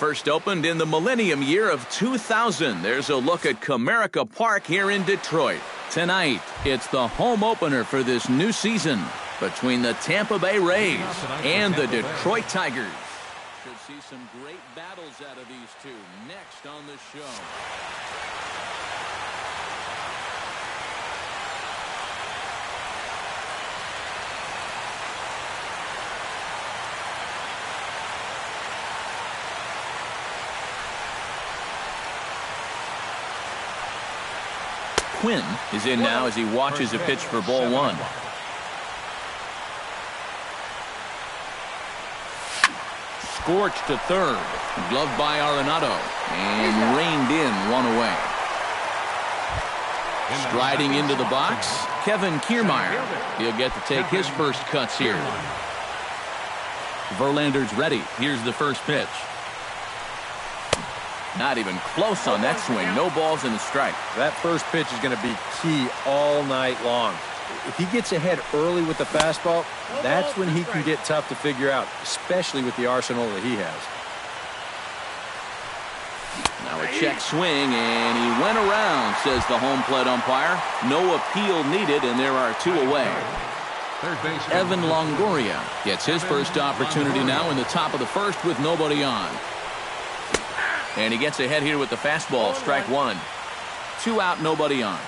First opened in the millennium year of 2000. There's a look at Comerica Park here in Detroit. Tonight, it's the home opener for this new season between the Tampa Bay Rays and the Detroit Tigers. Should see some great battles out of these two next on the show. Quinn is in now as he watches a pitch for ball one. Scorched to third. Gloved by Arenado. And reined in one away. Striding into the box, Kevin Kiermaier. He'll get to take his first cuts here. Verlander's ready. Here's the first pitch. Not even close on that swing. No balls and a strike. That first pitch is going to be key all night long. If he gets ahead early with the fastball, that's when he can get tough to figure out, especially with the arsenal that he has. Now a check swing, and he went around, says the home plate umpire. No appeal needed, and there are two away. Evan Longoria gets his first opportunity now in the top of the first with nobody on. And he gets ahead here with the fastball, strike one. 2 out, nobody on.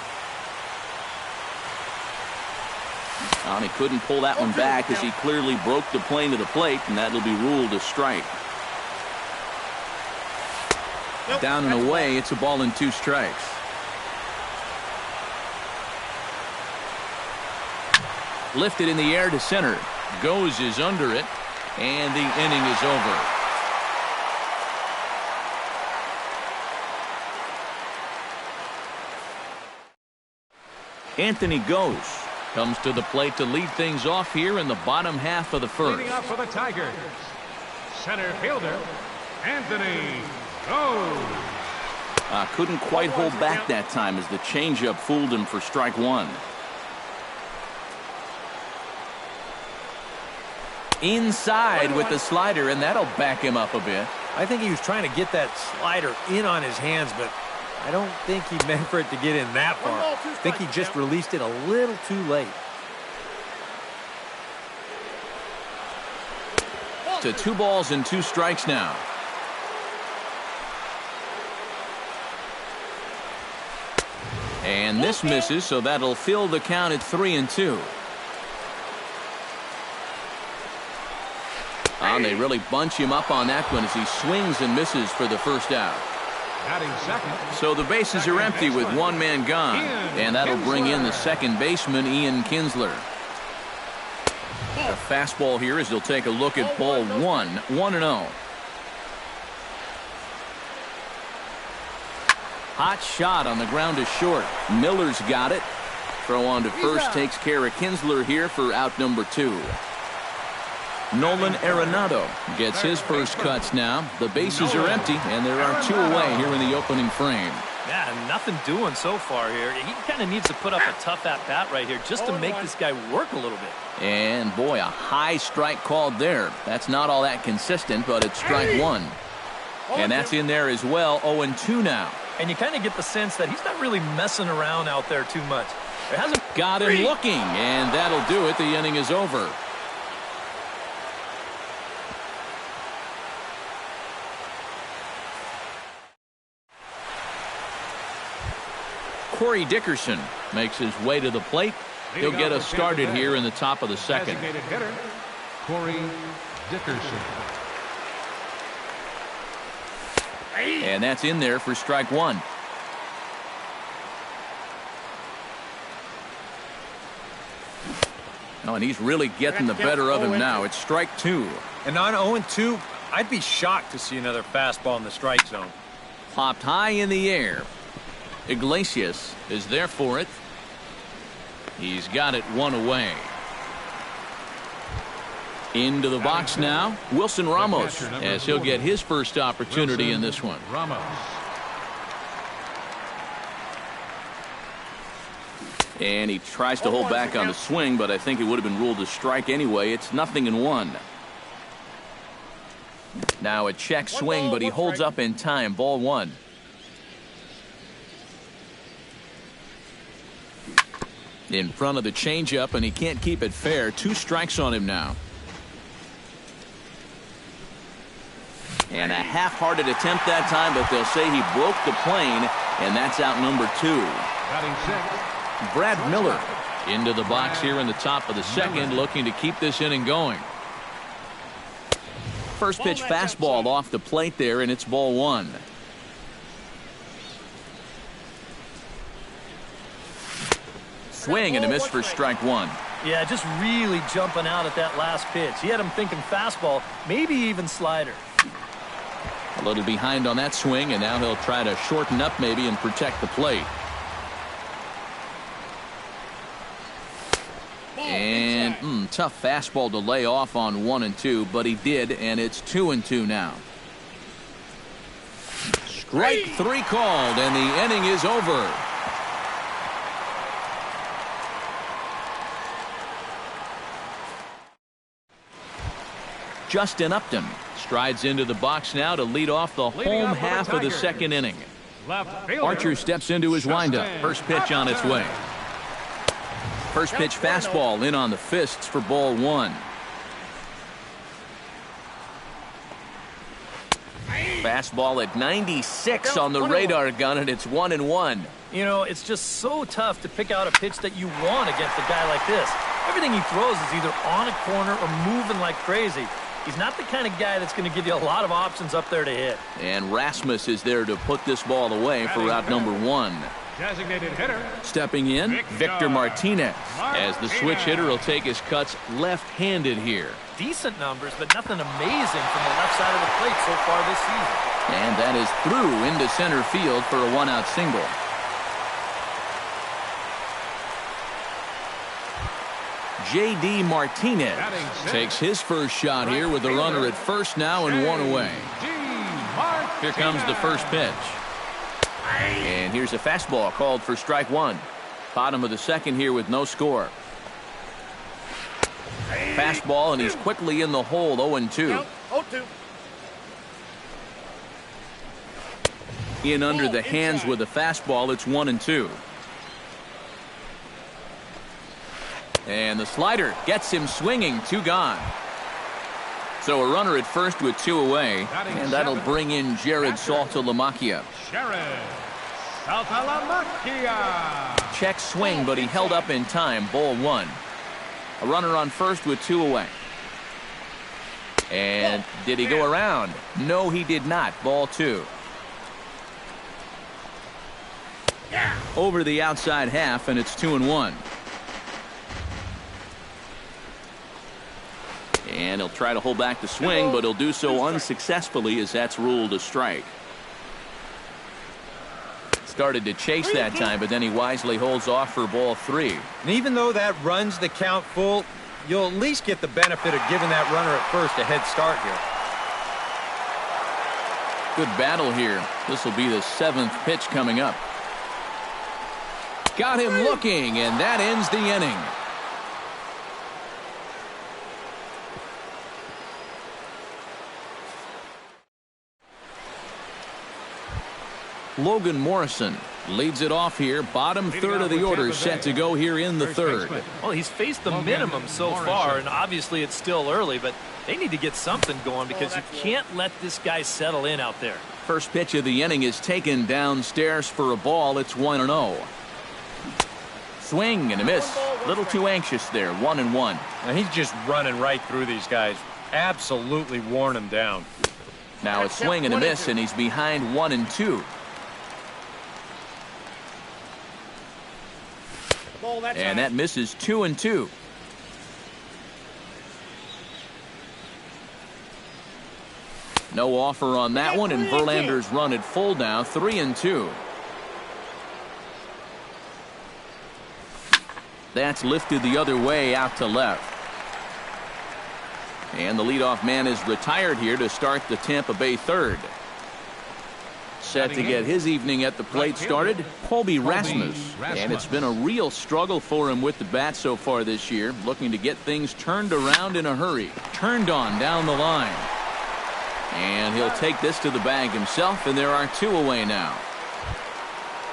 He couldn't pull that one back as he clearly broke the plane to the plate, and that'll be ruled a strike. Down and away, it's a ball and 2 strikes. Lifted in the air to center. Goes is under it, and the inning is over. Anthony Goes comes to the plate to lead things off here in the bottom half of the first. Leading off for the Tigers, center fielder, Anthony Goes. Couldn't quite hold back that time as the changeup fooled him for strike one. Inside with the slider, and that'll back him up a bit. I think he was trying to get that slider in on his hands, but I don't think he meant for it to get in that far. I think he just released it a little too late. To 2 balls and 2 strikes now. And this misses, so that'll fill the count at 3-2. They really bunch him up on that one as he swings and misses for the first out. So the bases are empty with 1 man gone, and that'll bring in the second baseman, Ian Kinsler. The fastball here as he'll take a look at ball 1, 1-0. Hot shot on the ground to short. Miller's got it. Throw on to first takes care of Kinsler here for out number 2. Nolan Arenado gets his first cuts now. The bases are empty, and there are 2 away here in the opening frame. Yeah, nothing doing so far here. He kind of needs to put up a tough at-bat right here just to make this guy work a little bit. And, boy, a high strike called there. That's not all that consistent, but it's strike 1. And that's in there as well, 0-2 now. And you kind of get the sense that he's not really messing around out there too much. There hasn't got him looking, and that'll do it. The inning is over. Corey Dickerson makes his way to the plate. He'll get us started here in the top of the second. Hitter, Corey Dickerson. And that's in there for strike 1. Oh, and he's really getting the better of him now. It's strike 2. And on 0-2, I'd be shocked to see another fastball in the strike zone. Popped high in the air. Iglesias is there for it. He's got it 1 away. Into the box now, Wilson Ramos, as he'll get his first opportunity in this one. Ramos. And he tries to hold back on the swing, but I think it would have been ruled a strike anyway. It's 0-1. Now a check swing, but he holds up in time. Ball one. In front of the changeup, and he can't keep it fair. 2 strikes on him now. And a half-hearted attempt that time, but they'll say he broke the plane, and that's out number 2. Brad Miller into the box here in the top of the second, looking to keep this inning going. First pitch fastball off the plate there, and it's ball 1. Swing and a miss for strike 1. Yeah, just really jumping out at that last pitch. He had him thinking fastball, maybe even slider. A little behind on that swing, and now he'll try to shorten up maybe and protect the plate. And tough fastball to lay off on 1 and 2, but he did, and it's 2 and 2 now. Strike 3 called, and the inning is over. Justin Upton strides into the box now to lead off the home half of the second inning. Archer steps into his windup. First pitch on its way. First pitch fastball in on the fists for ball 1. Fastball at 96 on the radar gun, and it's 1-1. You know, it's just so tough to pick out a pitch that you want against a guy like this. Everything he throws is either on a corner or moving like crazy. He's not the kind of guy that's going to give you a lot of options up there to hit. And Rasmus is there to put this ball away for out number 1. Designated hitter. Stepping in, Victor Martinez. As the switch hitter will take his cuts left-handed here. Decent numbers, but nothing amazing from the left side of the plate so far this season. And that is through into center field for a 1-out single. J.D. Martinez takes his first shot here with the runner at first now and 1 away. Here comes the first pitch. And here's a fastball called for strike 1. Bottom of the second here with no score. Fastball, and he's quickly in the hole. 0-2. In under the hands with a fastball. It's 1-2. And the slider gets him swinging. 2 gone. So a runner at first with 2 away, and that'll bring in Jared Saltalamacchia. Check swing, but he held up in time. Ball 1. A runner on first with 2 away. And did he go around? No, he did not. Ball 2. Over the outside half, and it's 2-1. And he'll try to hold back the swing, but he'll do so unsuccessfully as that's ruled a strike. Started to chase that time, but then he wisely holds off for ball 3. And even though that runs the count full, you'll at least get the benefit of giving that runner at first a head start here. Good battle here. This will be the 7th pitch coming up. Got him looking, and that ends the inning. Logan Morrison leads it off here. Bottom third of the order set to go here in the third. Well, he's faced the minimum so far, and obviously it's still early, but they need to get something going because you can't let this guy settle in out there. First pitch of the inning is taken downstairs for a ball. It's 1-0. Swing and a miss. A little too anxious there. 1-1. Now he's just running right through these guys. Absolutely worn them down. Now a swing and a miss, and he's behind 1-2. And that misses 2-2. No offer on that one, and Verlander's run at full now. 3-2. That's lifted the other way out to left. And the leadoff man is retired here to start the Tampa Bay third. Set to get his evening at the plate started, Colby Rasmus. And it's been a real struggle for him with the bat so far this year, looking to get things turned around in a hurry. Turned on down the line. And he'll take this to the bag himself, and there are 2 away now.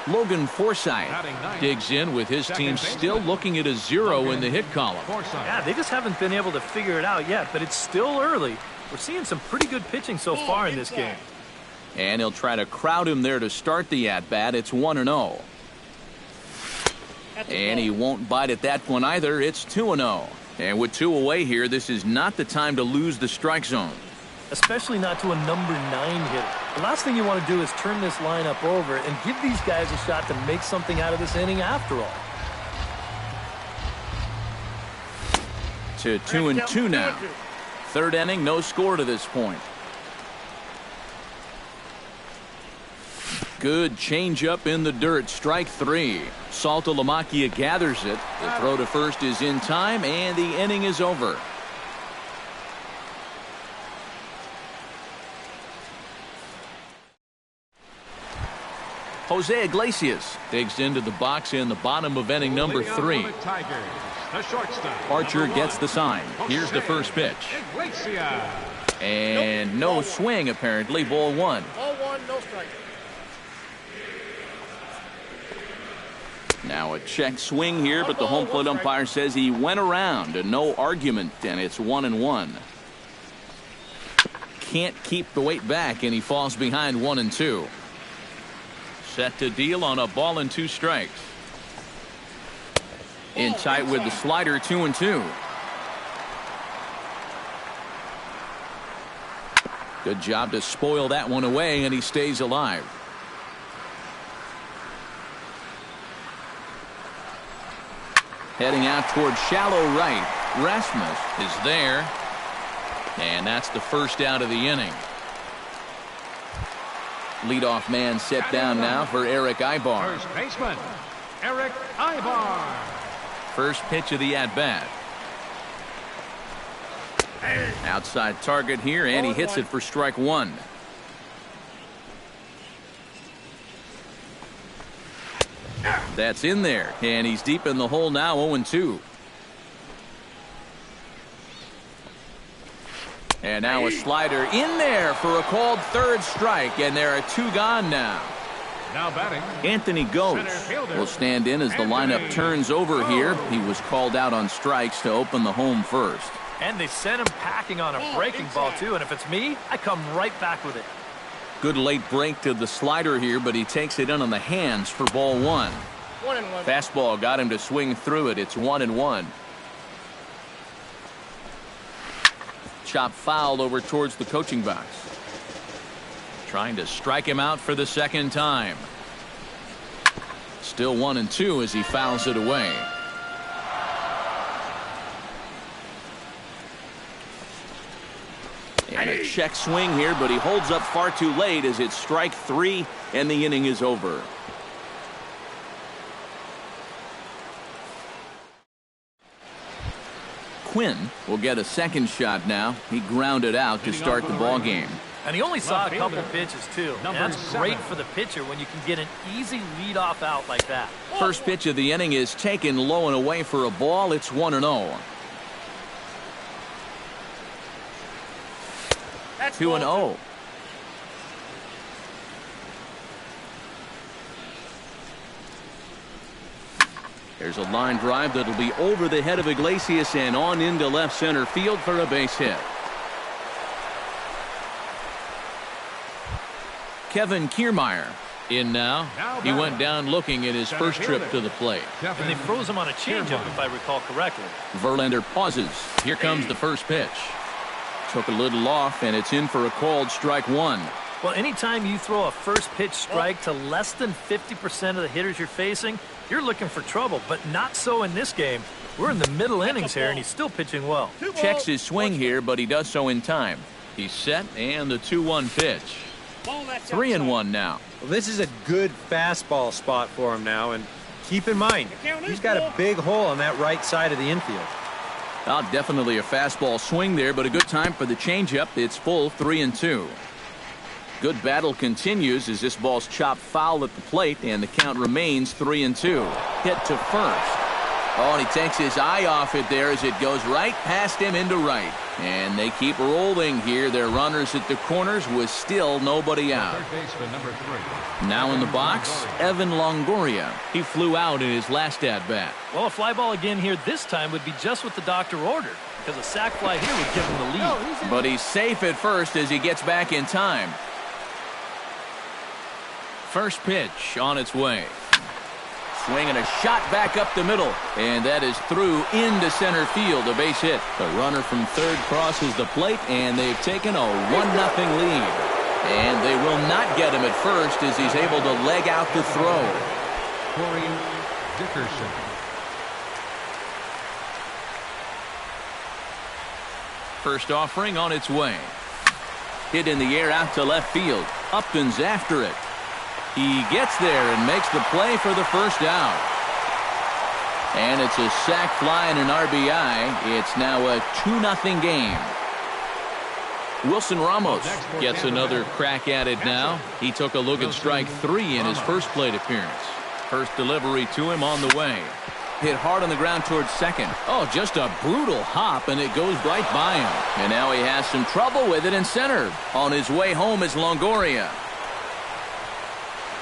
Logan Forsythe digs in with his team still looking at a 0 in the hit column. Yeah, they just haven't been able to figure it out yet, but it's still early. We're seeing some pretty good pitching so far in this game. And he'll try to crowd him there to start the at-bat. It's 1-0. And he won't bite at that one either. It's 2-0. And with 2 away here, this is not the time to lose the strike zone. Especially not to a number 9 hitter. The last thing you want to do is turn this lineup over and give these guys a shot to make something out of this inning after all. To 2-2 now. 3rd inning, no score to this point. Good changeup in the dirt. Strike 3. Saltalamacchia gathers it. The throw to first is in time, and the inning is over. Jose Iglesias digs into the box in the bottom of inning number 3. Archer gets the sign. Here's the first pitch. And no swing, apparently. Ball 1. Ball 1, no strike. Now a check swing here, but the home plate umpire says he went around and no argument, and it's 1-1. Can't keep the weight back, and he falls behind 1-2. Set to deal on a ball and 2 strikes. In tight with the slider, 2-2. Good job to spoil that one away, and he stays alive. Heading out toward shallow right. Rasmus is there. And that's the first out of the inning. Leadoff man set down now for Eric Ibar. First baseman, Eric Ibar. First pitch of the at-bat. Outside target here, and he hits it for strike 1. That's in there, and he's deep in the hole now, 0-2. And now a slider in there for a called 3rd strike, and there are 2 gone now. Now batting, Anthony Ghost will stand in as the lineup turns over here. He was called out on strikes to open the home first. And they sent him packing on a breaking ball, too. And if it's me, I come right back with it. Good late break to the slider here, but he takes it in on the hands for ball 1. 1-1. Fastball got him to swing through it. It's 1-1. Chop foul over towards the coaching box. Trying to strike him out for the 2nd time. Still 1-2 as he fouls it away. And a check swing here, but he holds up far too late as it's strike 3 and the inning is over. Quinn will get a 2nd shot now. He grounded out to start the ball game. And he only saw a couple pitches, too. And that's great for the pitcher when you can get an easy leadoff out like that. First pitch of the inning is taken low and away for a ball. It's 1-0. 2-0. There's a line drive that'll be over the head of Iglesias and on into left center field for a base hit. Kevin Kiermaier in now. He went down looking at his first trip to the plate. And they froze him on a changeup, if I recall correctly. Verlander pauses. Here comes the first pitch. Took a little off, and it's in for a called strike 1. Well, anytime you throw a first pitch strike to less than 50% of the hitters you're facing, you're looking for trouble, but not so in this game. We're in the middle innings here, and he's still pitching well. Checks his swing here, but he does so in time. He's set, and the 2-1 pitch. 3-1 now. Well, this is a good fastball spot for him now, and keep in mind, he's got a big hole on that right side of the infield. Definitely a fastball swing there, but a good time for the changeup. It's full 3-2. Good battle continues as this ball's chopped foul at the plate, and the count remains 3-2. Hit to first. Oh, and he takes his eye off it there as it goes right past him into right. And they keep rolling here. Their runners at the corners with still nobody out. Now in the box, Evan Longoria. He flew out in his last at-bat. Well, a fly ball again here this time would be just what the doctor ordered, because a sac fly here would give him the lead. But he's safe at first as he gets back in time. First pitch on its way. Swinging a shot back up the middle, and that is through into center field, a base hit. The runner from third crosses the plate, and they've taken a 1-0 lead. And they will not get him at first as he's able to leg out the throw. Corey Dickerson. First offering on its way. Hit in the air out to left field. Upton's after it. He gets there and makes the play for the first out. And it's a sac fly and an RBI. It's now a 2-0 game. Wilson Ramos gets another crack at it now. He took a look at strike 3 in his first plate appearance. First delivery to him on the way. Hit hard on the ground towards second. Oh, just a brutal hop, and it goes right by him. And now he has some trouble with it in center. On his way home is Longoria.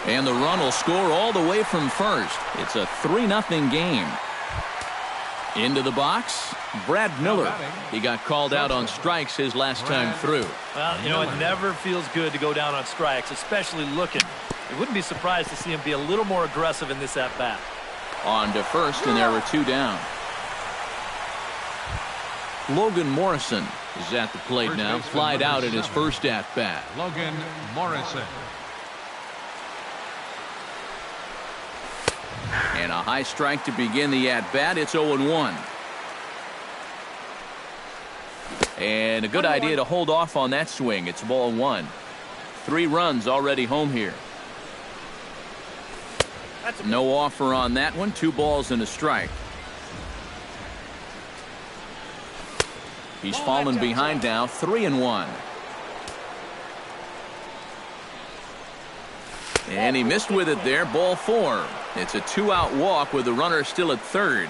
And the run will score all the way from first. It's a 3-0 game. Into the box, Brad Miller. He got called out on strikes his last time through. Well, you know, it never feels good to go down on strikes, especially looking. I wouldn't be surprised to see him be a little more aggressive in this at-bat. On to first, and there were 2 down. Logan Morrison is at the plate now. Flied out in his first at-bat. Logan Morrison. And a high strike to begin the at-bat. It's 0-1. And a good idea to hold off on that swing. It's ball 1. 3 runs already home here. No offer on that one. 2 balls and a strike. He's fallen behind now. 3-1. And he missed with it there. Ball 4. It's a 2-out walk with the runner still at third.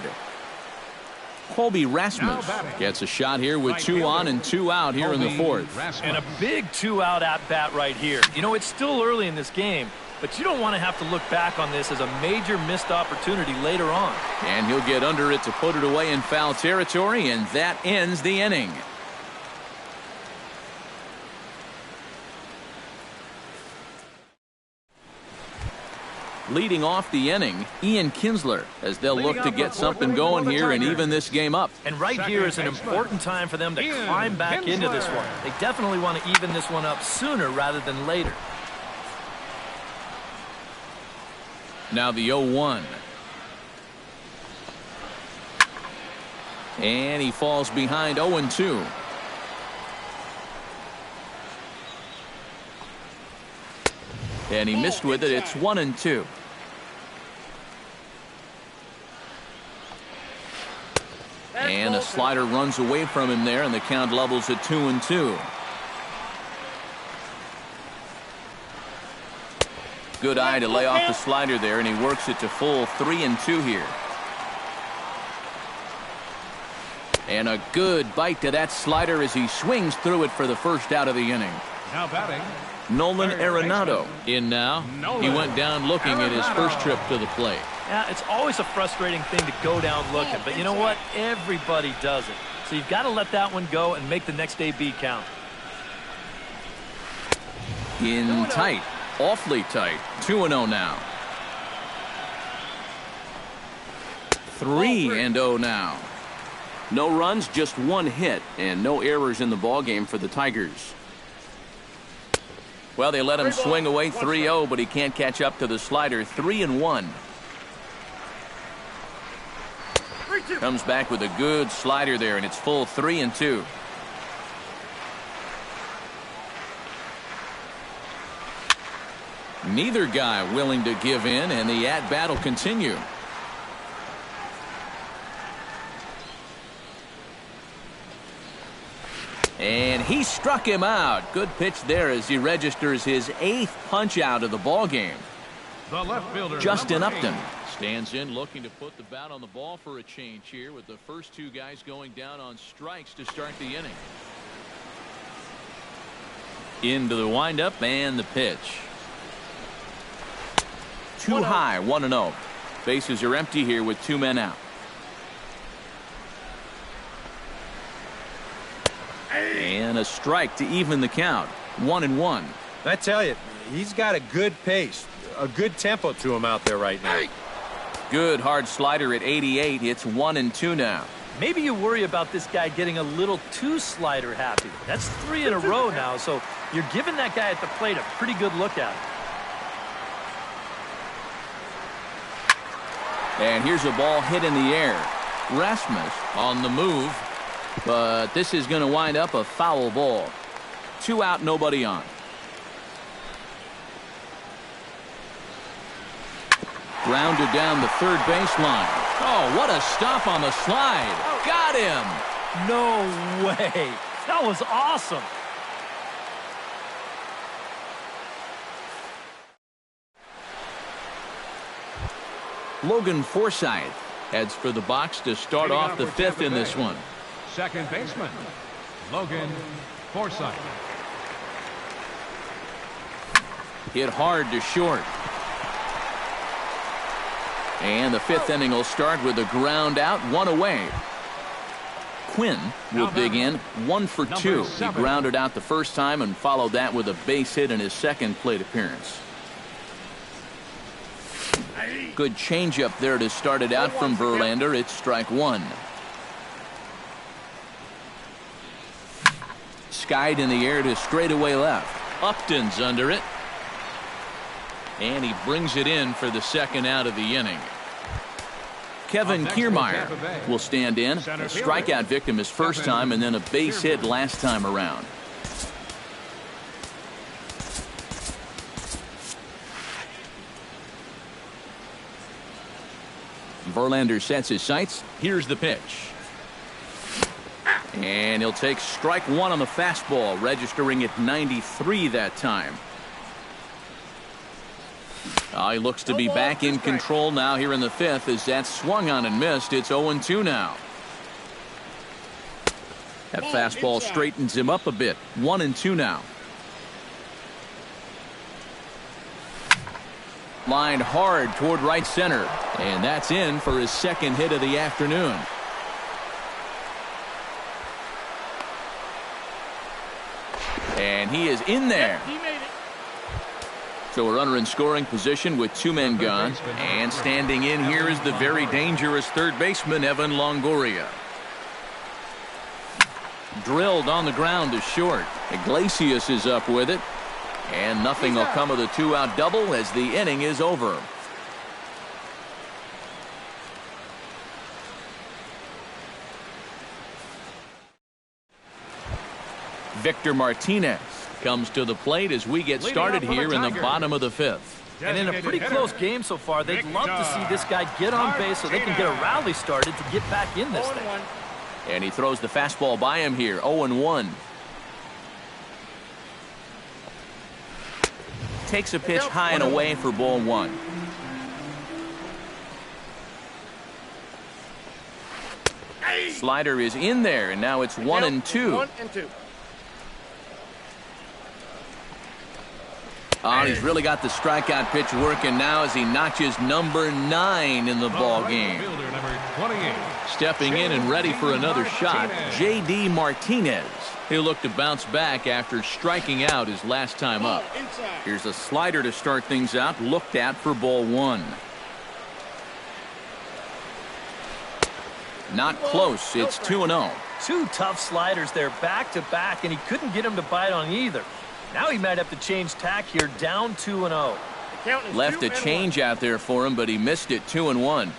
Colby Rasmus gets a shot here with 2 on and 2 out here in the fourth. And a big 2-out at-bat right here. You know, it's still early in this game, but you don't want to have to look back on this as a major missed opportunity later on. And he'll get under it to put it away in foul territory, and that ends the inning. Leading off the inning, Ian Kinsler, as they'll look to get something going here and even this game up. And right here is an important time for them to climb back into this one. They definitely want to even this one up sooner rather than later. Now the 0-1. And he falls behind 0-2. And he missed with it. It's 1-2. And a slider runs away from him there, and the count levels at 2-2. Good eye to lay off the slider there, and he works it to full 3-2 here. And a good bite to that slider as he swings through it for the first out of the inning. Now batting, Nolan Arenado in now. He went down looking at his first trip to the plate. Yeah, it's always a frustrating thing to go down looking, but you know what? Everybody does it. So you've got to let that one go and make the next AB count. In tight, awfully tight. 2-0 now. 3-0 now. No runs, just 1 hit, and no errors in the ballgame for the Tigers. Well, they let him swing away 3-0, but he can't catch up to the slider. 3-1. Comes back with a good slider there, and it's full 3-2. Neither guy willing to give in, and the at-bat will continue. And he struck him out. Good pitch there as he registers his 8th punch out of the ball game. the left fielder, Justin Upton Stands in, looking to put the bat on the ball for a change here, with the first two guys going down on strikes to start the inning. Into the windup and the pitch. Too high, 1-0. Bases are empty here with two men out. And a strike to even the count. 1-1. I tell you, he's got a good pace, a good tempo to him out there right now. Good hard slider at 88. It's 1-2 now. Maybe you worry about this guy getting a little too slider happy. That's 3 in a row now, so you're giving that guy at the plate a pretty good look at it. And here's a ball hit in the air. Rasmus on the move, but this is going to wind up a foul ball. 2 out, nobody on. Grounded down the third baseline. Oh, what a stop on the slide. Got him. No way. That was awesome. Logan Forsythe heads for the box to start off the fifth in this one. Second baseman, Logan Forsythe. Hit hard to short. And the fifth inning will start with a ground out, 1 away. Quinn will dig in, 1 for 2. He grounded out the first time and followed that with a base hit in his second plate appearance. Good changeup there to start it out from Verlander. It's strike 1. Skied in the air to straightaway left. Upton's under it. And he brings it in for the second out of the inning. Kevin Kiermaier will stand in. A strikeout victim his first time and then a base hit last time around. Verlander sets his sights. Here's the pitch. And he'll take strike 1 on the fastball, registering at 93 that time. He looks to be back in control now here in the fifth as that swung on and missed. It's 0-2 now. That fastball straightens him up a bit. 1-2 now. Lined hard toward right center. And that's in for his second hit of the afternoon. And he is in there. So a runner in scoring position with 2 men gone. And standing in here is the very dangerous third baseman, Evan Longoria. Drilled on the ground to short. Iglesias is up with it. And nothing will come of the 2-out double as the inning is over. Victor Martinez comes to the plate as we get started here in the bottom of the fifth. And in a pretty close game so far, they'd love to see this guy get on base so they can get a rally started to get back in this thing. And he throws the fastball by him here. 0-1. Takes a pitch high and away for ball 1. Slider is in there, and now it's 1-2. Oh, he's really got the strikeout pitch working now as he notches number 9 in the ball game. Stepping in and ready for another shot, J.D. Martinez. He'll look to bounce back after striking out his last time up. Here's a slider to start things out, looked at for ball 1. Not close. It's 2-0. 2 tough sliders there back to back, and he couldn't get him to bite on either. Now he might have to change tack here, down 2-0. Left a change out there for him, but he missed it. 2-1.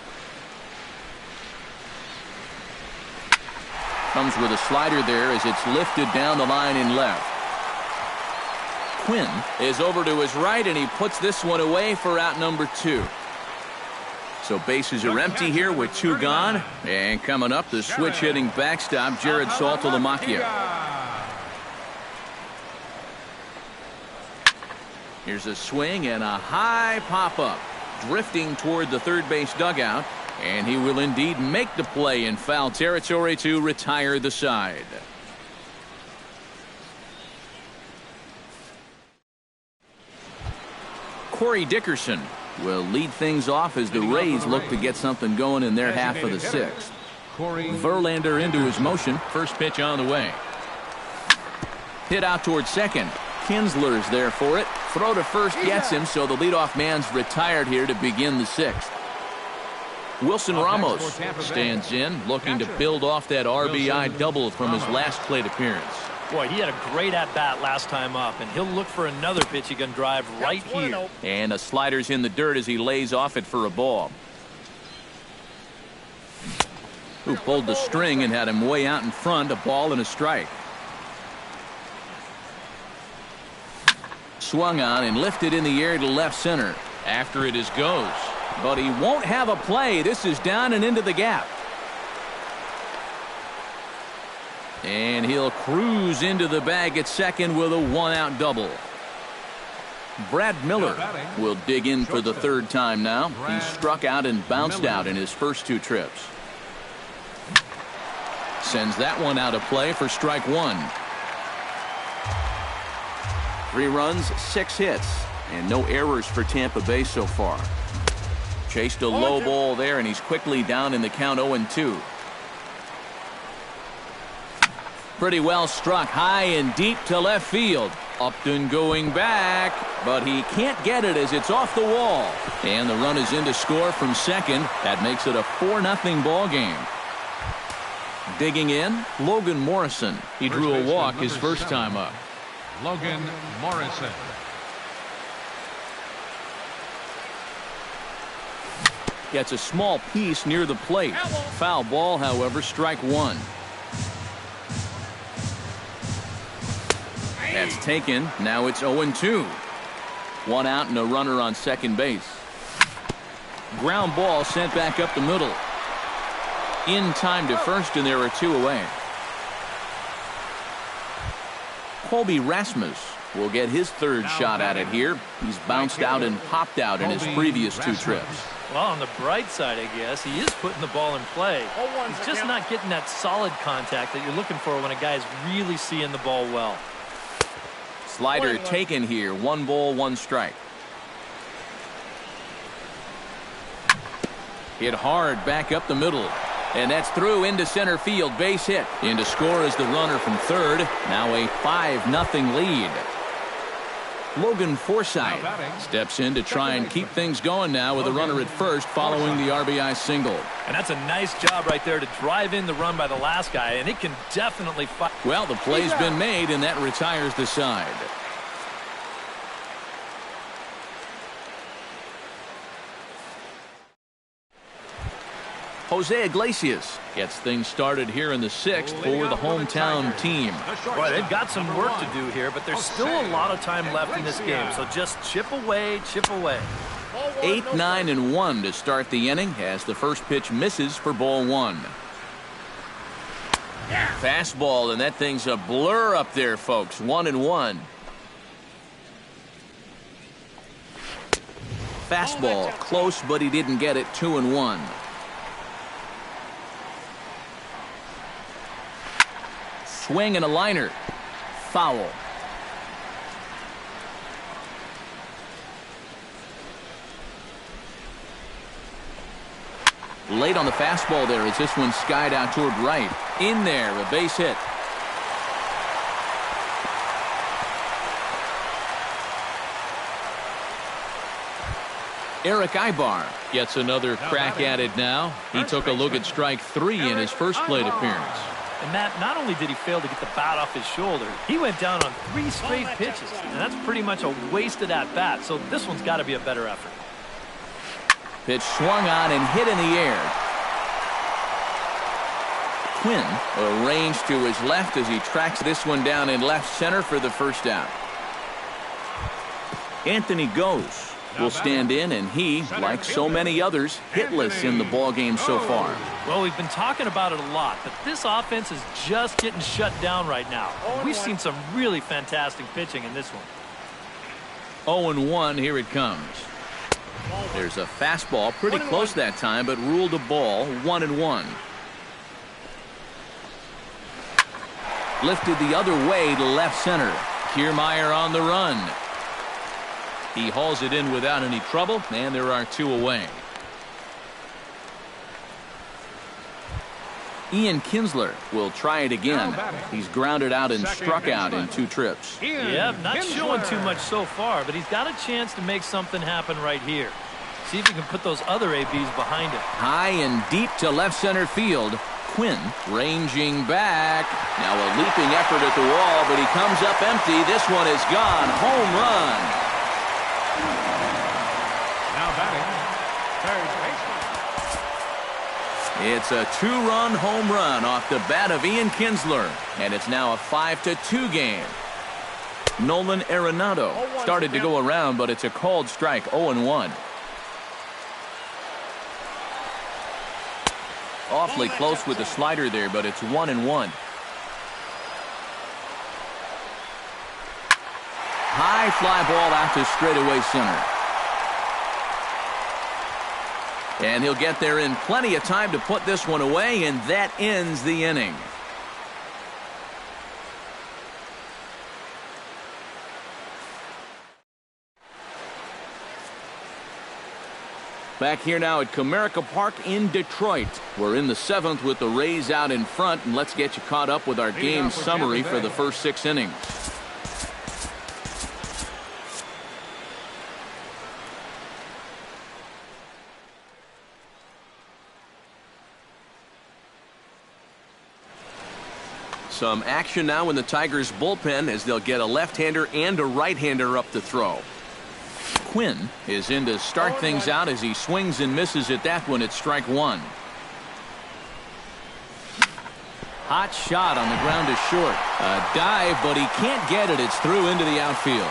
Comes with a slider there as it's lifted down the line in left. Quinn is over to his right, and he puts this one away for out number 2. So bases are empty here with 2 gone. And coming up, the switch-hitting backstop, Jared Saltalamacchia. Here's a swing and a high pop-up. drifting toward the third base dugout, and he will indeed make the play in foul territory to retire the side. Corey Dickerson will lead things off as the Rays look to get something going in their half of the sixth. Verlander into his motion. First pitch on the way. Hit out towards second. Kinsler's there for it. Throw to first gets him, so the leadoff man's retired here to begin the sixth. Wilson Ramos stands in, looking to build off that RBI double from his last plate appearance. Boy, he had a great at-bat last time up, and he'll look for another pitch he can drive right here. And a slider's in the dirt as he lays off it for a ball. Who pulled the string and had him way out in front, a ball and a strike. Swung on and lifted in the air to left center. After it is goes. But he won't have a play. This is down and into the gap. And he'll cruise into the bag at second with a one-out double. Brad Miller will dig in for the third time now. He struck out and bounced out in his first two trips. Sends that one out of play for strike one. 3 runs, 6 hits, and no errors for Tampa Bay so far. Chased a low ball there, and he's quickly down in the count 0-2. Pretty well struck high and deep to left field. Upton going back, but he can't get it as it's off the wall. And the run is in to score from second. That makes it a 4-0 ball game. Digging in, Logan Morrison. He drew a walk his first time up. Logan Morrison. Gets a small piece near the plate. Foul ball, however, strike one. That's taken. Now it's 0-2. 1 out and a runner on second base. Ground ball sent back up the middle. In time to first, and there are 2 away. Colby Rasmus will get his third shot at it here. He's bounced out and popped out in his previous 2 trips. Well, on the bright side, I guess, he is putting the ball in play. He's just not getting that solid contact that you're looking for when a guy's really seeing the ball well. Slider taken here. 1 ball, 1 strike. Hit hard back up the middle. And that's through into center field. Base hit. In to score is the runner from third. Now a 5-0 lead. Logan Forsythe steps in to try and keep things going now with a runner at first following the RBI single. And that's a nice job right there to drive in the run by the last guy, and it can definitely fight. Well, the play's been made, and that retires the side. Jose Iglesias gets things started here in the 6th for the hometown team. Boy, they've got some work to do here, but there's still a lot of time left in this game, so just chip away, chip away. 8, 9, and 1 to start the inning as the first pitch misses for ball 1. Fastball, and that thing's a blur up there, folks. 1-1. Fastball, close, but he didn't get it. 2-1. Swing and a liner. Foul. Late on the fastball there as this one skied out toward right. In there, a base hit. Eric Ibar gets another crack at it now. He took a look at strike 3 in his first plate appearance. And Matt, not only did he fail to get the bat off his shoulder, he went down on 3 straight pitches. And that's pretty much a wasted at-bat, so this one's got to be a better effort. Pitch swung on and hit in the air. Quinn arranged to his left as he tracks this one down in left center for the first out. Anthony Goes will stand in, and he, like so many others, hitless in the ballgame so far. Well, we've been talking about it a lot, but this offense is just getting shut down right now. We've seen some really fantastic pitching in this one. 0-1, here it comes. There's a fastball pretty close that time, but ruled a ball, 1-1. Lifted the other way to left center. Kiermaier on the run. He hauls it in without any trouble, and there are 2 away. Ian Kinsler will try it again. He's grounded out and struck out in 2 trips. Yeah, not showing too much so far, but he's got a chance to make something happen right here. See if he can put those other ABs behind him. High and deep to left center field. Quinn ranging back. Now a leaping effort at the wall, but he comes up empty. This one is gone. Home run. Now batting, third baseman. It's a 2-run home run off the bat of Ian Kinsler, and it's now a 5-2 game. Nolan Arenado started to go around, but it's a called strike, 0-1. Awfully close with the slider there, but it's 1-1. High fly ball out to straightaway center. And he'll get there in plenty of time to put this one away, and that ends the inning. Back here now at Comerica Park in Detroit. We're in the 7th with the Rays out in front, and let's get you caught up with our game summary for the first 6 innings. Some action now in the Tigers bullpen as they'll get a left-hander and a right-hander up to throw. Quinn is in to start things out as he swings and misses at that one at strike 1. Hot shot on the ground to short. A dive, but he can't get it. It's through into the outfield.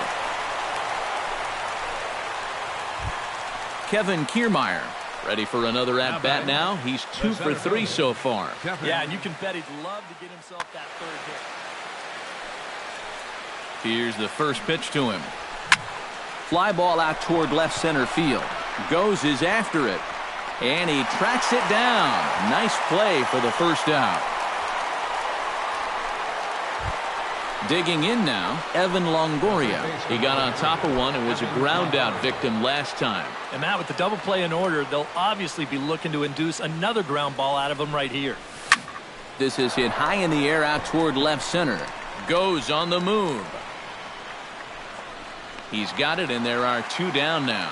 Kevin Kiermaier ready for another at-bat now. He's 2 for 3 so far. Yeah, and you can bet he'd love to get himself that 3rd hit. Here's the first pitch to him. Fly ball out toward left center field. Goes is after it. And he tracks it down. Nice play for the first out. Digging in now, Evan Longoria. He got on top of one and was a ground out victim last time. And Matt, with the double play in order, they'll obviously be looking to induce another ground ball out of him right here. This is hit high in the air out toward left center. Goes on the move. He's got it, and there are 2 down now.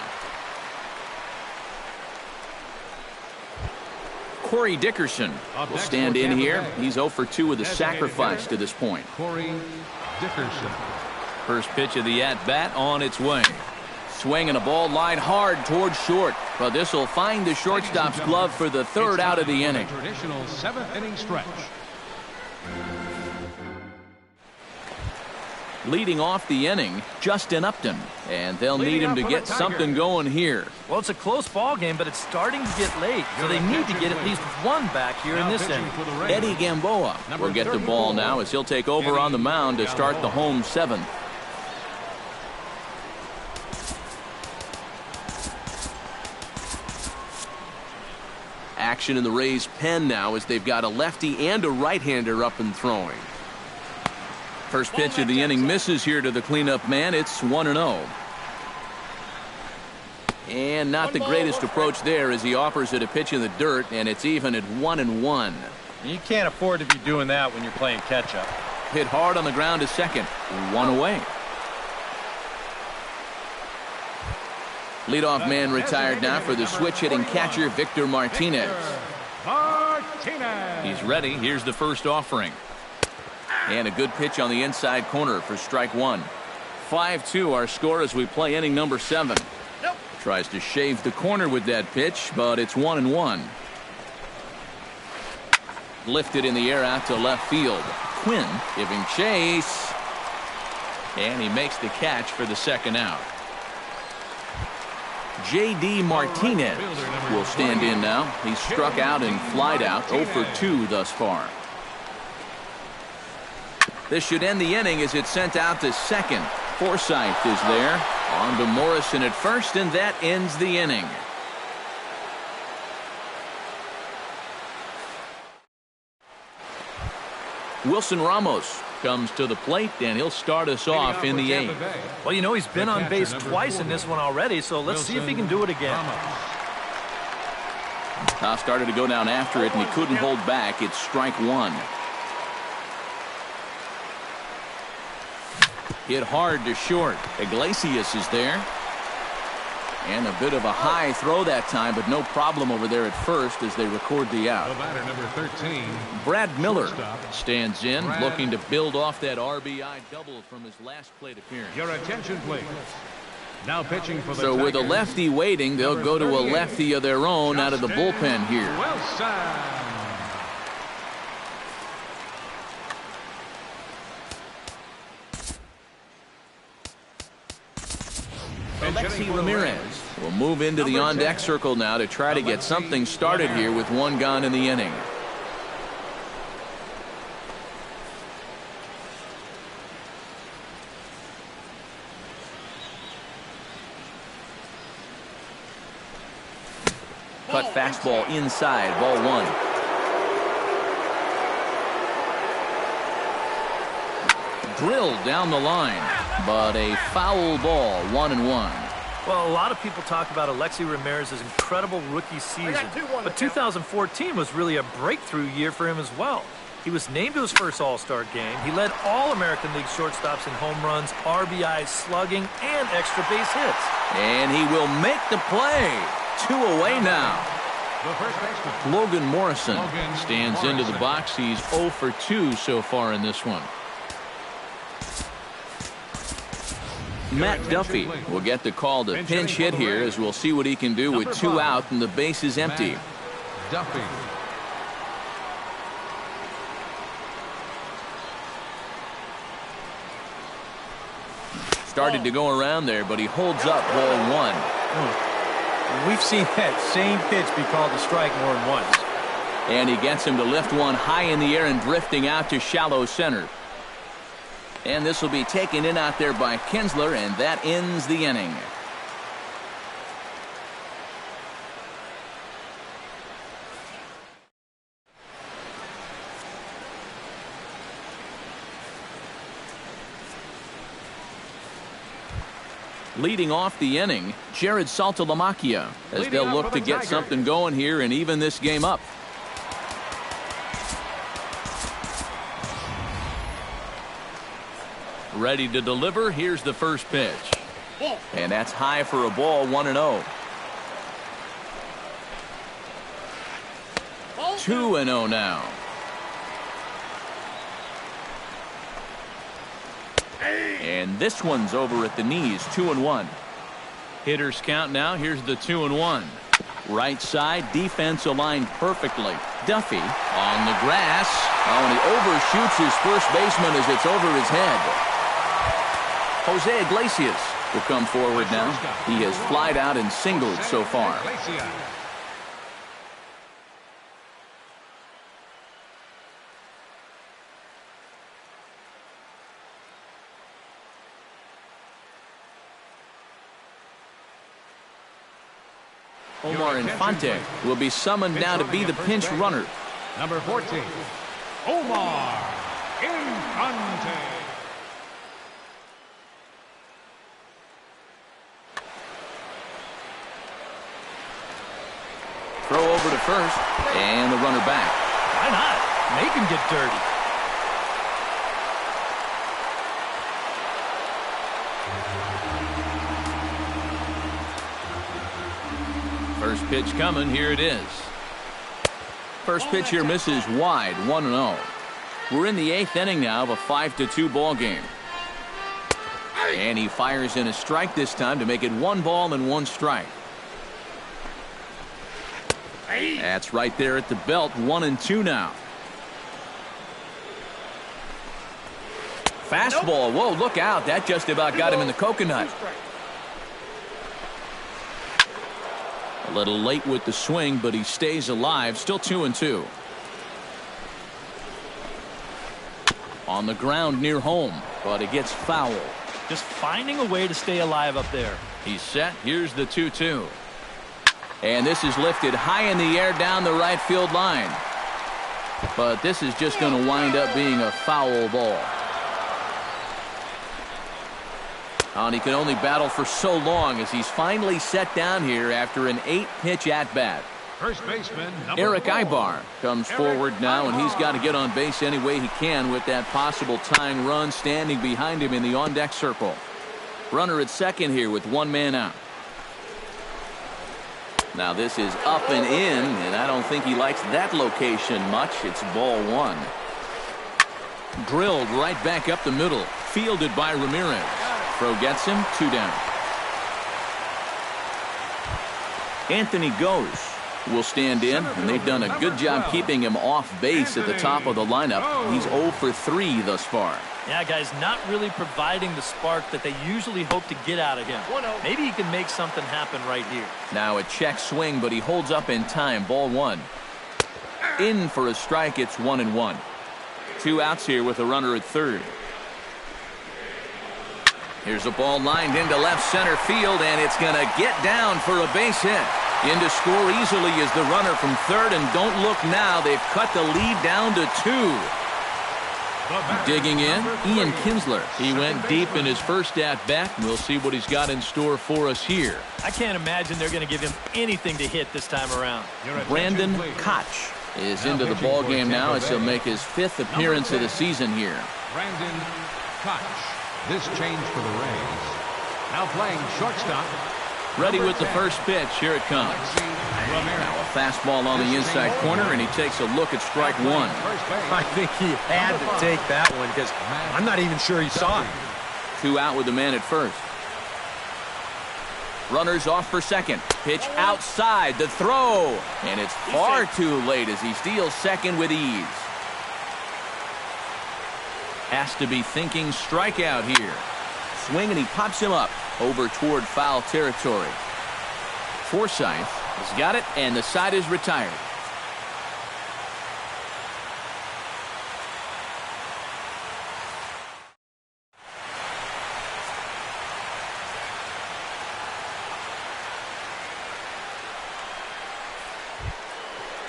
Corey Dickerson will stand in here. He's 0 for 2 with a sacrifice to this point. Corey Dickerson. First pitch of the at-bat on its way. Swinging a ball line hard towards short. But this will find the shortstop's glove for the 3rd out of the inning. Traditional 7th inning stretch. Leading off the inning, Justin Upton. And they'll need him to get something going here. Well, it's a close ball game, but it's starting to get late. So they need to get at least 1 back here in this inning. Eddie Gamboa will get the ball now as he'll take over on the mound to start the home 7th. Action in the Rays' pen now as they've got a lefty and a right-hander up and throwing. First pitch of the inning misses here to the cleanup man. It's 1-0. And not the greatest approach there as he offers it a pitch in the dirt, and it's even at 1-1. You can't afford to be doing that when you're playing catch-up. Hit hard on the ground to second. 1 away. Leadoff man retired now for the switch-hitting catcher, Victor Martinez. He's ready. Here's the first offering. And a good pitch on the inside corner for strike 1. 5-2 our score as we play inning number 7. Tries to shave the corner with that pitch, but it's 1-1. Lifted in the air out to left field. Quinn giving chase. And he makes the catch for the 2nd out. J.D. Martinez will stand in now. He's struck out and flied out, 0 for 2 thus far. This should end the inning as it's sent out to second. Forsythe is there. On to Morrison at first, and that ends the inning. Wilson Ramos comes to the plate, and he'll start us off in the 8th. Well, you know, he's been on base twice in this one already, so let's see if he can do it again. Toss started to go down after it, and he couldn't hold back. It's strike one. Hit hard to short. Iglesias is there. And a bit of a high throw that time, but no problem over there at first as they record the out. The batter, number 13. Brad Miller stands in, looking to build off that RBI double from his last plate appearance. Your attention, please. Now pitching for the So with a Tigers, lefty waiting, they'll go to a lefty of their own out of the bullpen here. Wilson. Alexi Ramirez will move into the on-deck circle now to try to get something started here with one gone in the inning. Cut fastball inside, ball one. Drilled down the line, but a foul ball, 1-1. Well, a lot of people talk about Alexi Ramirez's incredible rookie season, but 2014 was really a breakthrough year for him as well. He was named to his first All-Star game. He led all American League shortstops in home runs, RBIs, slugging, and extra base hits. And he will make the play. 2 away now. Logan Morrison stands into the box. He's 0 for 2 so far in this one. Matt Duffy will get the call to pinch hit here, as we'll see what he can do with 2 out and the base is empty. Duffy. Started to go around there, but he holds up ball 1. We've seen that same pitch be called a strike more than once. And he gets him to lift one high in the air and drifting out to shallow center. And this will be taken in out there by Kinsler, and that ends the inning. Leading off the inning, Jared Saltalamacchia, as they'll look to get something going here and even this game up. Ready to deliver. Here's the first pitch. And that's high for a ball, 1-0. 2-0 now. And this one's over at the knees, 2-1. Hitters count now. Here's the 2-1. Right side, defense aligned perfectly. Duffy on the grass. Oh, and he overshoots his first baseman as it's over his head. Jose Iglesias will come forward now. He has flied out and singled so far. Omar Infante will be summoned now to be the pinch runner. Number 14, Omar Infante. Throw over to first, and the runner back. Why not? Make him get dirty. First pitch coming. Here it is. First pitch here misses wide, 1-0. We're in the 8th inning now of a 5-2 ball game. And he fires in a strike this time to make it 1 ball and 1 strike. That's right there at the belt, 1-2 now. Fastball. Whoa, look out. That just about got him in the coconut. A little late with the swing, but he stays alive. Still 2-2. On the ground near home, but it gets foul. Just finding a way to stay alive up there. He's set. Here's the 2-2. And this is lifted high in the air down the right field line. But this is just going to wind up being a foul ball. And he can only battle for so long as he's finally set down here after an 8-pitch at-bat. First baseman, Eric 4. Ibar comes forward now, and he's got to get on base any way he can with that possible tying run standing behind him in the on-deck circle. Runner at second here with one man out. Now this is up and in, and I don't think he likes that location much. It's ball one. Drilled right back up the middle. Fielded by Ramirez. Throw gets him, 2 down. Anthony Goes will stand in, and they've done a good job keeping him off base at the top of the lineup. He's 0 for 3 thus far. Yeah, guys, not really providing the spark that they usually hope to get out of him. Maybe he can make something happen right here. Now a check swing, but he holds up in time. Ball one. In for a strike. It's 1-1. 2 outs here with a runner at third. Here's a ball lined into left center field, and it's going to get down for a base hit. In to score easily is the runner from third, and don't look now. They've cut the lead down to 2. Digging in, Ian Kinsler. He went deep in his first at-bat. We'll see what he's got in store for us here. I can't imagine they're going to give him anything to hit this time around. Brandon Koch is into the ball game now as he'll make his 5th appearance of the season here. Brandon Koch. This change for the Rays. Now playing shortstop. Ready with the first pitch. Here it comes. Now a fastball on the inside corner, and he takes a look at strike one. I think he had to take that one because I'm not even sure he saw it. 2 out with the man at first. Runners off for second. Pitch outside. The throw. And it's far too late as he steals second with ease. Has to be thinking strikeout here. Swing, and he pops him up over toward foul territory. Forsythe has got it, and the side is retired.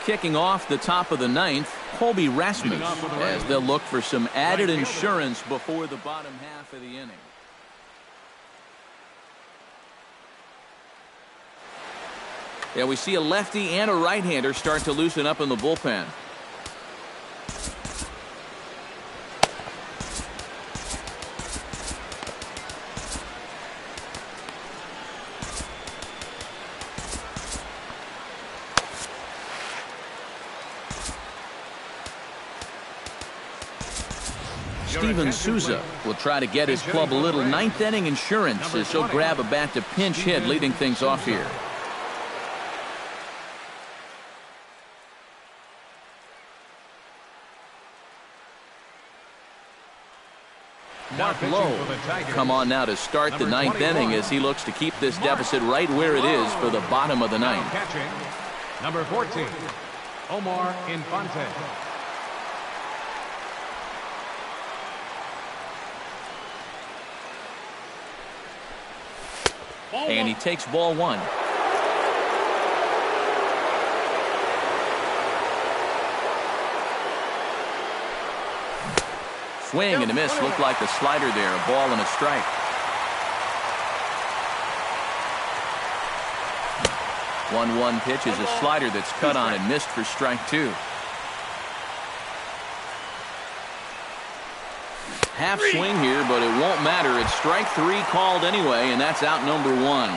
Kicking off the top of the 9th, Colby Rasmus, as they'll look for some added insurance before the bottom half of the inning. Yeah, we see a lefty and a right-hander start to loosen up in the bullpen. Steven Souza will try to get his club a little 9th inning insurance as he'll grab a bat to pinch hit, leading things off here. Mark Lowe come on now to start the 9th inning as he looks to keep this deficit right where it is for the bottom of the 9th. Catching, number 14, Omar Infante. And he takes ball one. Swing and a miss. Looked like the slider there. A ball and a strike. One pitch is a slider that's cut on and missed for strike 2. Half swing here, but it won't matter. It's strike 3 called anyway, and that's out number 1.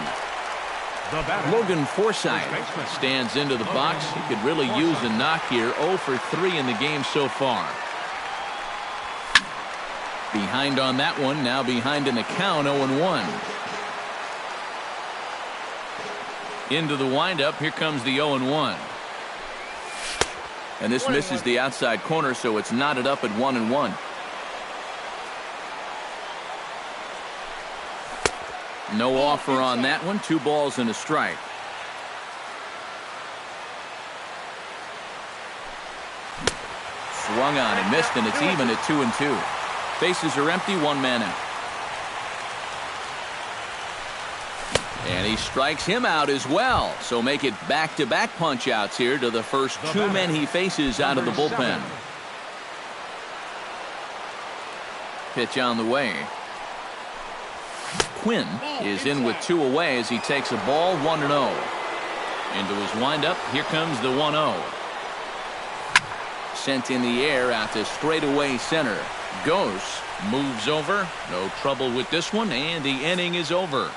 Logan Forsythe stands into the box. He could really use a knock here. 0 for 3 in the game so far. Behind on that one, now behind in the count, 0-1. Into the windup, here comes the 0-1. And this misses the outside corner, so it's knotted up at 1-1. No offer on that one. 2 balls and a strike. Swung on and missed, and it's even at 2-2. Bases are empty, 1 man out. And he strikes him out as well. So make it back-to-back punch-outs here to the first two men he faces out of the bullpen. Pitch on the way. Quinn is in with 2 away as he takes a ball 1-0. Into his windup, here comes the 1-0. Sent in the air out to straightaway center. Goes, moves over. No trouble with this one, and the inning is over.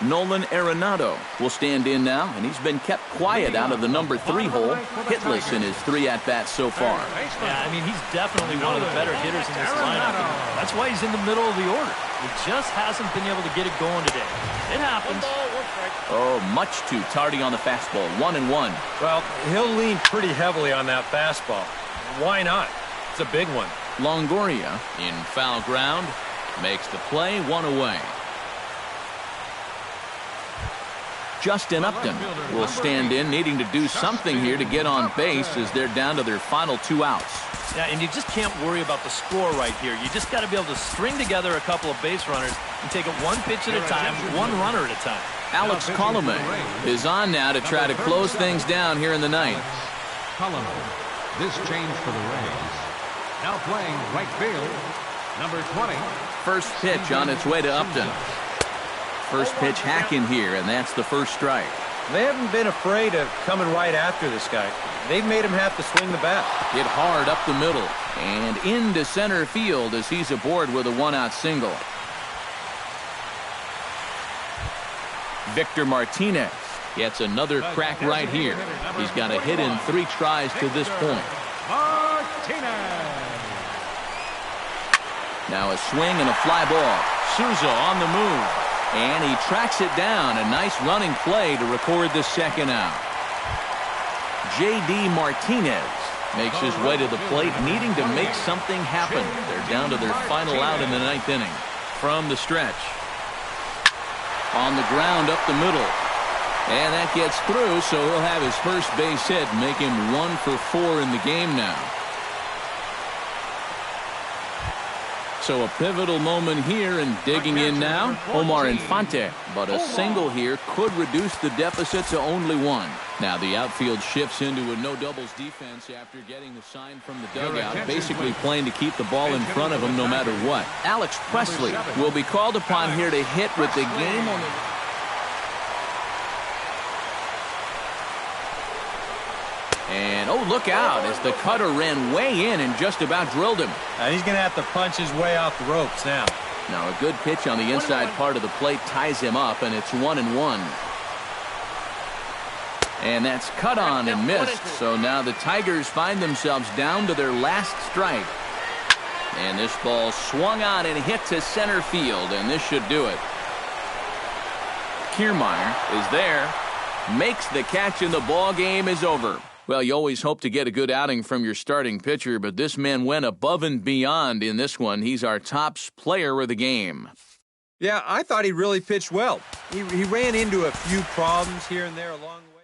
Nolan Arenado will stand in now, and he's been kept quiet out of the number 3 hole, hitless in his 3 at-bats so far. Yeah, I mean, he's definitely one of the better hitters in this lineup. That's why he's in the middle of the order. He just hasn't been able to get it going today. It happens. Oh, much too tardy on the fastball. 1-1. Well, he'll lean pretty heavily on that fastball. Why not? It's a big one. Longoria in foul ground makes the play, 1 away. Justin Upton will stand in, needing to do something here to get on base as they're down to their final 2 outs. Yeah, and you just can't worry about the score right here. You just got to be able to string together a couple of base runners and take it 1 pitch at a time, 1 runner at a time. Alex Colomé is on now to try to close things down here in the ninth. Colomé, this change for the Rays. Now playing right field, number 20. First pitch on its way to Upton. First pitch hacking here, and that's the first strike. They haven't been afraid of coming right after this guy. They've made him have to swing the bat. Hit hard up the middle and into center field as he's aboard with a 1-out single. Victor Martinez gets another crack right here. He's got a hit in 3 tries to this point. Martinez. Now a swing and a fly ball. Souza on the move. And he tracks it down. A nice running play to record the 2nd out. J.D. Martinez makes his way to the plate, needing to make something happen. They're down to their final out in the 9th inning. From the stretch. On the ground up the middle. And that gets through, so he'll have his first base hit, make him 1 for 4 in the game now. So a pivotal moment here, and digging in now, Omar Infante. But a single here could reduce the deficit to only 1. Now the outfield shifts into a no-doubles defense after getting the sign from the dugout, basically playing to keep the ball in front of him no matter what. Alex Presley will be called upon here to hit with the game on the... And, oh, look out as the cutter ran way in and just about drilled him. And he's going to have to punch his way off the ropes now. Now a good pitch on the inside part of the plate ties him up, and it's 1-1. And that's cut on and missed. So now the Tigers find themselves down to their last strike. And this ball swung on and hit to center field, and this should do it. Kiermaier is there, makes the catch, and the ball game is over. Well, you always hope to get a good outing from your starting pitcher, but this man went above and beyond in this one. He's our top player of the game. Yeah, I thought he really pitched well. He ran into a few problems here and there along the way.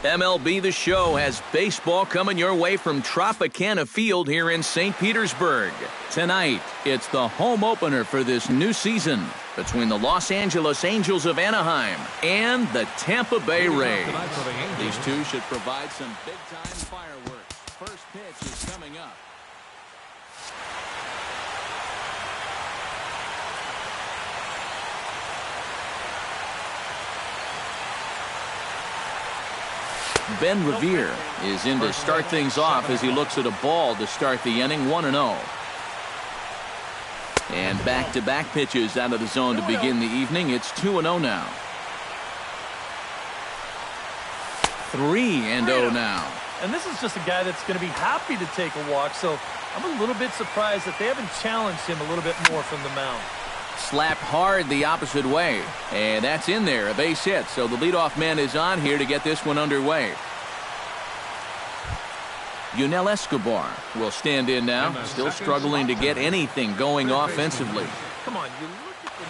MLB The Show has baseball coming your way from Tropicana Field here in St. Petersburg. Tonight, it's the home opener for this new season between the Los Angeles Angels of Anaheim and the Tampa Bay Rays. These two should provide some big-time fireworks. First pitch is coming up. Ben Revere is in to start things off as he looks at a ball to start the inning, 1-0. And back-to-back pitches out of the zone to begin the evening. It's 2-0 now. 3-0 now. And this is just a guy that's going to be happy to take a walk, so I'm a little bit surprised that they haven't challenged him a little bit more from the mound. Slapped hard the opposite way, and that's in there, a base hit. So the leadoff man is on here to get this one underway. Yunel Escobar will stand in now, still struggling to get anything going offensively. Come on, you look at the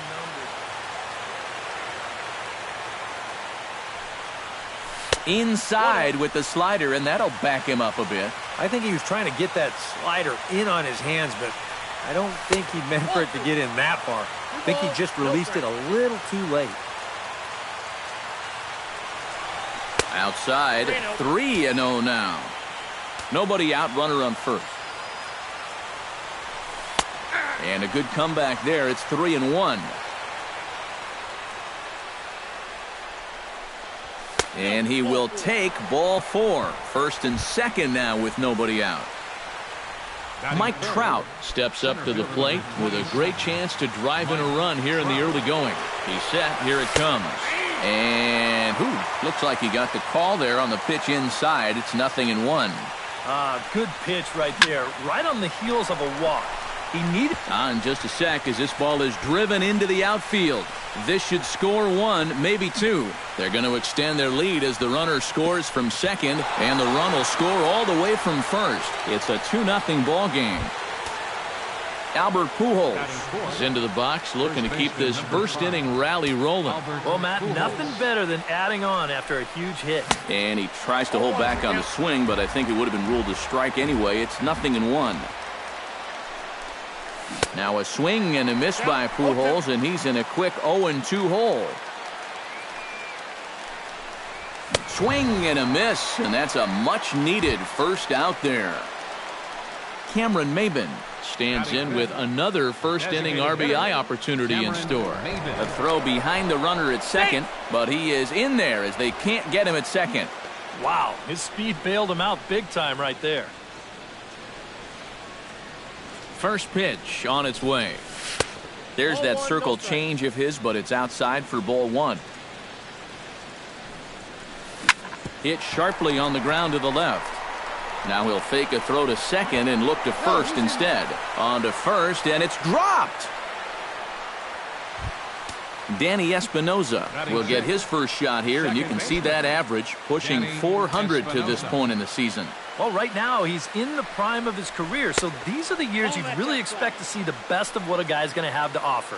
numbers. Inside with the slider, and that'll back him up a bit. I think he was trying to get that slider in on his hands, but I don't think he meant for it to get in that far. I think he just released it a little too late. Outside, 3-0 now. Nobody out, runner on first. And a good comeback there. It's 3-1. And he will take ball 4. First and second now with nobody out. Mike Trout steps up to the plate with a great chance to drive in a run here in the early going. He's set. Here it comes. And looks like he got the call there on the pitch inside. It's 0-1. Good pitch right there. Right on the heels of a walk. He needed... In just a sec as this ball is driven into the outfield. This should score 1, maybe 2. They're going to extend their lead as the runner scores from second, and the run will score all the way from first. It's a 2-0 ball game. Albert Pujols is into the box, looking to keep this first inning rally rolling. Well, Matt, nothing better than adding on after a huge hit. And he tries to hold back on the swing, but I think it would have been ruled a strike anyway. It's 0-1. Now a swing and a miss by Pujols, and he's in a quick 0-2 hole. Swing and a miss, and that's a much-needed first out there. Cameron Maybin stands in with another first-inning RBI opportunity in store. A throw behind the runner at second, but he is in there as they can't get him at second. Wow, his speed bailed him out big time right there. First pitch on its way. There's that circle change of his, but it's outside for ball 1. Hit sharply on the ground to the left. Now he'll fake a throw to second and look to first instead. On to first, and it's dropped. Danny Espinoza will get his first shot here, and you can see that average pushing 400 to this point in the season. Well, right now he's in the prime of his career, so these are the years you really expect to see the best of what a guy's going to have to offer.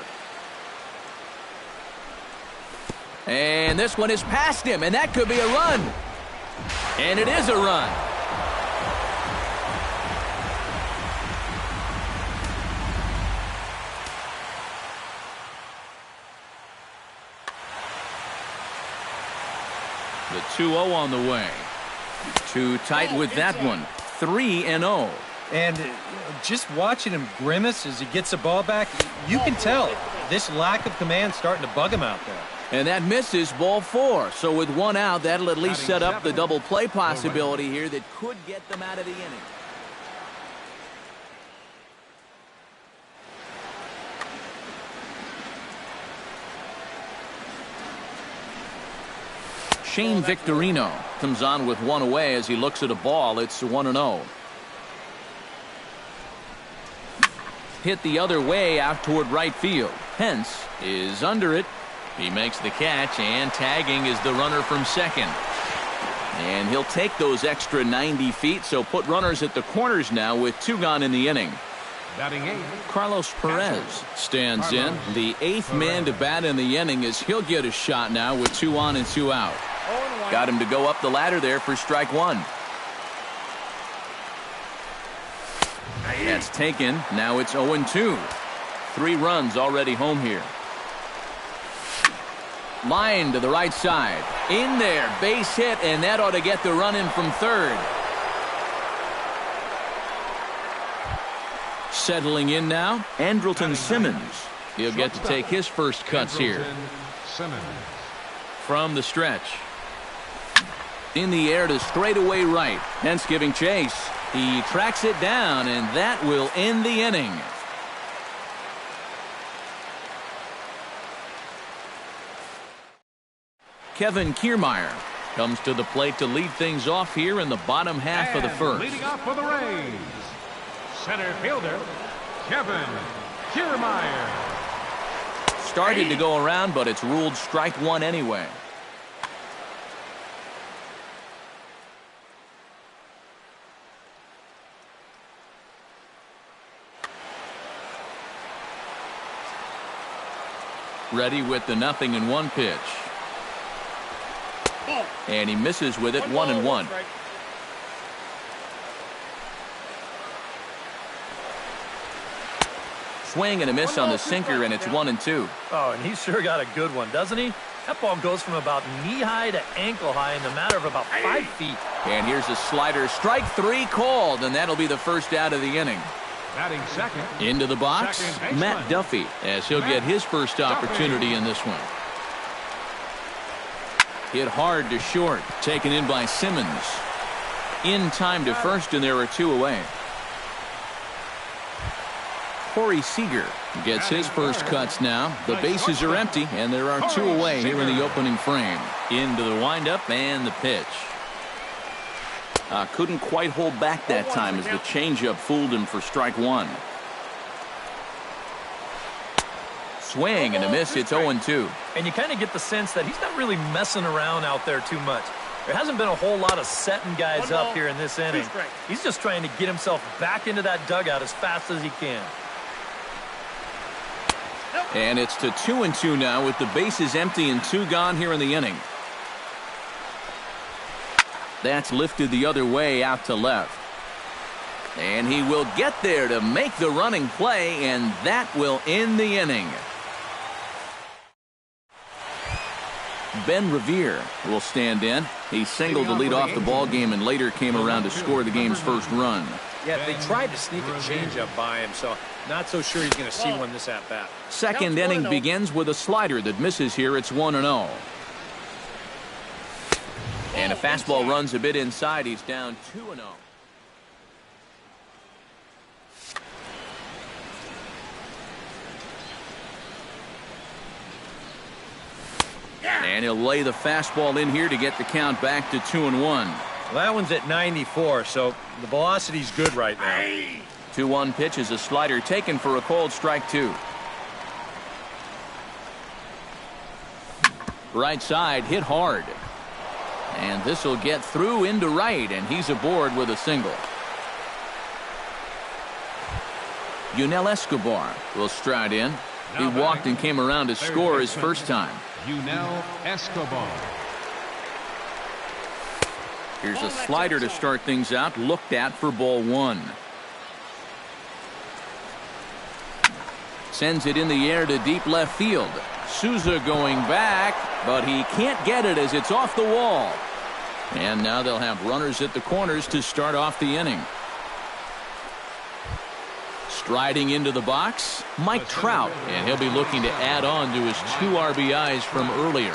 And this one is past him, and that could be a run. And it is a run. The 2-0 on the way. Too tight with that one. 3-0. And just watching him grimace as he gets the ball back, you can tell this lack of command starting to bug him out there. And that misses ball 4. So with one out, that'll at least set up the double play possibility here that could get them out of the inning. Shane Victorino comes on with one away as he looks at a ball. It's 1-0. Hit the other way out toward right field. Pence is under it. He makes the catch, and tagging is the runner from second. And he'll take those extra 90 feet, so put runners at the corners now with 2 gone in the inning. Carlos Perez stands in. The 8th man to bat in the inning as he'll get a shot now with 2 on and 2 out. Got him to go up the ladder there for strike one. That's taken. Now it's 0-2. 3 runs already home here. Line to the right side. In there. Base hit, and that ought to get the run in from third. Settling in now, Andrelton Simmons. He'll get to take his first cuts here. From the stretch. In the air to straightaway right. Hence giving chase. He tracks it down, and that will end the inning. Kevin Kiermaier comes to the plate to lead things off here in the bottom half of the first. Leading off for the Rays, center fielder, Kevin Kiermaier. Started to go around, but it's ruled strike one anyway. Ready with the 0-1 pitch. And he misses with it, 1-1. Swing and a miss on the sinker, and it's 1-2. Oh, and he's sure got a good one, doesn't he? That ball goes from about knee-high to ankle-high in the matter of about 5 feet. And here's a slider. Strike 3 called, and that'll be the first out of the inning. Batting second. Into the box, Matt Duffy, as he'll get his first opportunity in this one. Hit hard to short, taken in by Simmons. In time to first, and there are 2 away. Corey Seager gets his first cuts now. The bases are empty, and there are 2 away here in the opening frame. Into the windup and the pitch. Couldn't quite hold back that time as the changeup fooled him for strike one. Swing and a miss. It's 0-2. And you kind of get the sense that he's not really messing around out there too much. There hasn't been a whole lot of setting guys up here in this inning. He's just trying to get himself back into that dugout as fast as he can. And it's to 2-2 now with the bases empty and 2 gone here in the inning. That's lifted the other way out to left. And he will get there to make the running play, and that will end the inning. Ben Revere will stand in. He singled to lead off the ball game and later came around to score the game's first run. Yeah, they tried to sneak a changeup by him, so not so sure he's going to see one this at-bat. Second inning begins with a slider that misses here. It's 1-0. And a fastball runs a bit inside. He's down 2-0. And he'll lay the fastball in here to get the count back to 2-1. Well, that one's at 94, so the velocity's good right now. 2-1 pitch is a slider taken for a called strike 2. Right side hit hard. And this will get through into right, and he's aboard with a single. Yunel Escobar will stride in. He walked and came around to score his first time. Yunel Escobar. Here's a slider to start things out, looked at for ball 1. Sends it in the air to deep left field. Souza going back, but he can't get it as it's off the wall. And now they'll have runners at the corners to start off the inning. Striding into the box, Mike Trout, and he'll be looking to add on to his 2 RBIs from earlier.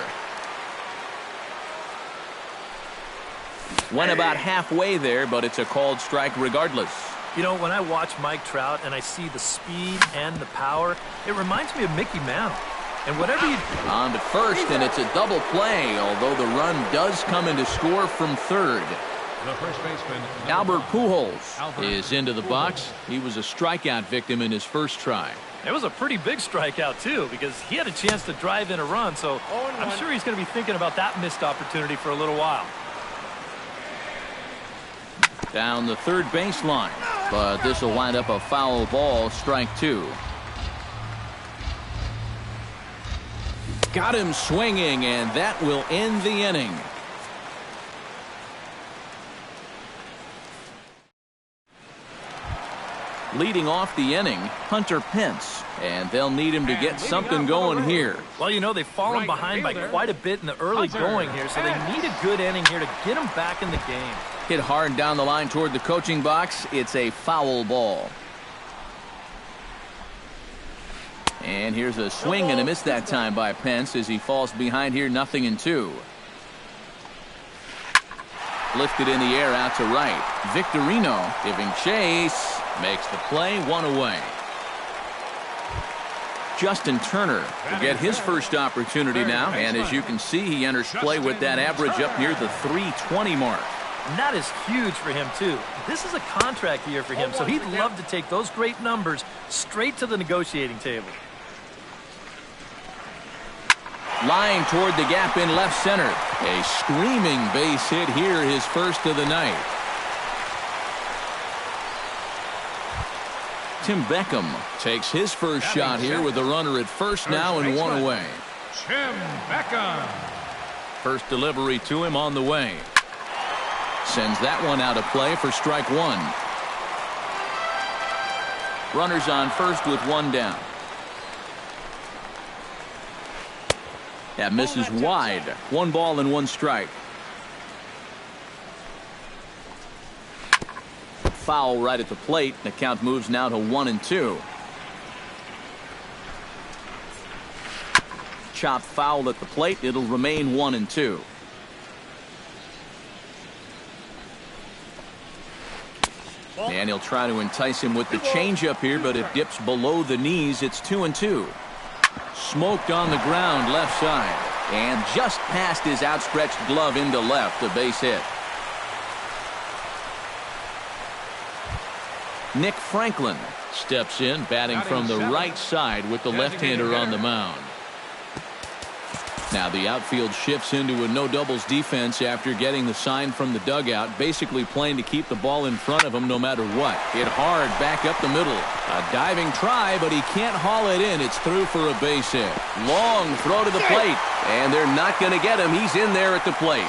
Went about halfway there, but it's a called strike regardless. You know, when I watch Mike Trout and I see the speed and the power, it reminds me of Mickey Mantle. And whatever you... On to first, and it's a double play, although the run does come in to score from third. The first baseman, Albert Pujols is into the box. He was a strikeout victim in his first try. It was a pretty big strikeout, too, because he had a chance to drive in a run, so I'm sure he's going to be thinking about that missed opportunity for a little while. Down the third baseline, but this will wind up a foul ball, strike 2. Got him swinging, and that will end the inning. Leading off the inning, Hunter Pence. And they'll need him to get something going here. Well, you know, they've fallen behind by quite a bit in the early going here, so they need a good inning here to get them back in the game. Hit hard down the line toward the coaching box. It's a foul ball. And here's a swing and a miss that time by Pence as he falls behind here, 0-2. Lifted in the air out to right. Victorino giving chase. Makes the play, 1 away. Justin Turner will get his first opportunity now, and as you can see, he enters play with that average up near the 320 mark. And that is huge for him, too. This is a contract year for him, so he'd love to take those great numbers straight to the negotiating table. Line toward the gap in left center. A screaming base hit here, his first of the night. Tim Beckham takes his first shot here with a runner at first now and 1 away. Tim Beckham. First delivery to him on the way. Sends that one out of play for strike 1. Runners on first with 1 down. That misses wide. 1 ball and 1 strike. Foul right at the plate. The count moves now to 1-2. Chop foul at the plate. It'll remain 1-2. And he'll try to entice him with the changeup here, but it dips below the knees. It's 2-2. Smoked on the ground left side. And just past his outstretched glove into left. A base hit. Nick Franklin steps in, batting from the right side with the left-hander on the mound. Now the outfield shifts into a no doubles defense after getting the sign from the dugout, basically playing to keep the ball in front of him no matter what. Hit hard back up the middle. A diving try, but he can't haul it in. It's through for a base hit. Long throw to the plate, and they're not going to get him. He's in there at the plate.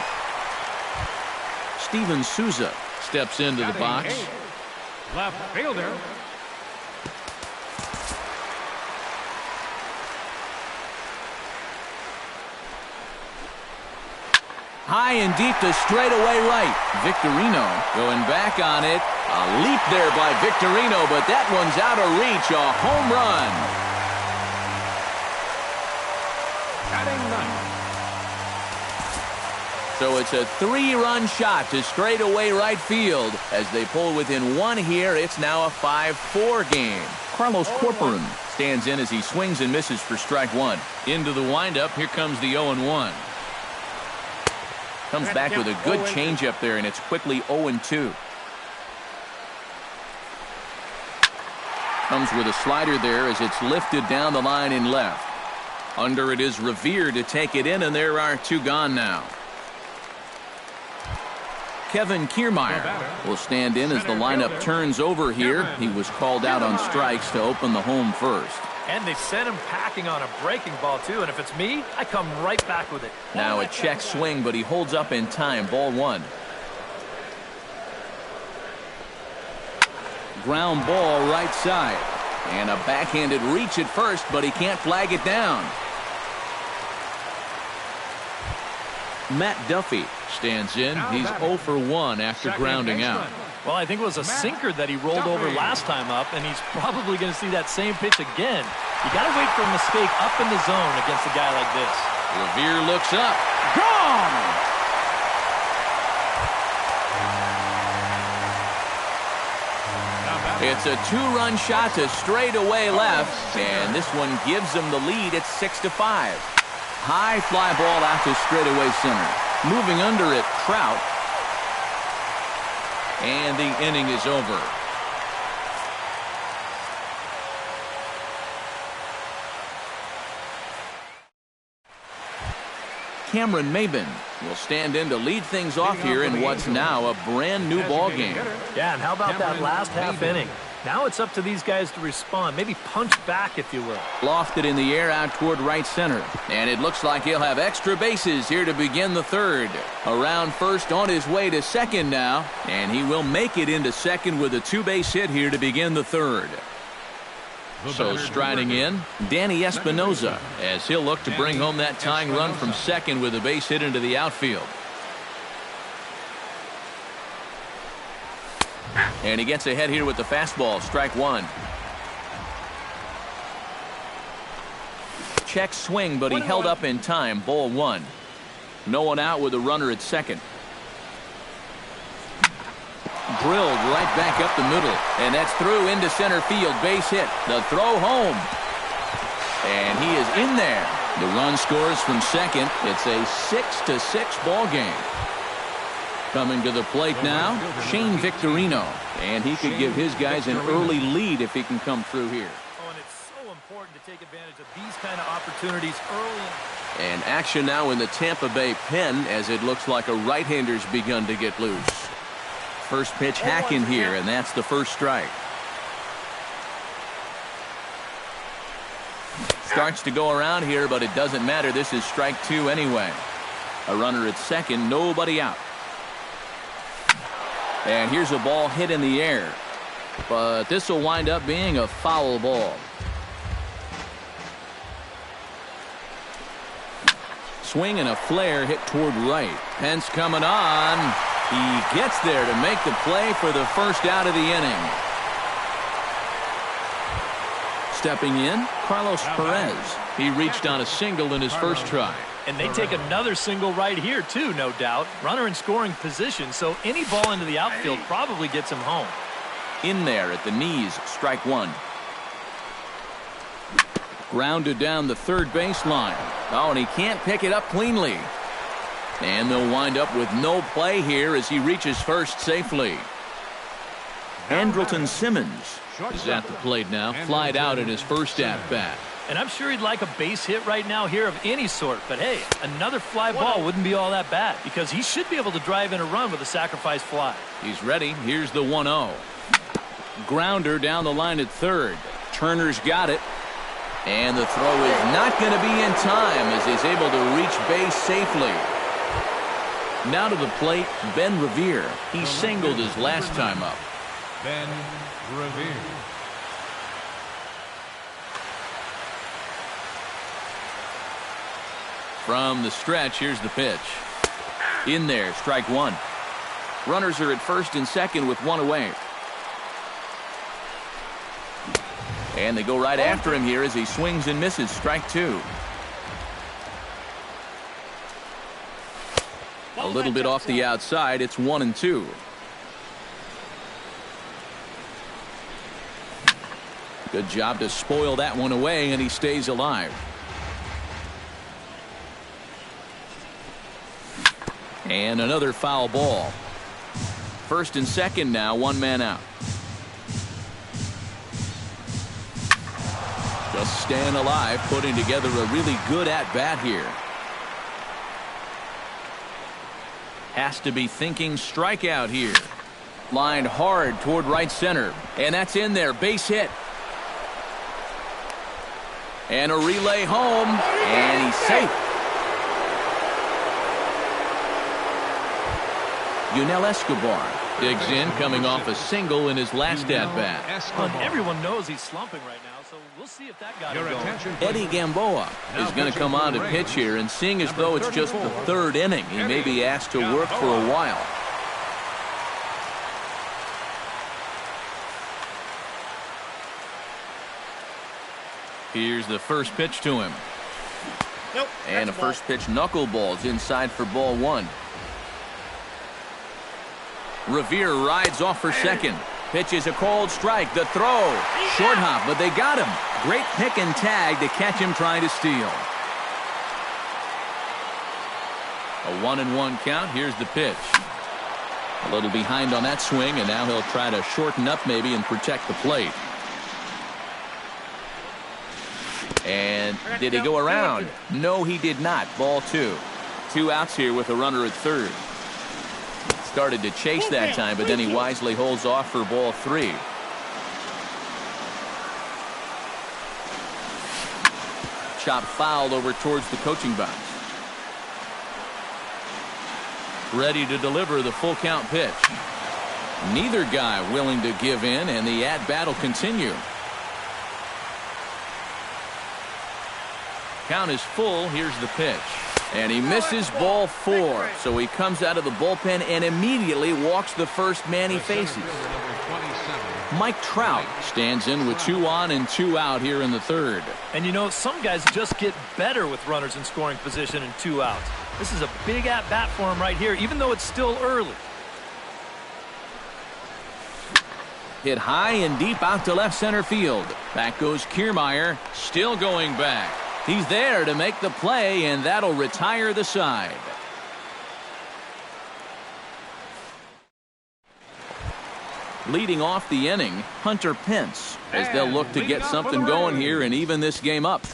Steven Souza steps into the box. Left fielder. High and deep to straightaway right. Victorino going back on it. A leap there by Victorino, but that one's out of reach. A home run. Batting ninth. So it's a 3-run shot to straightaway right field. As they pull within 1 here, it's now a 5-4 game. Carlos Corporan stands in as he swings and misses for strike 1. Into the windup, here comes the 0-1. Comes back with a good changeup there, and it's quickly 0-2. Comes with a slider there as it's lifted down the line in left. Under it is Revere to take it in, and there are 2 gone now. Kevin Kiermaier will stand in as the lineup turns over here. He was called out on strikes to open the home first. And they sent him packing on a breaking ball, too. And if it's me, I come right back with it. Now a check swing, but he holds up in time. Ball 1. Ground ball right side. And a backhanded reach at first, but he can't flag it down. Matt Duffy stands in. He's 0 for 1 after grounding out. Well, I think it was a sinker that he rolled over last time up, and he's probably going to see that same pitch again. You got to wait for a mistake up in the zone against a guy like this. Revere looks up. Gone! It's a 2-run shot to straightaway left, and this one gives them the lead at 6-5. High fly ball out to straightaway center. Moving under it, Trout. And the inning is over. Cameron Maben will stand in to lead things off here in what's now a brand new ball game. Yeah, and how about that last half inning? Now it's up to these guys to respond. Maybe punch back, if you will. Lofted in the air out toward right center. And it looks like he'll have extra bases here to begin the third. Around first, on his way to second now. And he will make it into second with a two-base hit here to begin the third. So striding in, Danny Espinoza, as he'll look to bring home that tying run from second with a base hit into the outfield. And he gets ahead here with the fastball, strike one. Check swing, but he held up in time, ball one. No one out with a runner at second. Drilled right back up the middle, and that's through into center field, base hit. The throw home. And he is in there. The run scores from second. It's a 6-6 ball game. Coming to the plate now, Shane Victorino. And he could give his guys an early lead if he can come through here. Oh, and it's so important to take advantage of these kind of opportunities early. And action now in the Tampa Bay pen as it looks like a right-hander's begun to get loose. First pitch hacking here, and that's the first strike. Starts to go around here, but it doesn't matter. This is strike two anyway. A runner at second, nobody out. And here's a ball hit in the air. But this will wind up being a foul ball. Swing and a flare hit toward right. Pence coming on. He gets there to make the play for the first out of the inning. Stepping in, Carlos Perez. He reached on a single in his first try. And they take another single right here, too, no doubt. Runner in scoring position, so any ball into the outfield probably gets him home. In there at the knees, strike one. Grounded down the third baseline. Oh, and he can't pick it up cleanly. And they'll wind up with no play here as he reaches first safely. Andrelton Simmons is at the plate now, flied out in his first at-bat. And I'm sure he'd like a base hit right now here of any sort. But, hey, another fly ball wouldn't be all that bad because he should be able to drive in a run with a sacrifice fly. He's ready. Here's the 1-0. Grounder down the line at third. Turner's got it. And the throw is not going to be in time as he's able to reach base safely. Now to the plate, Ben Revere. He singled his last time up. Ben Revere. From the stretch, here's the pitch. In there, strike one. Runners are at first and second with one away. And they go right after him here as he swings and misses, strike two. A little bit off the outside, it's 1-2. Good job to spoil that one away, and he stays alive. And another foul ball. First and second now, one man out. Just staying alive, putting together a really good at-bat here. Has to be thinking strikeout here. Lined hard toward right center. And that's in there, base hit. And a relay home, and he's safe. Yunel Escobar digs in, coming off a single in his last at-bat. Everyone knows he's slumping right now, so we'll see if that got him going. Eddie Gamboa is going to come on to pitch here, and seeing as though it's just the third inning, he may be asked to work for a while. Here's the first pitch to him. And a first pitch knuckleball's inside for ball one. Revere rides off for second. Pitch is a called strike. The throw. Short hop, but they got him. Great pick and tag to catch him trying to steal. A 1-1 count. Here's the pitch. A little behind on that swing, and now he'll try to shorten up maybe and protect the plate. And did he go around? No, he did not. Ball two. 2 outs here with a runner at third. Started to chase that time, but then he wisely holds off for ball three. chopped foul over towards the coaching box. Ready to deliver the full count pitch. Neither guy willing to give in, and the at-bat will continue. Count is full. Here's the pitch. And he misses ball 4. So he comes out of the bullpen and immediately walks the first man he faces. Mike Trout stands in with 2 on and 2 out here in the third. And you know, some guys just get better with runners in scoring position and 2 outs. This is a big at-bat for him right here, even though it's still early. Hit high and deep out to left center field. Back goes Kiermaier, still going back. He's there to make the play, and that'll retire the side. Leading off the inning, Hunter Pence, as they'll look to get something going here and even this game up.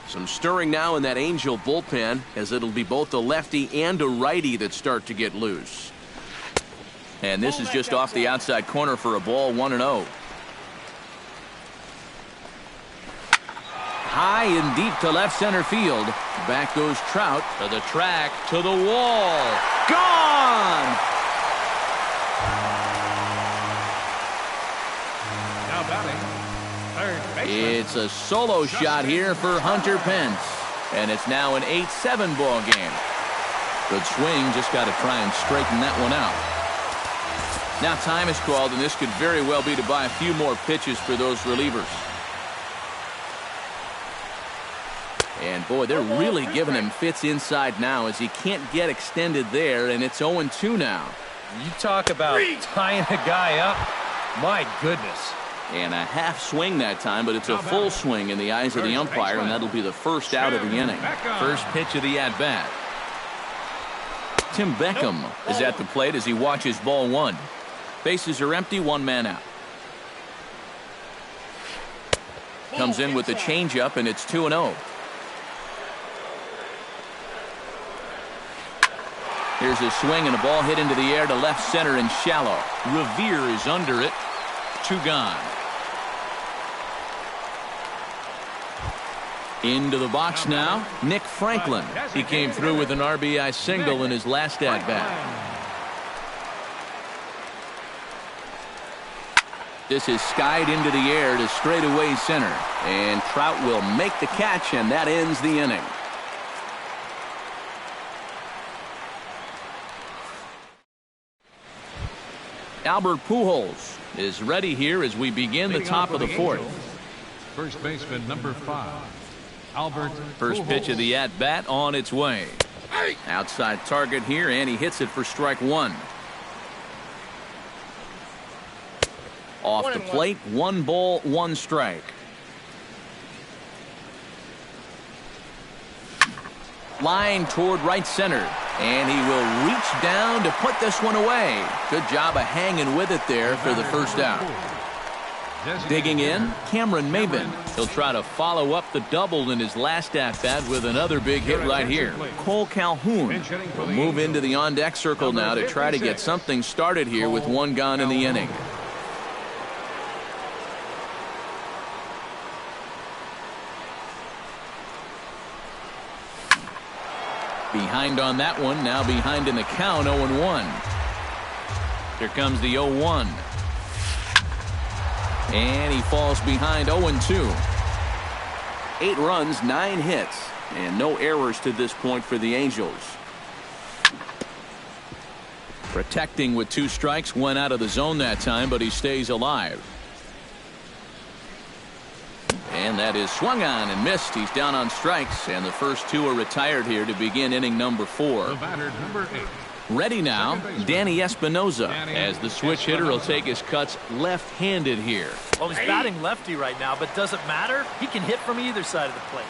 Some stirring now in that Angel bullpen, as it'll be both a lefty and a righty that start to get loose. And this is just off the outside corner for a ball, 1-0. High and deep to left center field. Back goes Trout to the track, to the wall. Gone! Now batting, third baseman. It's a solo shot here for Hunter Pence. And it's now an 8-7 ball game. Good swing, just got to try and straighten that one out. Now time is called, and this could very well be to buy a few more pitches for those relievers. And boy, they're really giving him fits inside now, as he can't get extended there, and it's 0-2 now. You talk about tying a guy up. My goodness. And a half swing that time, but it's a full swing in the eyes of the umpire, and that'll be the first out of the inning. First pitch of the at-bat. Tim Beckham is at the plate as he watches ball 1. Bases are empty, 1 man out. Comes in with the changeup, and it's 2-0. Here's a swing and a ball hit into the air to left center and shallow. Revere is under it. 2 gone. Into the box now, Nick Franklin. He came through with an RBI single in his last at-bat. This is skied into the air to straightaway center. And Trout will make the catch, and that ends the inning. Albert Pujols is ready here as we begin the top of the 4th. First baseman number 5, Albert First pitch of the at-bat on its way. Outside target here, and he hits it for strike 1. Off the plate, 1 ball, 1 strike. Line toward right center, and he will reach down to put this one away. Good job of hanging with it there for the first out. Digging in, Cameron Maybin. He'll try to follow up the double in his last at-bat with another big hit right here. Cole Calhoun will move into the on-deck circle now to try to get something started here with 1 gone in the inning. Behind on that one, now behind in the count, 0-1. Here comes the 0-1. And he falls behind 0-2. 8 runs, 9 hits, and no errors to this point for the Angels. Protecting with 2 strikes, went out of the zone that time, but he stays alive. And that is swung on and missed. He's down on strikes, and the first 2 are retired here to begin inning number 4. The batter, number 8. Ready now, Danny Espinoza, as the switch hitter will take his cuts left-handed here. Well, he's batting lefty right now, but doesn't matter. He can hit from either side of the plate.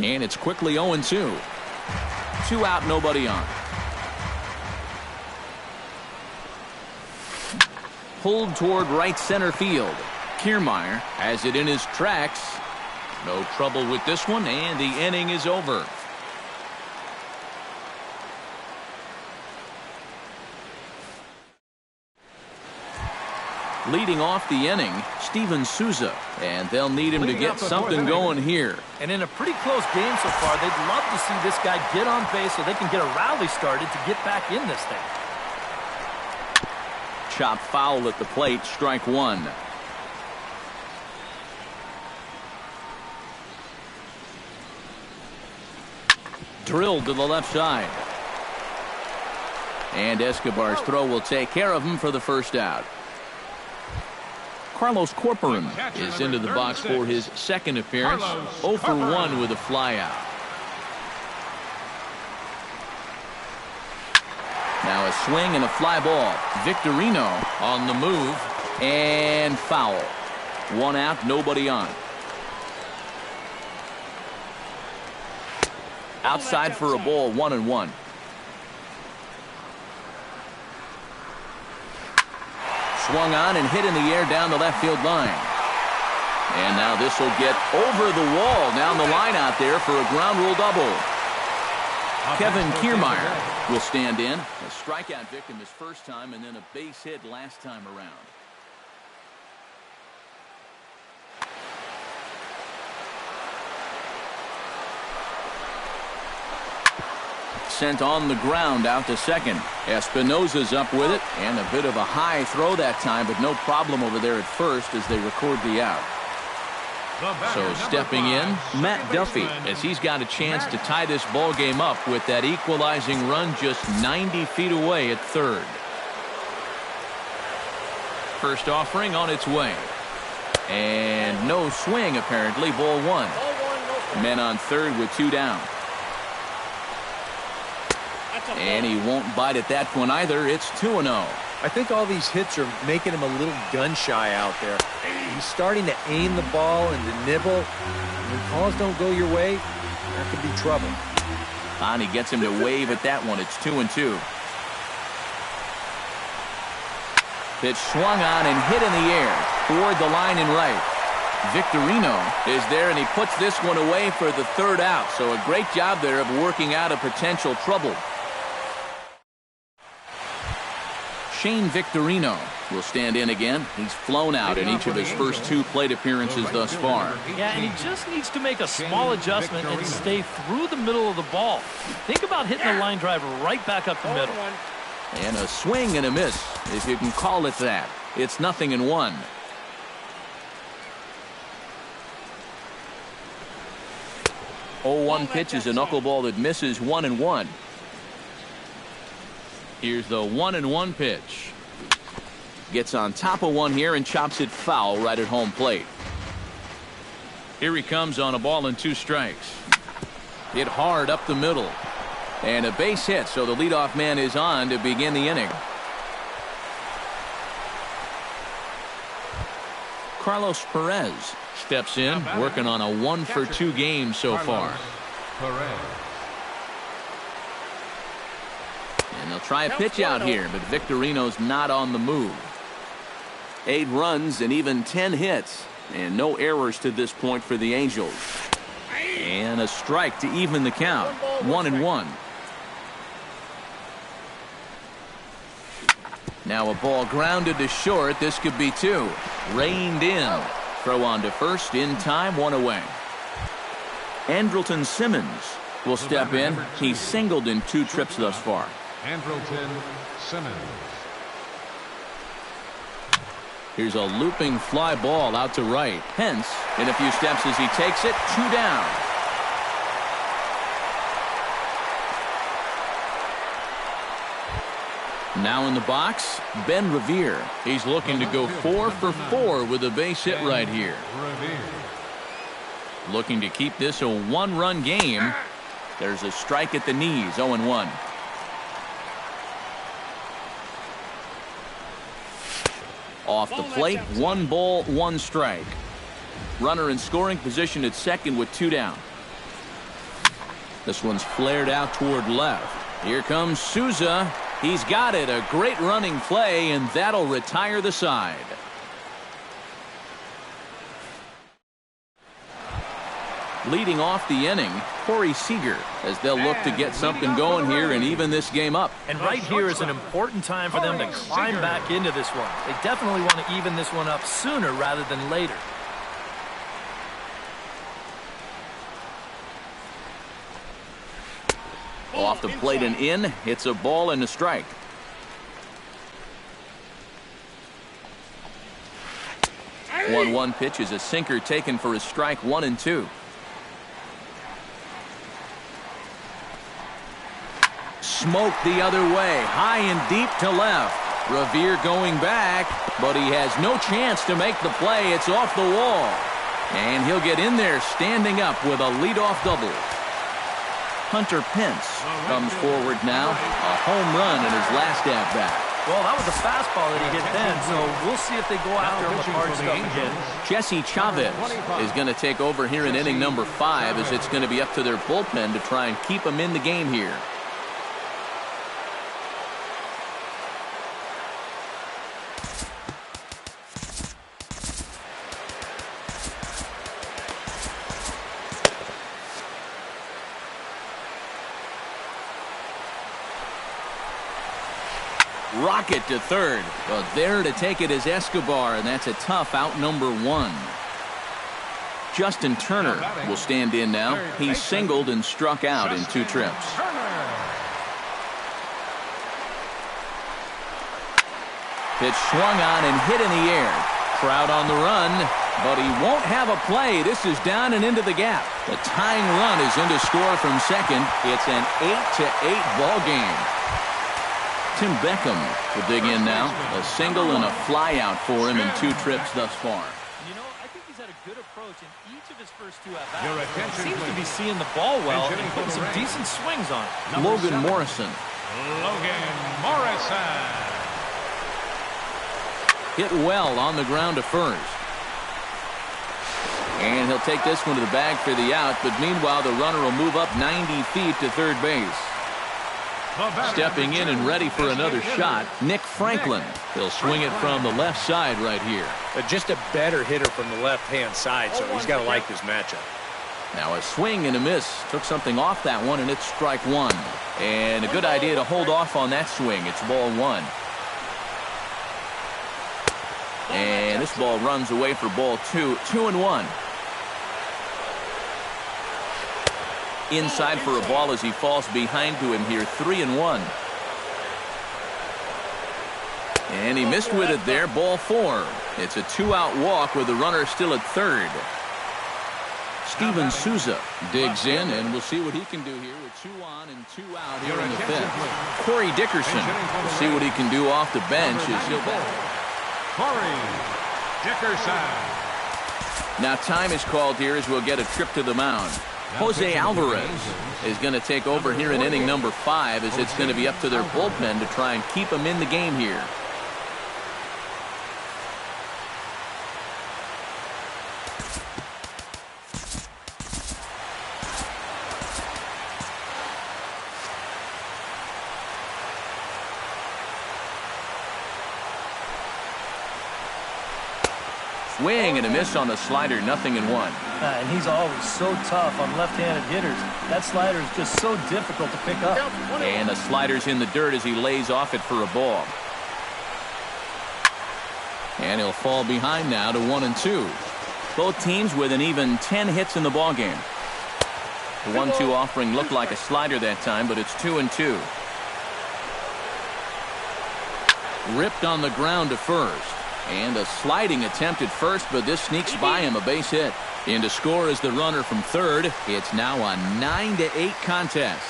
And it's quickly 0-2. 2 out, nobody on. Pulled toward right center field. Kiermaier has it in his tracks. No trouble with this one, and the inning is over. Leading off the inning, Steven Souza, and they'll need him to get something going here. And in a pretty close game so far, they'd love to see this guy get on base so they can get a rally started to get back in this thing. Chop foul at the plate, strike one. Drilled to the left side. And Escobar's throw will take care of him for the first out. Carlos Corcoran is into the box for his second appearance. 0 for 1 with a flyout. Now a swing and a fly ball. Victorino on the move and foul. 1 out, nobody on. Outside for a ball, 1-1. Swung on and hit in the air down the left field line. And now this will get over the wall down the line out there for a ground rule double. Kevin Kiermaier will stand in. A strikeout victim his first time and then a base hit last time around. Sent on the ground out to second. Espinosa's up with it, and a bit of a high throw that time, but no problem over there at first as they record the out. So stepping in, Matt Duffy, as he's got a chance to tie this ball game up with that equalizing run just 90 feet away at third. First offering on its way. And no swing apparently, ball one. Men on third with 2 down. And he won't bite at that one either. It's 2-0. I think all these hits are making him a little gun-shy out there. He's starting to aim the ball and to nibble. When calls don't go your way, there could be trouble. And he gets him to wave at that one. It's 2-2. Pitch swung on and hit in the air toward the line and right. Victorino is there, and he puts this one away for the third out. So a great job there of working out a potential trouble. Shane Victorino will stand in again. He's flown out in each of his first 2 plate appearances thus far. Yeah, and he just needs to make a small adjustment and stay through the middle of the ball. Think about hitting the line drive right back up the middle. And a swing and a miss, if you can call it that. It's 0-1. Oh, 1 pitch is a knuckleball that misses 1-1. Here's the 1-1 pitch. Gets on top of one here and chops it foul right at home plate. Here he comes on a ball and 2 strikes. Hit hard up the middle. And a base hit, so the leadoff man is on to begin the inning. Carlos Perez steps in, working on a 1 for 2 game so far. And they'll try a pitch out here, but Victorino's not on the move. 8 runs and even 10 hits, and no errors to this point for the Angels. And a strike to even the count. 1-1. Now a ball grounded to short. This could be 2. Reined in. Throw on to first in time, 1 away. Andrelton Simmons will step in. He's singled in 2 trips thus far. Andrelton Simmons. Here's a looping fly ball out to right. Hence, in a few steps as he takes it, 2 down. Now in the box, Ben Revere. He's looking to go 4 for 4 with a base hit right here. Looking to keep this a 1-run game. There's a strike at the knees, 0-1. Off the plate, 1 ball, 1 strike. Runner in scoring position at second with 2 down. This one's flared out toward left. Here comes Souza. He's got it. A great running play, and that'll retire the side. Leading off the inning, Corey Seager, as they'll look to get something going here and even this game up. And right here is an important time for them to climb back into this one. They definitely want to even this one up sooner rather than later. Off the plate and in. It's a ball and a strike. One pitch is a sinker taken for a strike, 1-2. Smoke the other way, high and deep to left. Revere going back, but he has no chance to make the play. It's off the wall. And he'll get in there standing up with a leadoff double. Hunter Pence comes forward now. A home run in his last at-bat. Well, that was a fastball that he hit then, so we'll see if they go after him with hard stuff again. Jesse Chavez is going to take over here in inning number 5, as it's going to be up to their bullpen to try and keep him in the game here. Rocket to third. Well, there to take it is Escobar, and that's a tough out number 1. Justin Turner will stand in now. He singled and struck out in 2 trips. Pitch swung on and hit in the air. Trout on the run, but he won't have a play. This is down and into the gap. The tying run is in to score from second. It's an 8-8 ball game. Tim Beckham will dig in now. A single and a fly out for him in 2 trips thus far. You know, I think he's had a good approach in each of his first 2 at-bats. He seems to be seeing the ball well and putting some decent swings on it. Logan Morrison. Hit well on the ground to first. And he'll take this one to the bag for the out, but meanwhile the runner will move up 90 feet to third base. Stepping in and ready for another shot, Nick Franklin. He'll swing it from the left side right here. Just a better hitter from the left-hand side, so he's got to like this matchup. Now a swing and a miss. Took something off that one, and it's strike 1. And a good idea to hold off on that swing. It's ball 1. And this ball runs away for ball 2. 2-1. Inside for a ball as he falls behind to him here. 3-1. And he missed with it there. Ball 4. It's a 2-out walk with the runner still at third. Steven Souza digs in, and we'll see what he can do here with 2 on and 2 out here in the 5th. Corey Dickerson will see what he can do off the bench as he'll bat. Corey Dickerson. Now time is called here as we'll get a trip to the mound. Jose Alvarez is going to take over here in inning number 5, as it's going to be up to their bullpen to try and keep him in the game here. Swing and a miss on the slider, 0-1. And he's always so tough on left-handed hitters. That slider is just so difficult to pick up. And the slider's in the dirt as he lays off it for a ball. And he'll fall behind now to 1-2. Both teams with an even 10 hits in the ballgame. The 1-2 offering looked like a slider that time, but it's 2-2. Ripped on the ground to first. And a sliding attempt at first, but this sneaks by him, a base hit. In to score is the runner from third. It's now a 9-8 contest.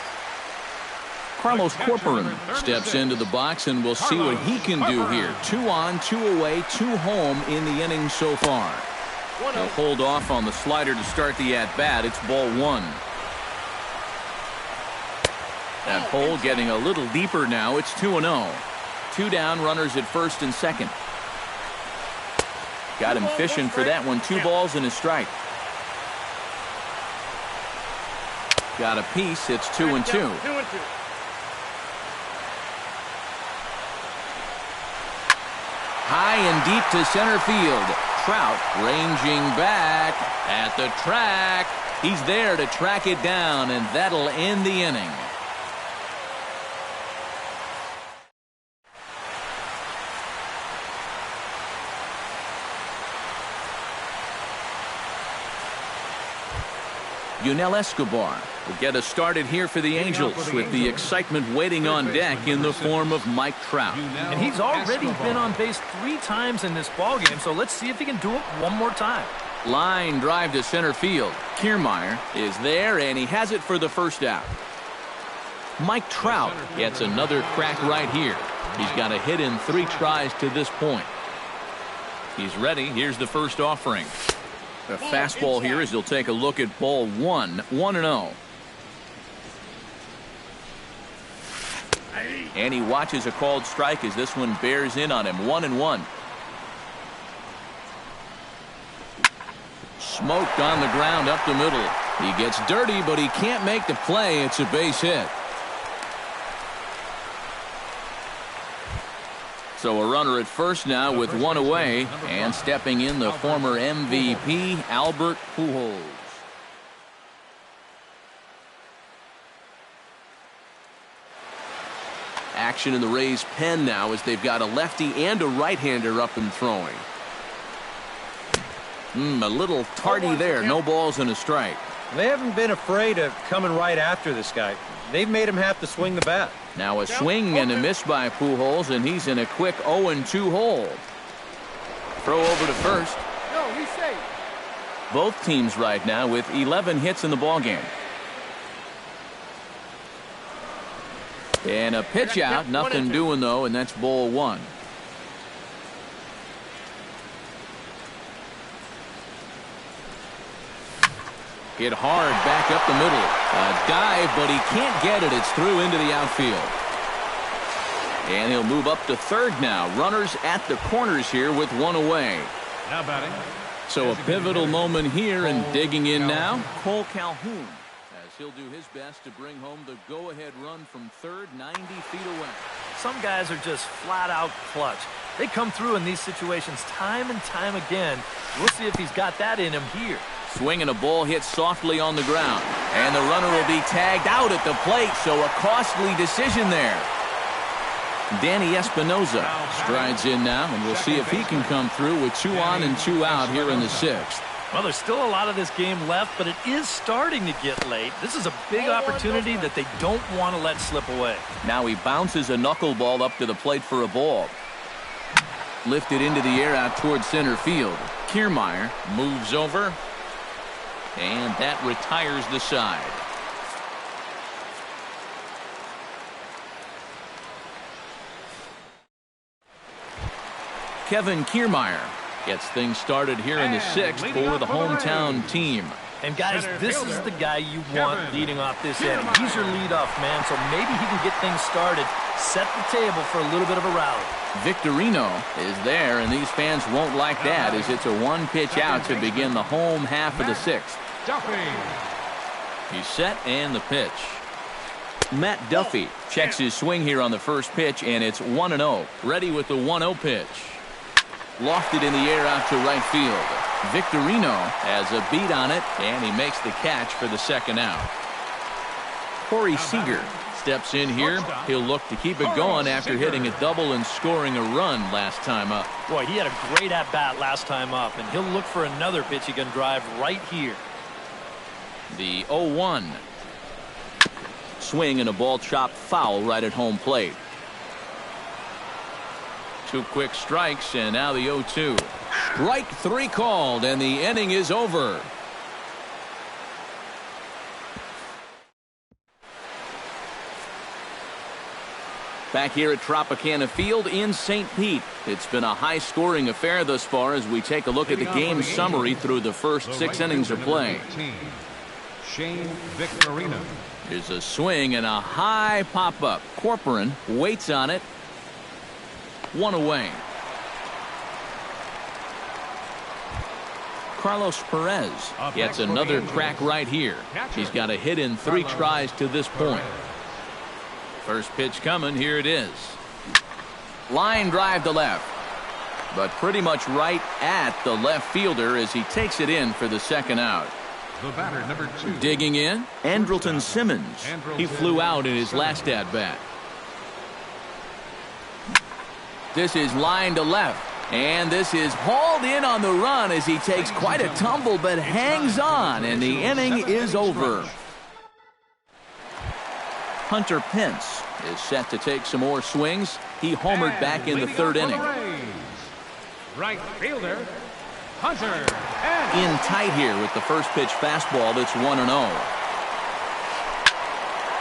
Carlos Corporan steps into the box, and we'll see what he can do here. 2 on, 2 away, 2 home in the inning so far. He'll hold off on the slider to start the at-bat. It's ball 1. That hole getting a little deeper now. It's 2-0. 2 down, runners at first and second. Got him fishing for that one. 2 balls and a strike. Got a piece. It's 2-2. High and deep to center field. Trout ranging back at the track. He's there to track it down, and that'll end the inning. Yunel Escobar will get us started here for the Angels with the excitement waiting on deck in the form of Mike Trout. And he's already been on base 3 times in this ballgame, so let's see if he can do it one more time. Line drive to center field. Kiermaier is there, and he has it for the first out. Mike Trout gets another crack right here. He's got a hit in 3 tries to this point. He's ready. Here's the first offering. A fastball here as he'll take a look at ball 1, 1-0. And he watches a called strike as this one bears in on him, 1-1. Smoked on the ground up the middle. He gets dirty, but he can't make the play. It's a base hit. So a runner at first now with 1 away, and stepping in the former MVP, Albert Pujols. Action in the Rays' pen now as they've got a lefty and a right-hander up and throwing. A little tardy there. No balls and a strike. They haven't been afraid of coming right after this guy. They've made him have to swing the bat. Now a swing and a miss by Pujols, and he's in a quick 0-2 hole. Throw over to first. No, he's safe. Both teams right now with 11 hits in the ballgame. And a pitch out. Nothing doing, though, and that's ball 1. Hit hard back up the middle. A dive, but he can't get it. It's through into the outfield. And he'll move up to third now. Runners at the corners here with 1 away. Now batting. So a pivotal moment here, and digging in now, Cole Calhoun, as he'll do his best to bring home the go-ahead run from third, 90 feet away. Some guys are just flat out clutch. They come through in these situations time and time again. We'll see if he's got that in him here. Swinging a ball hit softly on the ground, and the runner will be tagged out at the plate, so a costly decision there. Danny Espinosa strides in now, and we'll see if he can come through with 2 on and 2 out here in the 6th. Well, there's still a lot of this game left, but it is starting to get late. This is a big opportunity that they don't want to let slip away. Now he bounces a knuckleball up to the plate for a ball. Lifted into the air out towards center field. Kiermaier moves over, and that retires the side. Kevin Kiermaier gets things started here in the 6th for the hometown team. And guys, this is the guy you want leading off this inning. He's your leadoff man, so maybe he can get things started, set the table for a little bit of a rally. Victorino is there, and these fans won't like that as it's a 1-pitch out to begin the home half of the 6th. He's set, and the pitch. Matt Duffy checks his swing here on the first pitch, and it's 1-0. Ready with the 1-0 pitch. Lofted in the air out to right field. Victorino has a beat on it, and he makes the catch for the second out. Corey Seager steps in here. He'll look to keep it going after hitting a double and scoring a run last time up. Boy, he had a great at-bat last time up, and he'll look for another pitch he can drive right here. The 0-1. Swing and a ball chopped foul right at home plate. 2 quick strikes, and now the 0-2. Strike 3 called, and the inning is over. Back here at Tropicana Field in St. Pete. It's been a high-scoring affair thus far as we take a look at the game summary through the first 6 innings of play. Shane Victorino. There's a swing and a high pop-up. Corcoran waits on it. 1 away. Carlos Perez gets another crack right here. He's got a hit in 3 tries to this point. First pitch coming. Here it is. Line drive to left, but pretty much right at the left fielder as he takes it in for the second out. The batter, number 2. Digging in, Andrelton Simmons. He flew out in his last at-bat. This is line to left. And this is hauled in on the run as he takes quite a tumble but hangs on, and the inning is over. Hunter Pence is set to take some more swings. He homered back in the third inning. Right fielder, Hunter. In tight here with the first pitch fastball that's 1-0.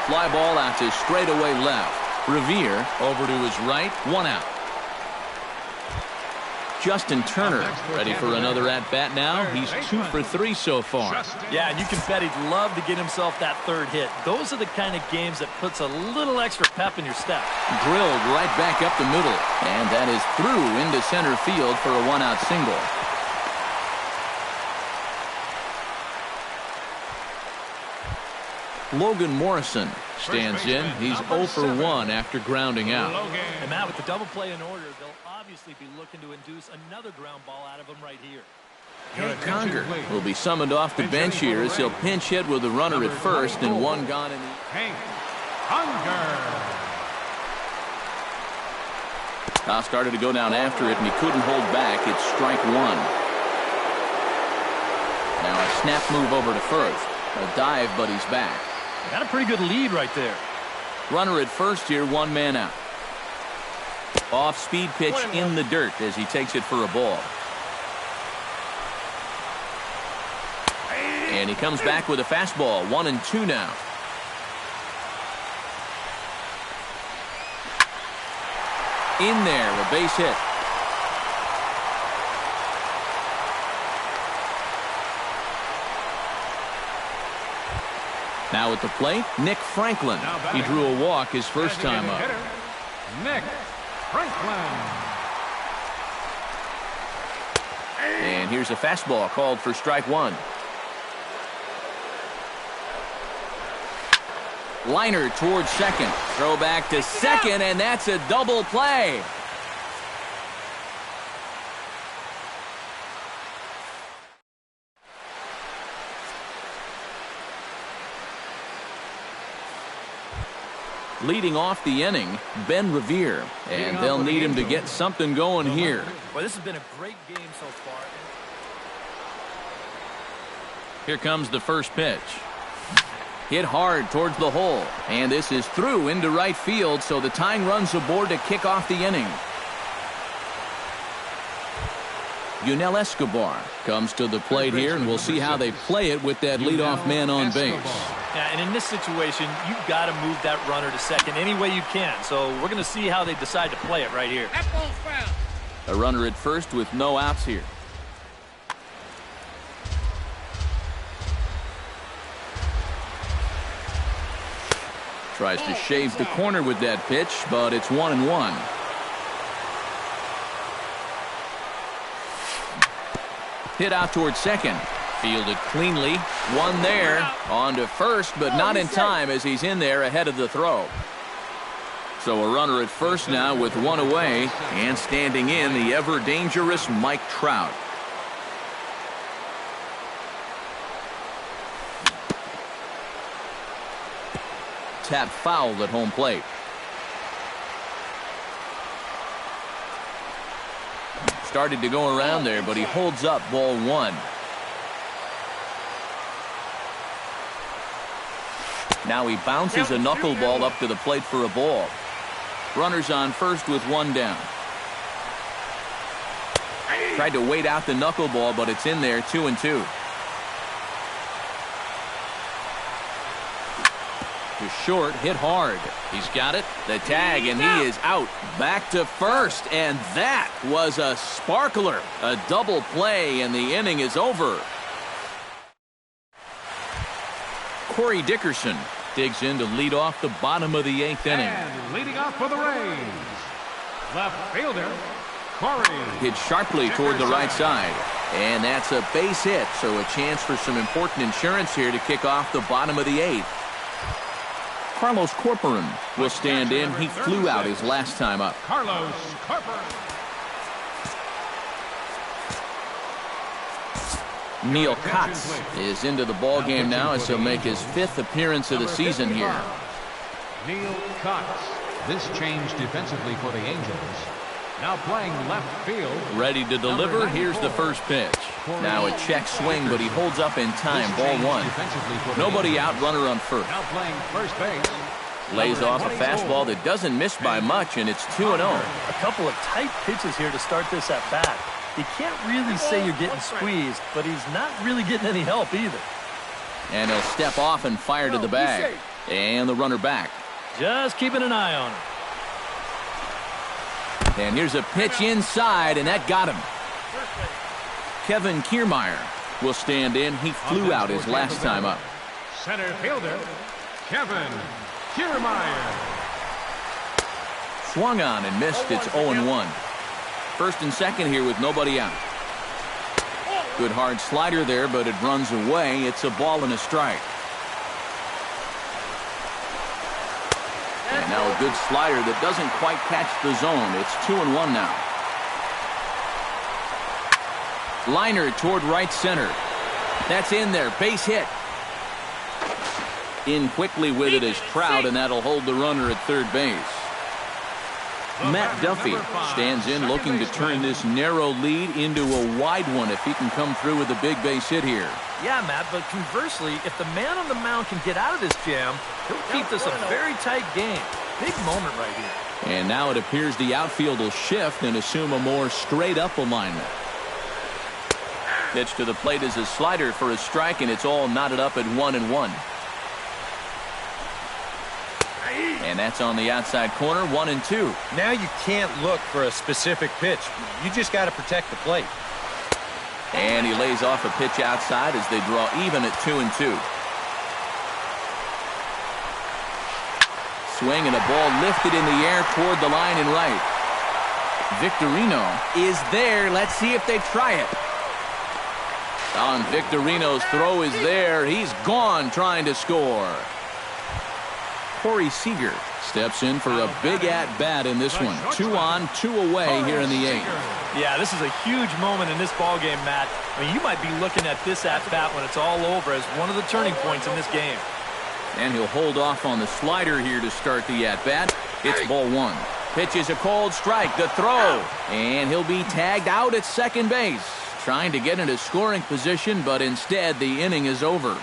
Fly ball out to straightaway left. Revere over to his right, 1 out. Justin Turner ready for another at-bat now. He's 2 for 3 so far. Yeah, and you can bet he'd love to get himself that third hit. Those are the kind of games that puts a little extra pep in your step. Drilled right back up the middle. And that is through into center field for a 1-out single. Logan Morrison stands in. He's 0 for 1 after grounding out. And Matt, with the double play in order, they'll obviously be looking to induce another ground ball out of him right here. Hank Conger will be summoned off the bench here as he'll pinch hit with a runner at first and 1 gone in the... Hank Conger. Kyle started to go down after it, and he couldn't hold back. It's strike 1. Now a snap move over to first. A dive, but he's back. Got a pretty good lead right there. Runner at first here, 1 man out. Off-speed pitch in the dirt as he takes it for a ball. And he comes back with a fastball, 1-2 now. In there, a base hit. Now at the plate, Nick Franklin. He drew a walk his first time up. Nick Franklin. And here's a fastball called for strike 1. Liner towards second. Throw back to second, and that's a double play. Leading off the inning, Ben Revere, and they'll need him to get something going here. Well, this has been a great game so far. Here comes the first pitch. Hit hard towards the hole, and this is through into right field, so the tying run's aboard to kick off the inning. Yunel Escobar comes to the plate here, and we'll see how they play it with that leadoff man on base. Yeah, and in this situation, you've got to move that runner to second any way you can. So we're going to see how they decide to play it right here. A runner at first with no outs here. Tries to shave the corner with that pitch, but it's 1-1. Hit out towards second. Fielded cleanly. One there. On to first, but not in time as he's in there ahead of the throw. So a runner at first now with 1 away, and standing in the ever-dangerous Mike Trout. Tap fouled at home plate. Started to go around there, but he holds up ball 1. Now he bounces a knuckleball up to the plate for a ball. Runners on first with 1 down. Tried to wait out the knuckleball, but it's in there, 2-2. To short, hit hard. He's got it. The tag, and he is out. Back to first, and that was a sparkler. A double play, and the inning is over. Corey Dickerson digs in to lead off the bottom of the 8th inning. And leading off for the Rays, left fielder, Corey. Hit sharply toward the right side. And that's a base hit, so a chance for some important insurance here to kick off the bottom of the 8th. Carlos Corcoran will stand in. He flew out his last time up. Carlos Corcoran. Neil Kotz is into the ball game now as he'll make his 5th appearance of the season here. Neil Kotz. This change defensively for the Angels. Now playing left field. Ready to deliver. Here's the first pitch. Now a check swing, but he holds up in time. Ball 1. Nobody out, runner on first. Now playing first base. Lays off a fastball that doesn't miss by much, and it's 2-0. A couple of tight pitches here to start this at bat. You can't really say you're getting squeezed, but he's not really getting any help either. And he'll step off and fire to the bag. And the runner back. Just keeping an eye on him. And here's a pitch inside, and that got him. Kevin Kiermaier will stand in. He flew out his last time up. Center fielder, Kevin Kiermaier. Swung on and missed. It's 0-1. First and second here with nobody out. Good hard slider there, but it runs away. It's a ball and a strike. And now a good slider that doesn't quite catch the zone. It's 2-1 now. Liner toward right center. That's in there. Base hit. In quickly with it is Trout, and that'll hold the runner at third base. Matt Duffy stands in looking to turn this narrow lead into a wide one if he can come through with a big base hit here. Yeah, Matt, but conversely, if the man on the mound can get out of this jam, he'll keep this a very tight game. Big moment right here. And now it appears the outfield will shift and assume a more straight-up alignment. Pitch to the plate is a slider for a strike, and it's all knotted up at 1-1. And that's on the outside corner, 1-2. Now you can't look for a specific pitch. You just got to protect the plate. And he lays off a pitch outside as they draw even at 2-2. Swing and a ball lifted in the air toward the line and right. Victorino is there. Let's see if they try it. And Victorino's throw is there. He's gone trying to score. Corey Seager steps in for a big at-bat in this one. 2 on, 2 away here in the 8th. Yeah, this is a huge moment in this ball game, Matt. I mean, you might be looking at this at-bat when it's all over as one of the turning points in this game. And he'll hold off on the slider here to start the at-bat. It's ball 1. Pitch is a cold strike. The throw. And he'll be tagged out at second base. Trying to get into scoring position, but instead the inning is over.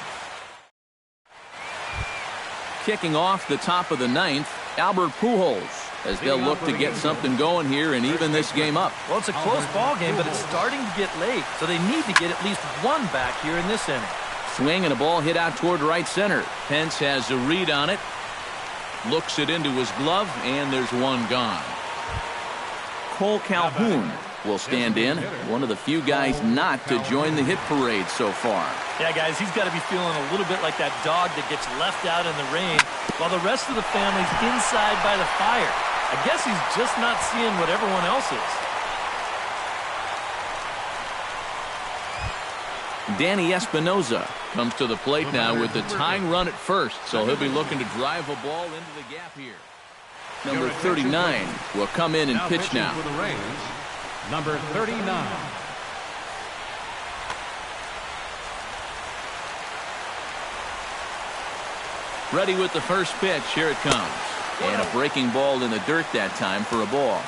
Kicking off the top of the 9th, Albert Pujols, as they'll look to get something going here and even this game up. Well, it's a close ball game, but it's starting to get late, so they need to get at least one back here in this inning. Swing and a ball hit out toward right center. Pence has a read on it, looks it into his glove, and there's one gone. Cole Calhoun will stand in, one of the few guys not to join the hit parade so far. Yeah, guys, he's got to be feeling a little bit like that dog that gets left out in the rain while the rest of the family's inside by the fire. I guess he's just not seeing what everyone else is. Danny Espinoza comes to the plate now with the tying run at first, so he'll be looking to drive a ball into the gap here. Number 39 will come in and pitch now. For the Rays, number 39. Ready with the first pitch. Here it comes. And a breaking ball in the dirt that time for a ball.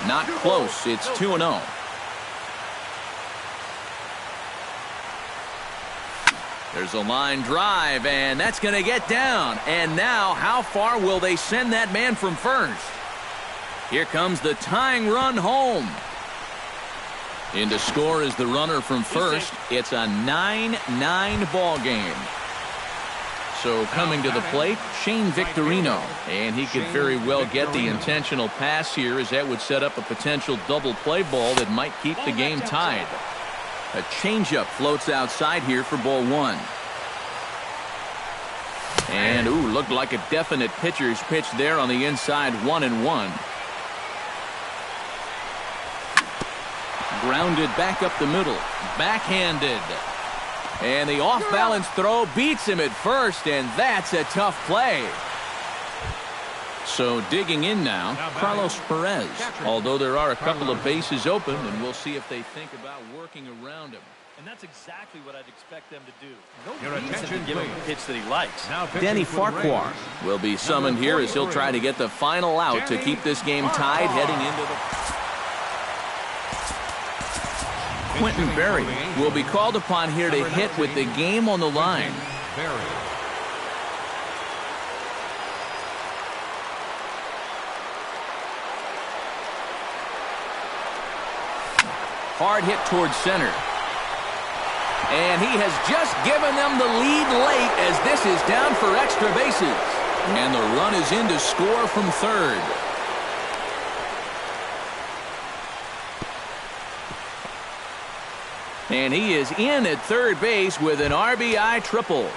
Not close. It's 2-0. There's a line drive, and that's going to get down. And now, how far will they send that man from first? Here comes the tying run home. In to score is the runner from first. It's a 9-9 ball game. So coming to the plate, Shane Victorino. And he could very well get the intentional pass here, as that would set up a potential double play ball that might keep the game tied. A changeup floats outside here for ball 1. And, looked like a definite pitcher's pitch there on the inside, 1-1. Grounded back up the middle. Backhanded. And the off-balance throw beats him at first, and that's a tough play. So digging in now, Carlos Perez. Although there are a couple of bases open, and we'll see if they think about working around him. And that's exactly what I'd expect them to do. No reason to give him a pitch that he likes. Danny Farquhar will be summoned here as he'll try to get the final out to keep this game tied heading into the... Quentin Berry will be called upon here to hit with the game on the line. Hard hit towards center. And he has just given them the lead late as this is down for extra bases. And the run is in to score from third. And he is in at third base with an RBI triple.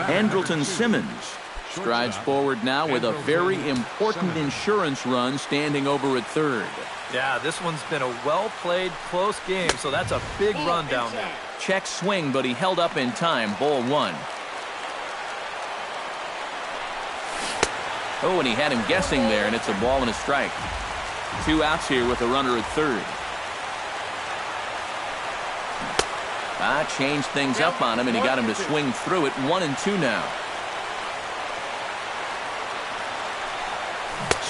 Andrelton Simmons strides forward now with a very important insurance run standing over at third. Yeah, this one's been a well-played, close game, so that's a big run down there. Check swing, but he held up in time. Ball one. Oh, and he had him guessing there, and it's a ball and a strike. 2 outs here with a runner at third. Changed things up on him, and he got him to swing through it. 1-2 now.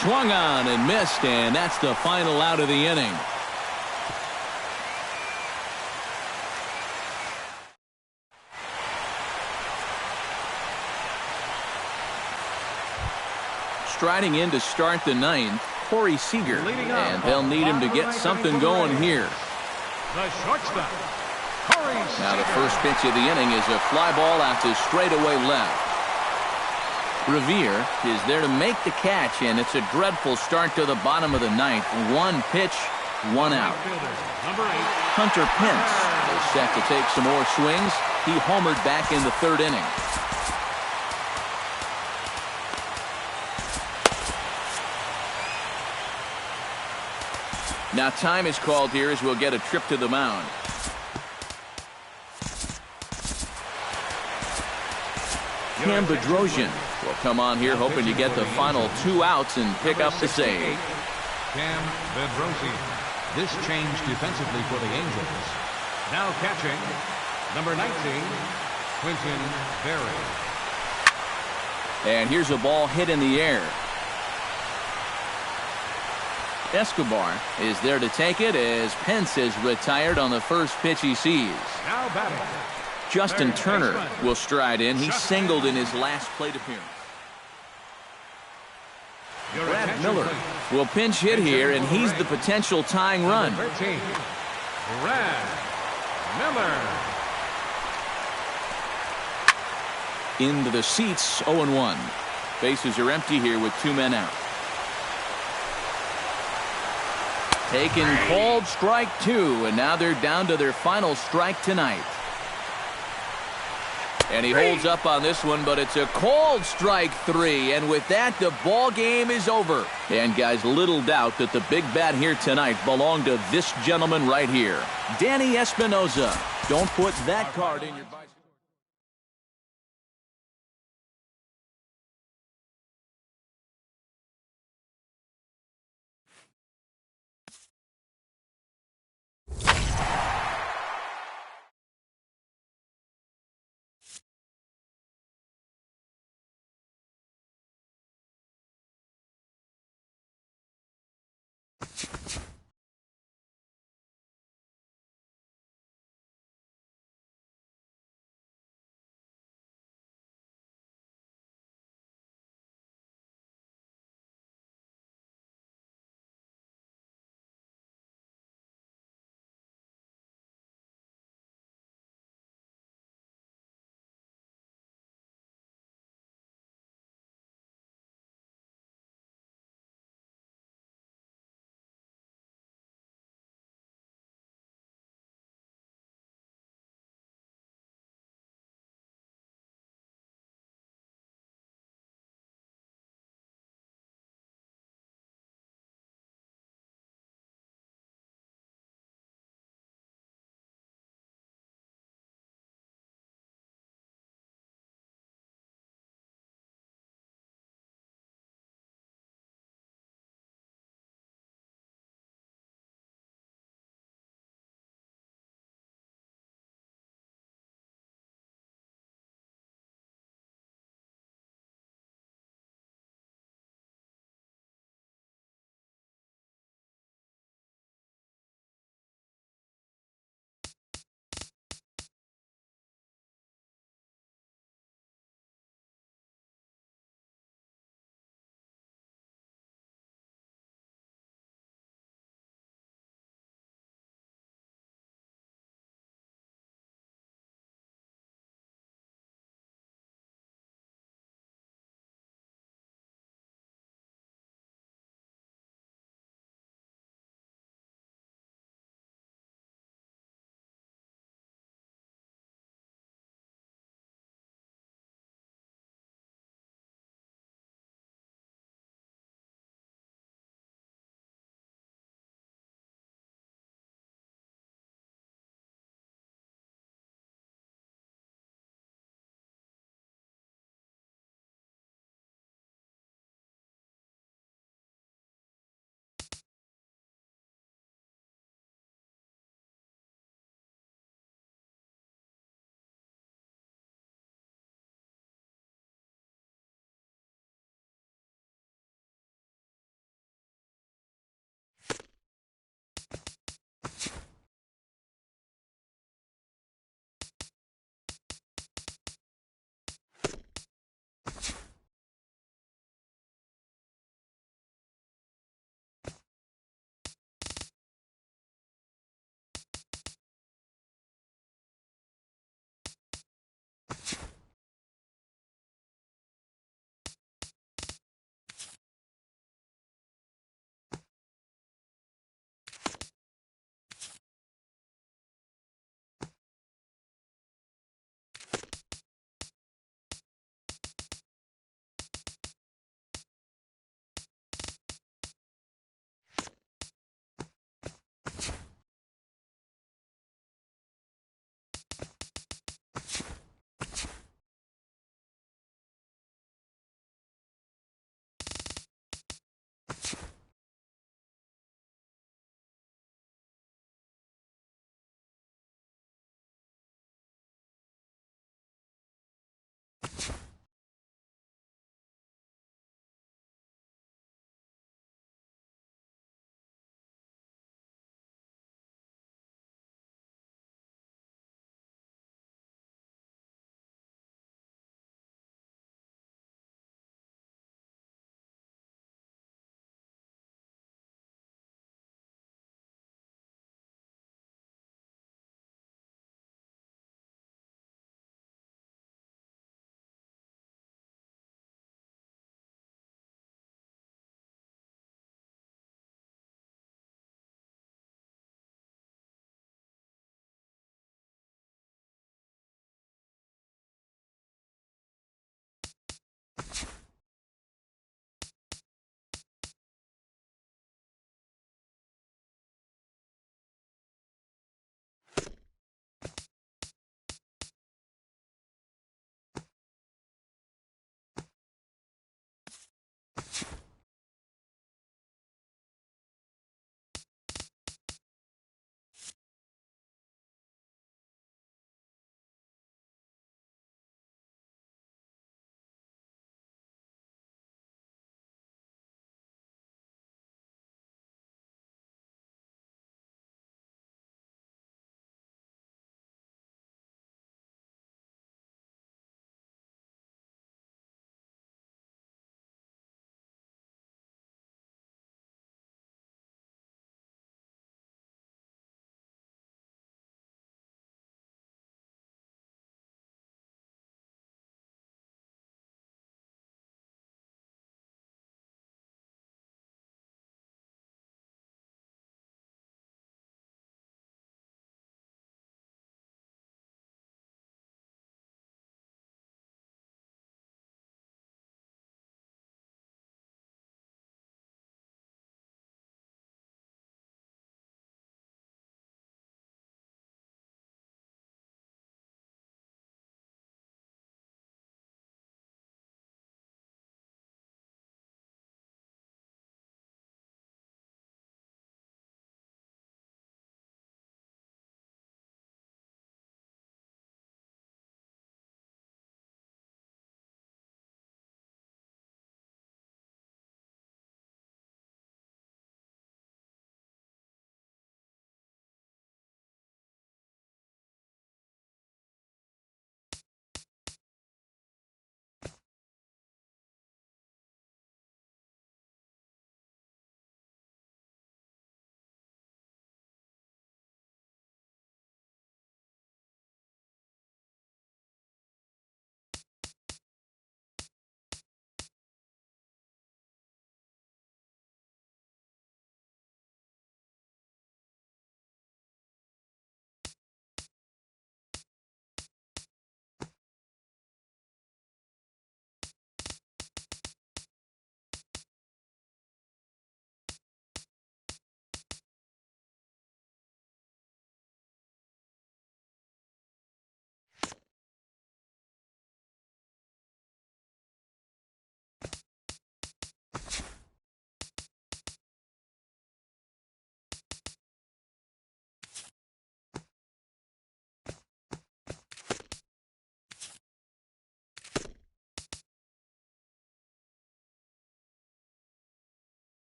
Swung on and missed, and that's the final out of the inning. Striding in to start the ninth, Corey Seager, and they'll need him to get something going here. The shortstop, Corey Seager. Now the first pitch of the inning is a fly ball out to straightaway left. Revere is there to make the catch, and it's a dreadful start to the bottom of the ninth. 1 pitch, 1 out. Number 8. Hunter Pence is set to take some more swings. He homered back in the third inning. Now time is called here as we'll get a trip to the mound. Cam Bedrosian will come on here hoping to get the final 2 outs and pick up the save. Cam Bedrosian. This change defensively for the Angels. Now catching, number 19, Quentin Berry. And here's a ball hit in the air. Escobar is there to take it as Pence is retired on the first pitch he sees. Now batting, Justin Turner will stride in. He singled in his last plate appearance. Brad Miller will pinch hit here, and he's the potential tying run. 13, Brad Miller. Into the seats, 0-1. Bases are empty here with 2 men out. Taken, called strike 2, and now they're down to their final strike tonight. And he holds up on this one, but it's a called strike 3, and with that, the ball game is over. And guys, little doubt that the big bat here tonight belonged to this gentleman right here, Danny Espinosa. Don't put that card in your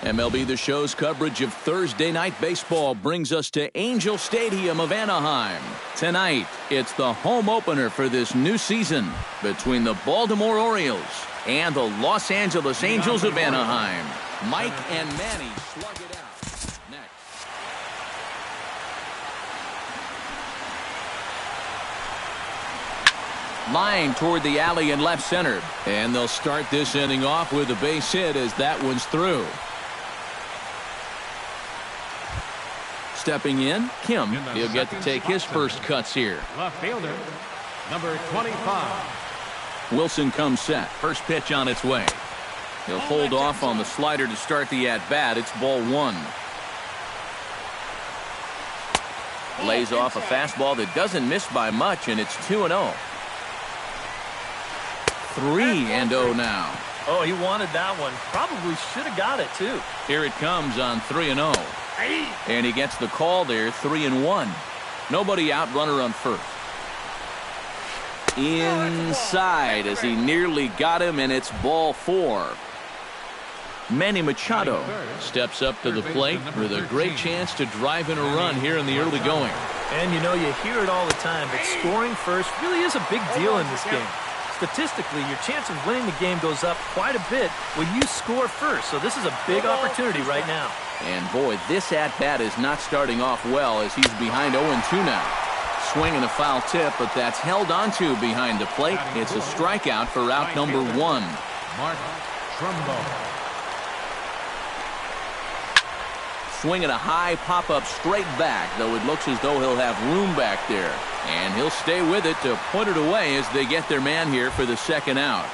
MLB The Show's coverage of Thursday Night Baseball brings us to Angel Stadium of Anaheim. Tonight, it's the home opener for this new season between the Baltimore Orioles and the Los Angeles Angels of Anaheim. Mike and Manny slug it out. Next. Line toward the alley in left center. And they'll start this inning off with a base hit as that one's through. Stepping in, Kim. He'll get to take his first cuts here. Left fielder, number 25. Wilson comes set. First pitch on its way. He'll hold off on the slider to start the at-bat. It's ball one. Lays off a fastball that doesn't miss by much, and it's 2-0. 3-0 now. Oh, he wanted that one. Probably should have got it, too. Here it comes on 3-0. And he gets the call there, 3-1. Nobody out, runner on first. Inside as he nearly got him, and it's ball four. Manny Machado steps up to the plate with a great chance to drive in a run here in the early going. And you know, you hear it all the time, but scoring first really is a big deal in this game. Statistically, your chance of winning the game goes up quite a bit when you score first. So this is a big opportunity right now. And boy, this at-bat is not starting off well as he's behind 0-2 now. Swinging a foul tip, but that's held onto behind the plate. It's a strikeout for out number one. Mark Trumbo. Swinging a high pop-up straight back, though it looks as though he'll have room back there. And he'll stay with it to put it away as they get their man here for the second out.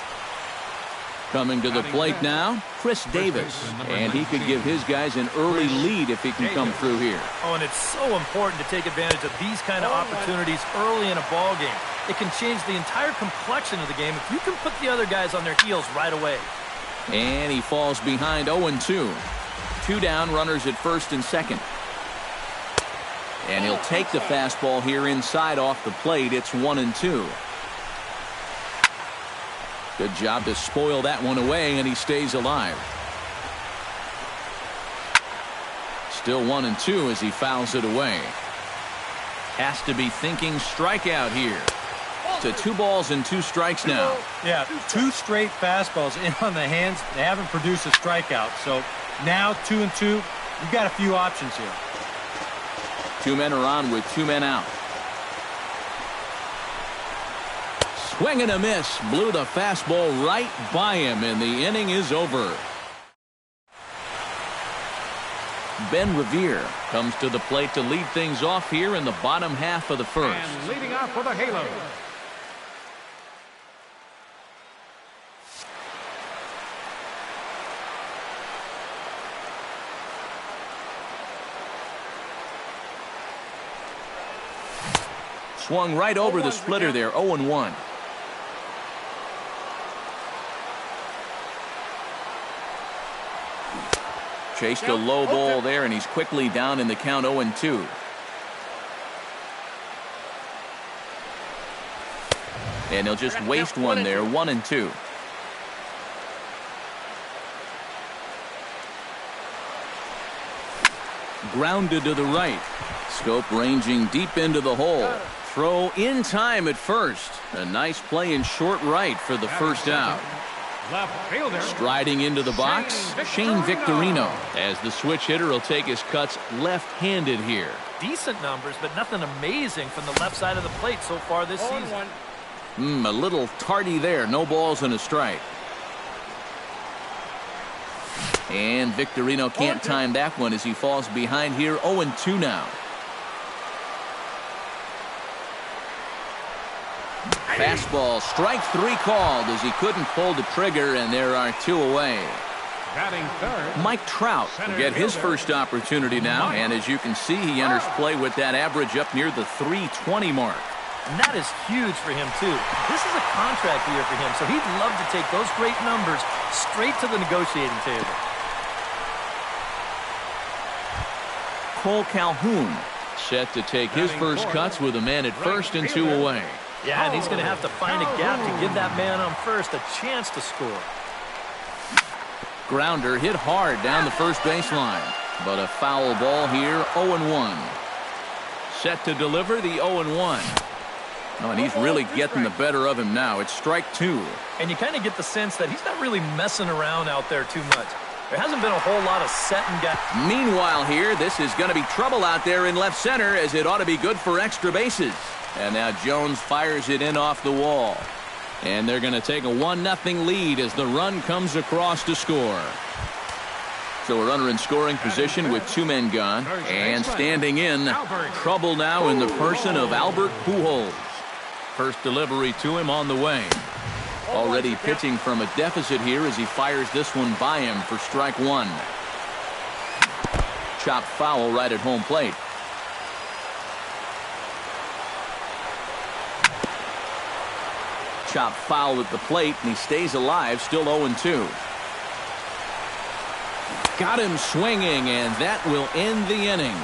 Coming to the plate now, Chris Davis. And he could give his guys an early lead if he can come through here. Oh, and it's so important to take advantage of these kind of opportunities early in a ball game. It can change the entire complexion of the game if you can put the other guys on their heels right away. And he falls behind 0-2. 2 down, runners at first and second. And he'll take the fastball here inside off the plate. It's 1-2. Good job to spoil that one away, and he stays alive. Still 1-2 as he fouls it away. Has to be thinking strikeout here. To 2 balls and 2 strikes now. Yeah, 2 straight fastballs in on the hands. They haven't produced a strikeout. So now 2-2. You've got a few options here. 2 men are on with 2 men out. Swing and a miss. Blew the fastball right by him, and the inning is over. Ben Revere comes to the plate to lead things off here in the bottom half of the first. And leading off for the Halos. Swung right over the splitter there, 0-1. Chased a low ball there, and he's quickly down in the count, 0-2. And he'll just waste one there, 1-2. Grounded to the right. Scope ranging deep into the hole. Throw in time at first. A nice play in short right for the first out. Left fielder. Striding into the box, Shane Victorino. As the switch hitter will take his cuts left-handed here. Decent numbers, but nothing amazing from the left side of the plate so far this season. A little tardy there. No balls and a strike. And Victorino can't time that one as he falls behind here, 0-2 now. Fastball, strike 3 called as he couldn't pull the trigger, and there are 2 away. Batting third. Mike Trout will get his first opportunity now, and as you can see, he enters play with that average up near the 320 mark. And that is huge for him, too. This is a contract year for him, so he'd love to take those great numbers straight to the negotiating table. Cole Calhoun set to take his first cuts with a man at first and 2 away. Yeah, and he's going to have to find a gap to give that man on first a chance to score. Grounder hit hard down the first baseline. But a foul ball here, 0-1. Set to deliver the 0-1. Oh, and he's really getting the better of him now. It's strike two. And you kind of get the sense that he's not really messing around out there too much. There hasn't been a whole lot of set and get. Meanwhile here, this is going to be trouble out there in left center, as it ought to be good for extra bases. And now Jones fires it in off the wall. And they're going to take a 1-0 lead as the run comes across to score. So a runner in scoring position with two men gone. And standing in, trouble now in the person of Albert Pujols. First delivery to him on the way. Already pitching from a deficit here as he fires this one by him for strike one. Chopped foul right at home plate. Chopped foul at the plate, and he stays alive, still 0-2. Got him swinging, and that will end the inning.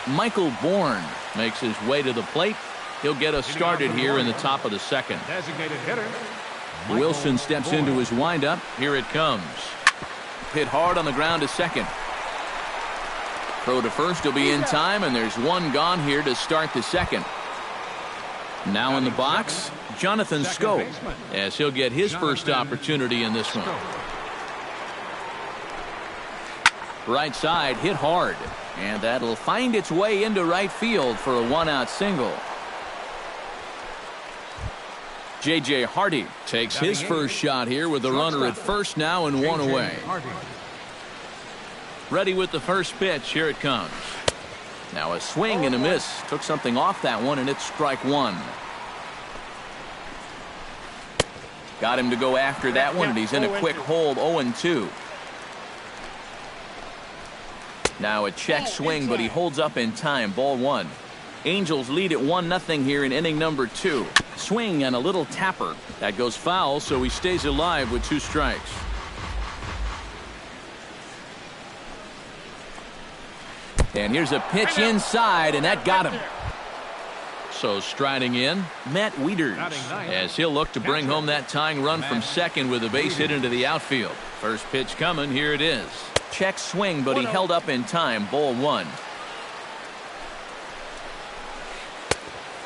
Michael Bourne makes his way to the plate. He'll get us started here in the top of the second. Designated hitter. Wilson steps into his windup. Here it comes. Hit hard on the ground to second. Throw to first will be in time, and there's one gone here to start the second. Now in the box, Jonathan Schoop, as he'll get his first opportunity in this one. Right side hit hard, and that'll find its way into right field for a one-out single. J.J. Hardy takes his first shot here with the runner at first now and one away. Ready with the first pitch. Here it comes. Now a swing and a miss. Took something off that one, and it's strike one. Got him to go after that one, and he's in a quick hold, 0-2. Now a check swing, but he holds up in time. Ball one. Angels lead at 1-0 here in inning number 2. Swing and a little tapper. That goes foul, so he stays alive with 2 strikes. And here's a pitch inside, and that got him. So striding in, Matt Wieters, as he'll look to bring home that tying run from second with a base hit into the outfield. First pitch coming. Here it is. Check swing, but he held up in time. Ball one.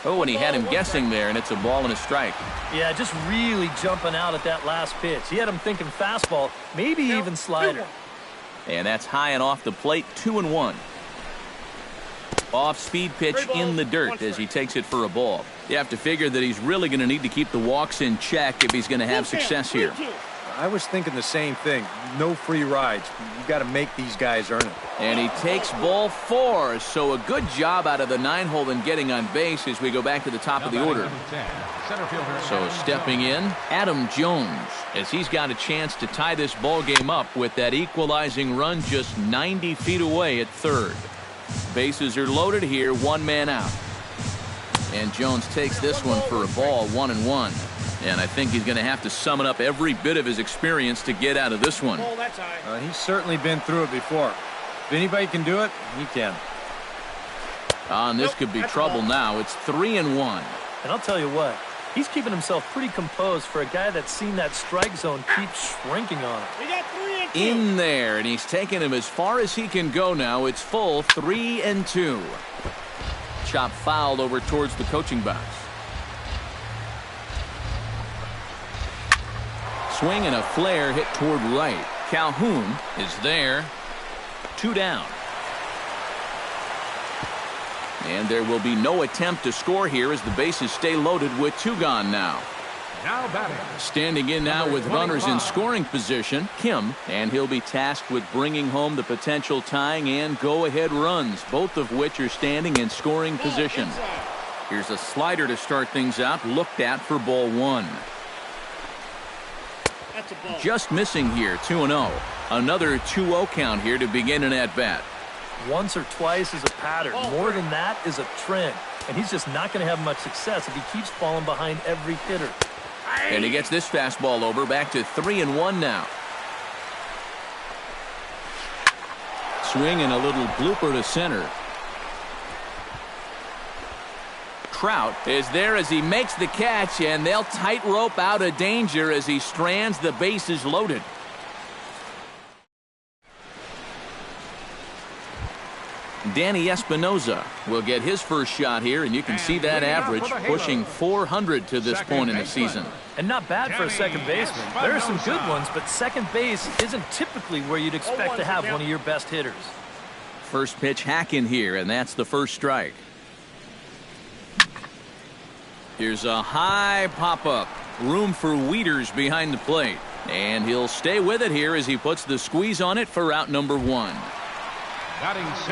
Oh, and he had him guessing there, and it's a ball and a strike. Yeah, just really jumping out at that last pitch. He had him thinking fastball, maybe even slider. And that's high and off the plate, 2-1. Off-speed pitch in the dirt as he takes it for a ball. You have to figure that he's really going to need to keep the walks in check if he's going to have success here. I was thinking the same thing. No free rides. You've got to make these guys earn it. And he takes ball 4. So a good job out of the 9-hole in getting on base as we go back to the top of the order. So stepping in, Adam Jones, as he's got a chance to tie this ball game up with that equalizing run just 90 feet away at third. Bases are loaded here, 1 man out. And Jones takes this one for a ball, 1-1. And I think he's going to have to summon up every bit of his experience to get out of this one. He's certainly been through it before. If anybody can do it, he can. And this could be trouble now. It's 3-1. And I'll tell you what, he's keeping himself pretty composed for a guy that's seen that strike zone keep shrinking on him. In there, and he's taken him as far as he can go now. It's full, 3-2. Chop fouled over towards the coaching box. Swing and a flare hit toward right. Calhoun is there. 2 down. And there will be no attempt to score here as the bases stay loaded with 2 gone now. Now batting. Standing in now with runners in scoring position, Kim, and he'll be tasked with bringing home the potential tying and go-ahead runs, both of which are standing in scoring position. Here's a slider to start things out, looked at for ball 1. Just missing here, 2-0. Another 2-0 count here to begin an at-bat. Once or twice is a pattern. More than that is a trend. And he's just not going to have much success if he keeps falling behind every hitter. And he gets this fastball over, back to 3-1 now. Swing and a little blooper to center. Trout is there as he makes the catch, and they'll tightrope out of danger as he strands the bases loaded. Danny Espinoza will get his first shot here, and you can see that average pushing 400 to this point in the season. And not bad for a second baseman. There are some good ones, but second base isn't typically where you'd expect to have one of your best hitters. First pitch hacking here, and that's the first strike. Here's a high pop-up. Room for Wieters behind the plate. And he'll stay with it here as he puts the squeeze on it for out number 1.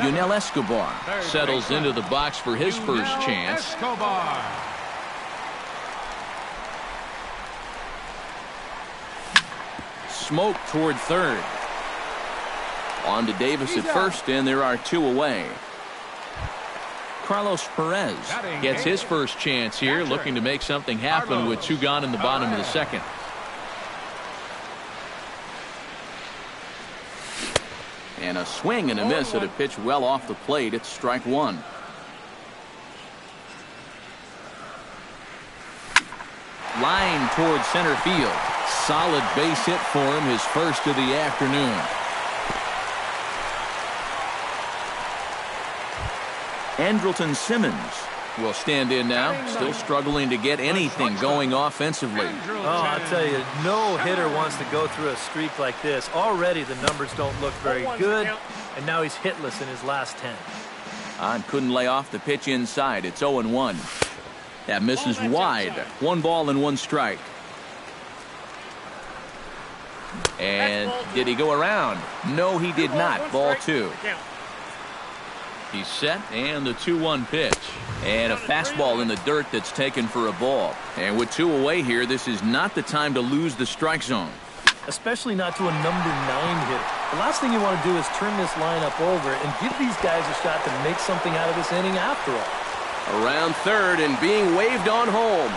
Yunel Escobar settles into the box for his first chance. Smoke toward third. On to Davis at first, and there are 2 away. Carlos Perez gets his first chance here, looking to make something happen with 2 gone in the bottom of the second. And a swing and a miss at a pitch well off the plate. It's strike 1. Line towards center field. Solid base hit for him, his first of the afternoon. Andrelton Simmons will stand in now, still struggling to get anything going offensively. Oh, I'll tell you, no hitter wants to go through a streak like this. Already the numbers don't look very good, and now he's hitless in his last 10. Couldn't lay off the pitch inside. It's 0-1. That misses wide. 1 ball and 1 strike. And did he go around? No, he did not. Ball 2. He's set, and the 2-1 pitch. And a fastball in the dirt that's taken for a ball. And with 2 away here, this is not the time to lose the strike zone. Especially not to a number 9 hitter. The last thing you want to do is turn this lineup over and give these guys a shot to make something out of this inning after all. Around third and being waved on home.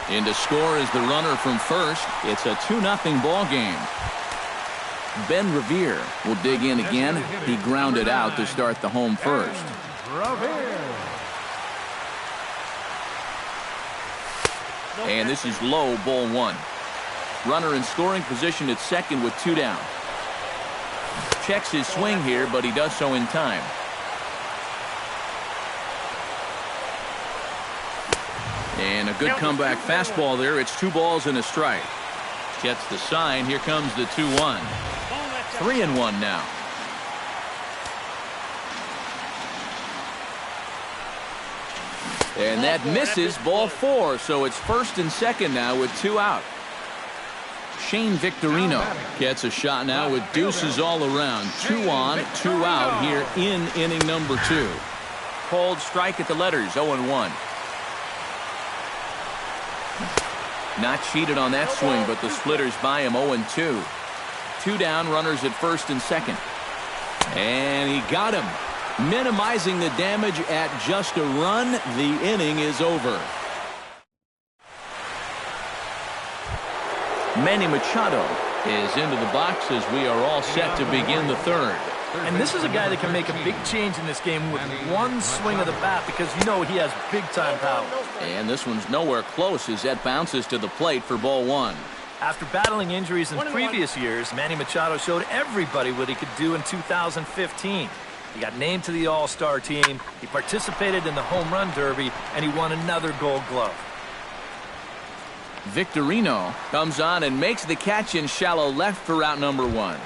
In to score is the runner from first. It's a 2-0 ball game. Ben Revere will dig in again. He grounded out to start the home first. And this is low, ball 1. Runner in scoring position at second with 2 down. Checks his swing here, but he does so in time. And a good comeback fastball there. It's 2 balls and a strike. Gets the sign. Here comes the 2-1. 3-1 now. And that misses, ball 4. So it's first and second now with 2 out. Shane Victorino gets a shot now with deuces all around. 2 on, 2 out here in inning number 2. Called strike at the letters, 0-1. Not cheated on that swing, but the splitters by him 0-2. 2 down, runners at first and second. And he got him. Minimizing the damage at just a run. The inning is over. Manny Machado is into the box as we are all set to begin the third. And this is a guy that can make a big change in this game with 1 swing of the bat because you know he has big-time power. And this one's nowhere close as that bounces to the plate for ball 1. After battling injuries in previous years, Manny Machado showed everybody what he could do in 2015. He got named to the All-Star team, he participated in the Home Run Derby, and he won another Gold Glove. Victorino comes on and makes the catch in shallow left for out number 1.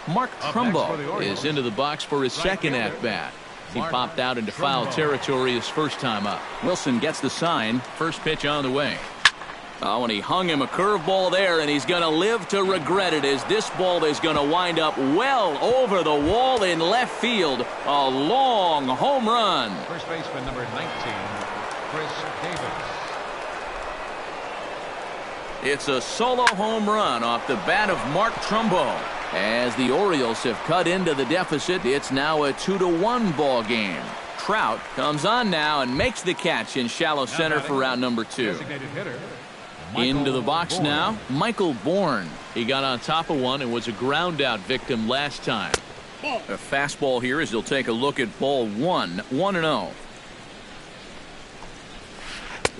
Mark Trumbo is into the box for his second at-bat. He popped out into foul territory his first time up. Wilson gets the sign. First pitch on the way. Oh, and he hung him a curveball there, and he's going to live to regret it as this ball is going to wind up well over the wall in left field. A long home run. First baseman number 19, Chris Davis. It's a solo home run off the bat of Mark Trumbo. As the Orioles have cut into the deficit, it's now a 2-1 ball game. Trout comes on now and makes the catch in shallow center for out number 2. Into the box now, Michael Bourne. He got on top of one and was a ground out victim last time. A fastball here as he'll take a look at ball 1, 1-0.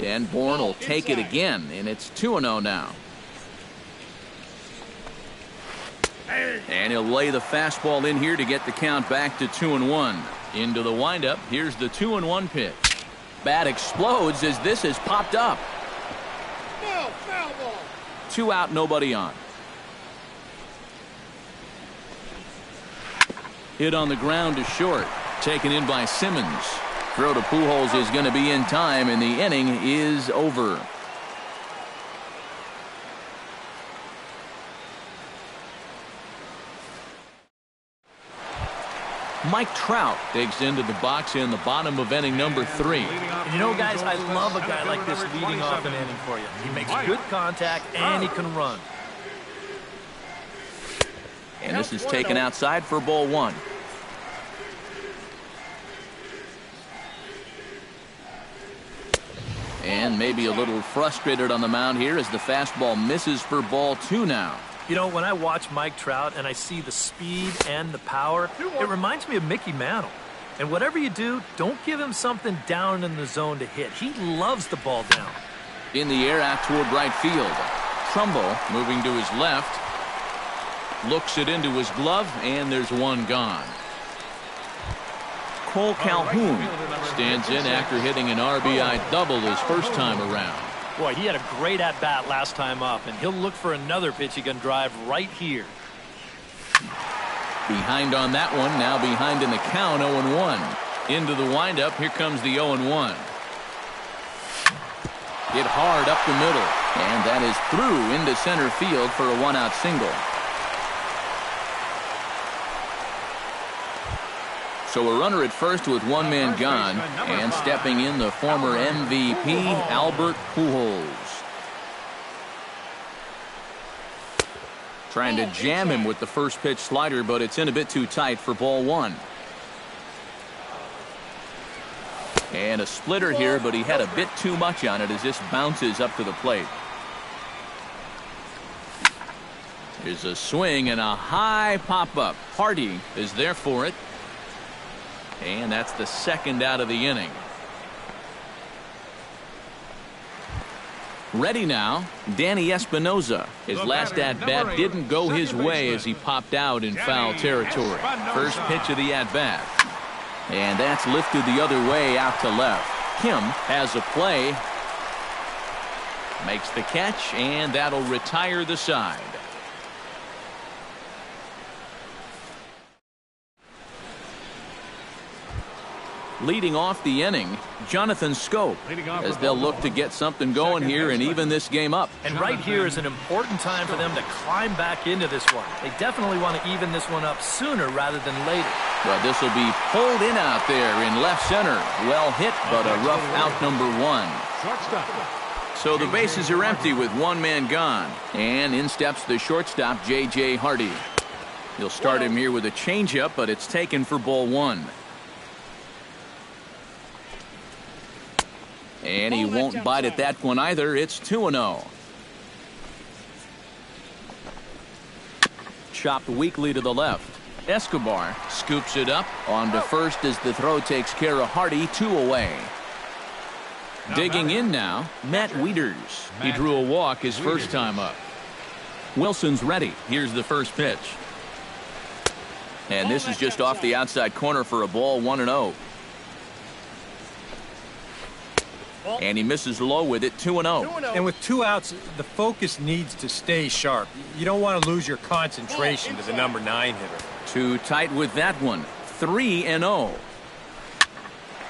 And Bourne will take it again, and it's 2-0 now. And he'll lay the fastball in here to get the count back to 2-1. Into the windup. Here's the 2-1 pitch. Bat explodes as this has popped up. No, foul ball. 2 out, nobody on. Hit on the ground to short. Taken in by Simmons. Throw to Pujols is going to be in time, and the inning is over. Mike Trout digs into the box in the bottom of inning number 3. You know, guys, I love a guy like this leading off an inning for you. He makes good contact, and he can run. And this is taken outside for ball 1. And maybe a little frustrated on the mound here as the fastball misses for ball 2 now. You know, when I watch Mike Trout and I see the speed and the power, it reminds me of Mickey Mantle. And whatever you do, don't give him something down in the zone to hit. He loves the ball down. In the air out toward right field. Trumbo moving to his left. Looks it into his glove, and there's one gone. Cole Calhoun stands in after hitting an RBI double his first time around. Boy, he had a great at-bat last time up, and he'll look for another pitch he can drive right here. Behind on that one, now behind in the count, 0-1. Into the windup, here comes the 0-1. Hit hard up the middle, and that is through into center field for a 1-out single. So a runner at first with one man gone, and stepping in the former MVP, Albert Pujols. Trying to jam him with the first pitch slider, but it's in a bit too tight for ball 1. And a splitter here, but he had a bit too much on it as this bounces up to the plate. Here's a swing and a high pop-up. Hardy is there for it. And that's the second out of the inning. Ready now, Danny Espinosa. His last at-bat didn't go his way as he popped out in foul territory. First pitch of the at-bat. And that's lifted the other way out to left. Kim has a play. Makes the catch, and that'll retire the side. Leading off the inning, Jonathan Scope, as they'll look to get something going here and even this game up. And right here is an important time for them to climb back into this one. They definitely want to even this one up sooner rather than later. But this will be pulled in out there in left center. Well hit, but a rough out number 1. So the bases are empty with one man gone. And in steps the shortstop, J.J. Hardy. He'll start him here with a changeup, but it's taken for ball 1. And he won't bite at that one either. It's 2-0. Chopped weakly to the left. Escobar scoops it up on to first as the throw takes care of Hardy. 2 away. Digging in now, Matt Wieters. He drew a walk his first time up. Wilson's ready. Here's the first pitch. And this is just off the outside corner for a ball. 1-0. And he misses low with it. 2-0. And with 2 outs, the focus needs to stay sharp. You don't want to lose your concentration to the number 9 hitter. Too tight with that one. 3-0.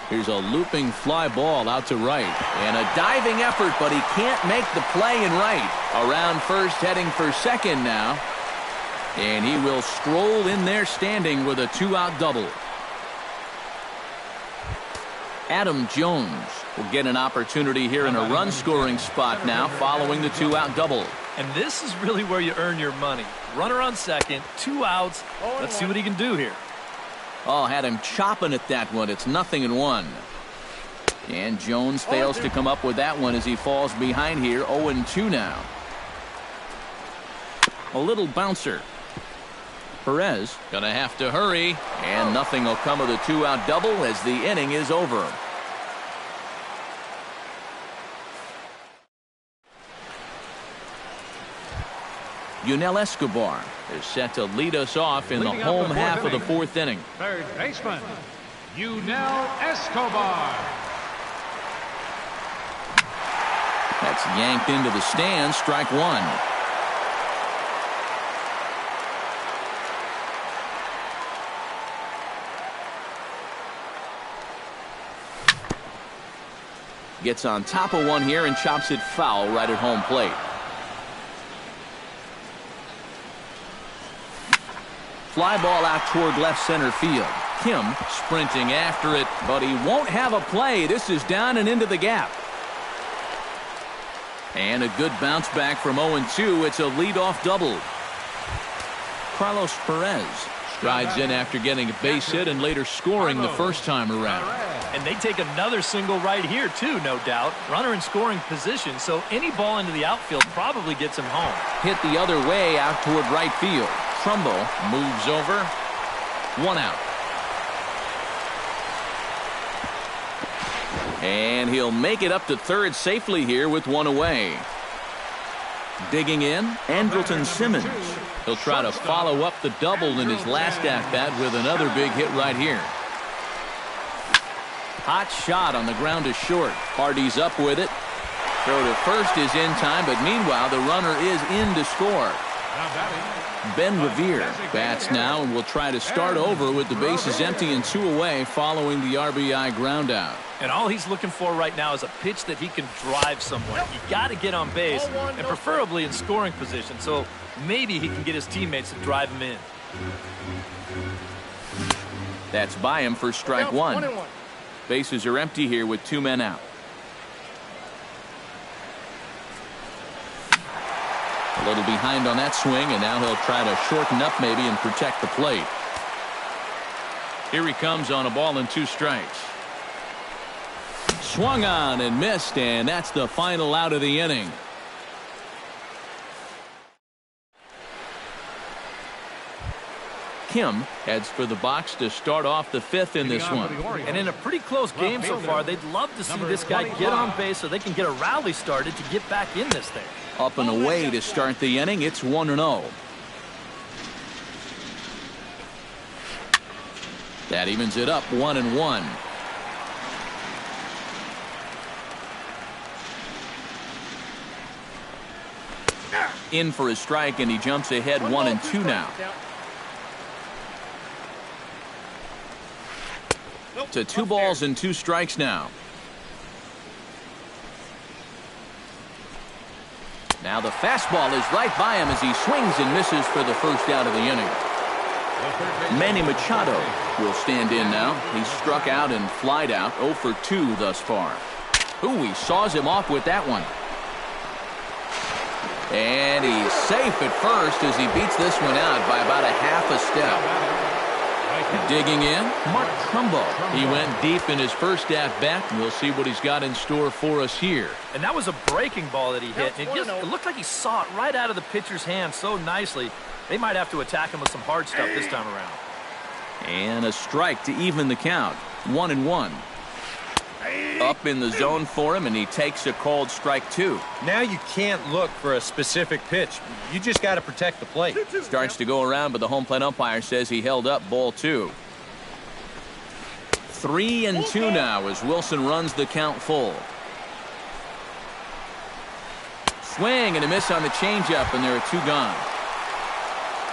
Here's a looping fly ball out to right. And a diving effort, but he can't make the play in right. Around first, heading for second now. And he will stroll in there standing with a 2-out double. Adam Jones will get an opportunity here in a run-scoring spot now following the 2-out double. And this is really where you earn your money. Runner on second, 2 outs. Let's see what he can do here. Oh, had him chopping at that one. It's 0-1. And Jones fails to come up with that one as he falls behind here. 0-2 now. A little bouncer. Perez gonna have to hurry, and nothing will come of the 2-out double as the inning is over. Yunel Escobar is set to lead us off in the home half of the fourth inning. Third baseman, Yunel Escobar. That's yanked into the stands, strike one. Gets on top of one here and chops it foul right at home plate. Fly ball out toward left center field. Kim sprinting after it, but he won't have a play. This is down and into the gap. And a good bounce back from 0-2. It's a leadoff double. Carlos Perez strides in after getting a base hit and later scoring the first time around. And they take another single right here, too, no doubt. Runner in scoring position, so any ball into the outfield probably gets him home. Hit the other way out toward right field. Trumbo moves over. One out. And he'll make it up to third safely here with one away. Digging in, Andrelton Simmons. He'll try to follow up the double in his last at-bat with another big hit right here. Hot shot on the ground to short. Hardy's up with it. Throw to first is in time, but meanwhile the runner is in to score. Ben Revere bats now and will try to start over with the bases empty and two away following the RBI ground out. And all he's looking for right now is a pitch that he can drive someone. You got to get on base, and preferably in scoring position, so maybe he can get his teammates to drive him in. That's by him for strike one. Bases are empty here with two men out. A little behind on that swing, and now he'll try to shorten up maybe and protect the plate. Here he comes on a ball and two strikes. Swung on and missed, and that's the final out of the inning. Kim heads for the box to start off the fifth in this one. And in a pretty close game so far, they'd love to see this guy get on base so they can get a rally started to get back in this thing. Up and away to start the inning. It's 1-0. That evens it up 1-1. In for a strike, and he jumps ahead 1-2 now. To 2 balls and 2 strikes now. Now the fastball is right by him as he swings and misses for the first out of the inning. Manny Machado will stand in now. He's struck out and flied out 0 for 2 thus far. Ooh, he saws him off with that one. And he's safe at first as he beats this one out by about a half a step. Digging in, Mark Trumbo. He went deep in his first at-bat, and we'll see what he's got in store for us here. And that was a breaking ball that he hit. And it looked like he saw it right out of the pitcher's hand so nicely. They might have to attack him with some hard stuff this time around. And a strike to even the count. 1-1. Up in the zone for him, and he takes a called strike 2. Now you can't look for a specific pitch. You just got to protect the plate. Starts to go around, but the home plate umpire says he held up ball 2. 3-2 now as Wilson runs the count full. Swing and a miss on the changeup, and there are 2 gone.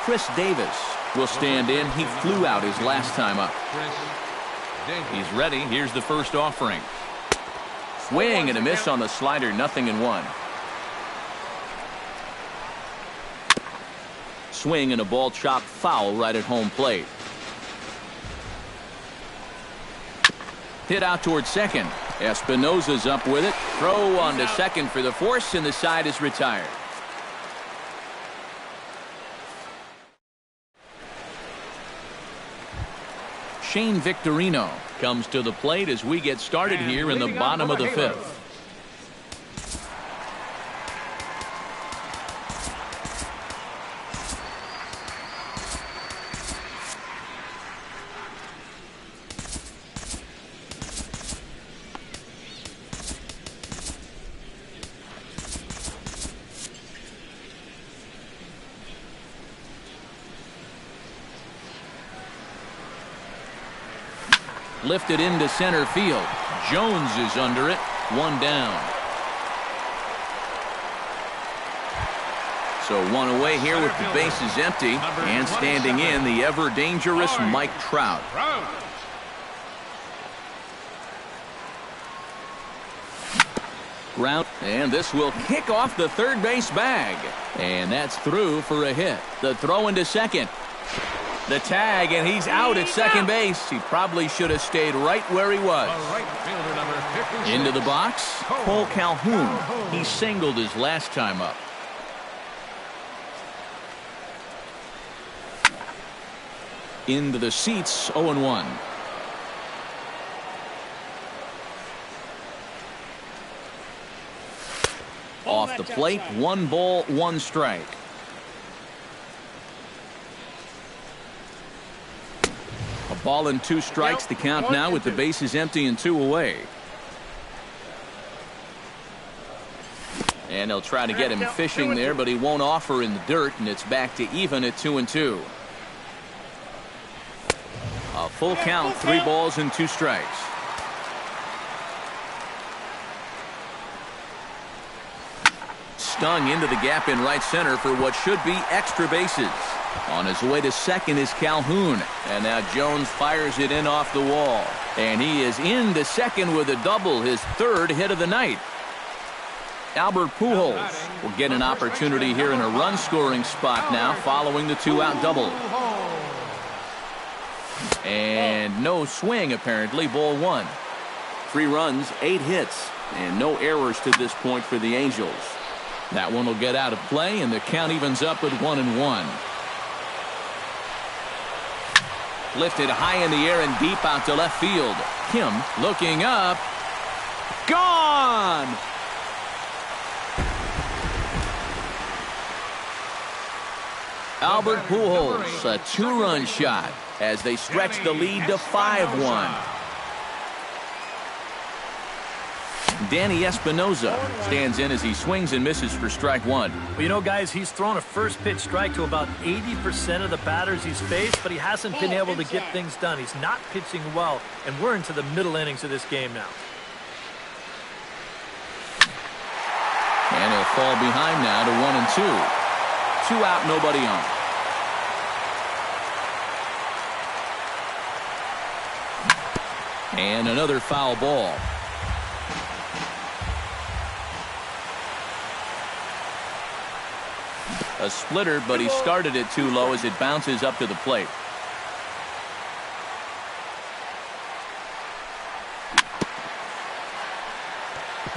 Chris Davis will stand in. He flew out his last time up. He's ready. Here's the first offering. Swing and a miss on the slider. 0-1. Swing and a ball chopped foul right at home plate. Hit out towards second. Espinosa's up with it. Throw on to second for the force, and the side is retired. Shane Victorino comes to the plate as we get started here in the bottom of the 5th. Lifted into center field. Jones is under it. One down. So one away here with the bases empty. And standing in, the ever-dangerous Mike Trout. Ground, and this will kick off the third base bag. And that's through for a hit. The throw into second. The tag, and he's out at second base. He probably should have stayed right where he was. Into the box, Cole Calhoun. He singled his last time up. Into the seats, 0-1. Off the plate, 1 ball, 1 strike. A ball and 2 strikes, the count now with the bases empty and 2 away. And they'll try to get him fishing there, but he won't offer in the dirt, and it's back to even at 2-2. A full count, 3 balls and 2 strikes. Stung into the gap in right center for what should be extra bases. On his way to second is Calhoun. And now Jones fires it in off the wall. And he is into second with a double, his 3rd hit of the night. Albert Pujols will get an opportunity here in a run-scoring spot now following the 2-out double. And no swing, apparently. Ball 1. 3 runs, 8 hits, and no errors to this point for the Angels. That one will get out of play, and the count evens up at 1-1. Lifted high in the air and deep out to left field. Kim looking up. Gone! Albert Pujols, a 2-run shot as they stretch the lead to 5-1. Danny Espinosa stands in as he swings and misses for strike 1. Well, you know, guys, he's thrown a first pitch strike to about 80% of the batters he's faced, but he hasn't been able to get things done. He's not pitching well, and we're into the middle innings of this game now. And he'll fall behind now to 1-2. 2 out, nobody on. And another foul ball. A splitter, but he started it too low as it bounces up to the plate.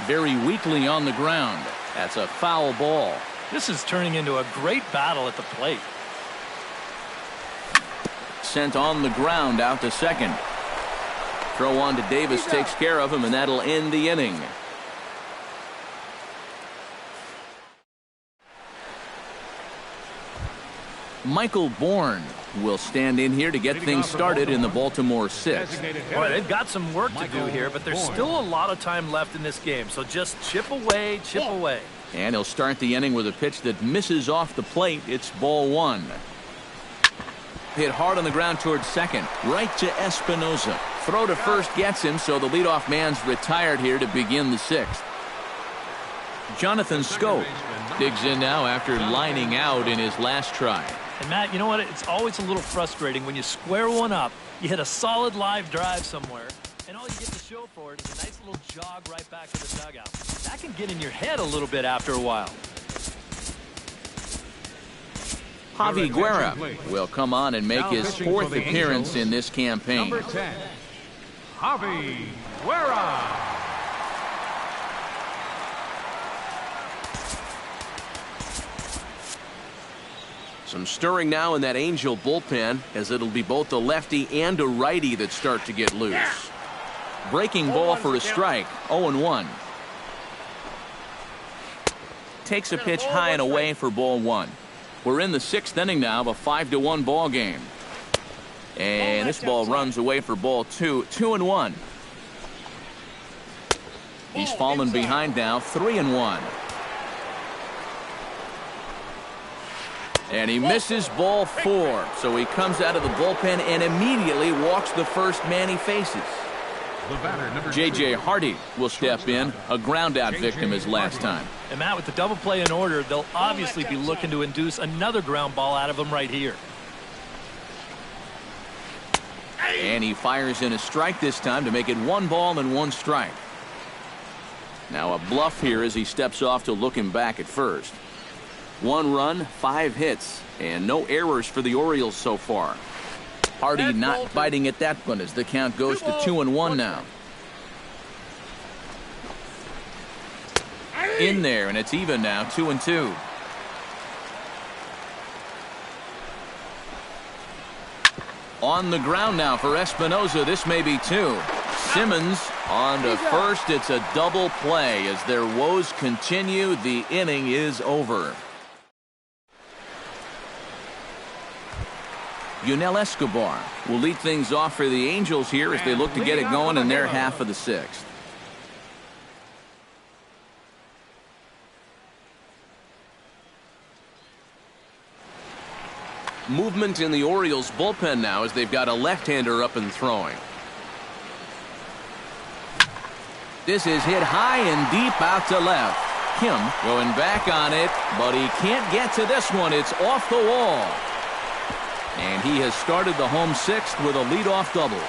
Very weakly on the ground. That's a foul ball. This is turning into a great battle at the plate. Sent on the ground out to second. Throw on to Davis takes care of him, and that'll end the inning. Michael Bourne will stand in here to get things started in the Baltimore 6th. Boy, they've got some work to do here, but there's still a lot of time left in this game, so just chip away, chip away. And he'll start the inning with a pitch that misses off the plate. It's ball 1. Hit hard on the ground towards second. Right to Espinosa. Throw to first gets him, so the leadoff man's retired here to begin the 6th. Jonathan Scope digs in now after lining out in his last try. And Matt, you know what? It's always a little frustrating when you square one up, you hit a solid live drive somewhere, and all you get to show for it is a nice little jog right back to the dugout. That can get in your head a little bit after a while. Javi Guerra will come on and make his 4th appearance in this campaign. Number 10, Javi Guerra. Some stirring now in that Angel bullpen, as it'll be both a lefty and a righty that start to get loose. Breaking ball for a strike, 0-1. Takes a pitch high and away for ball 1. We're in the 6th inning now of a 5-1 ball game. And this ball runs away for ball 2, 2-1. He's fallen behind now, 3-1. And he misses ball 4, so he comes out of the bullpen and immediately walks the first man he faces. The batter, number J.J. 2. Hardy will step in, a ground-out victim as last time. And Matt, with the double play in order, they'll obviously be looking to induce another ground ball out of him right here. And he fires in a strike this time to make it 1 ball and 1 strike. Now a bluff here as he steps off to look him back at first. 1 run, 5 hits, and no errors for the Orioles so far. Hardy not biting at that one as the count goes to 2-1 now. In there, and it's even now, 2-2. On the ground now for Espinosa. This may be 2. Simmons on to first. It's a double play as their woes continue. The inning is over. Yunel Escobar will lead things off for the Angels here as they look to get it going in their half of the 6th. Movement in the Orioles bullpen now as they've got a left-hander up and throwing. This is hit high and deep out to left. Kim going back on it, but he can't get to this one. It's off the wall. And he has started the home 6th with a leadoff double.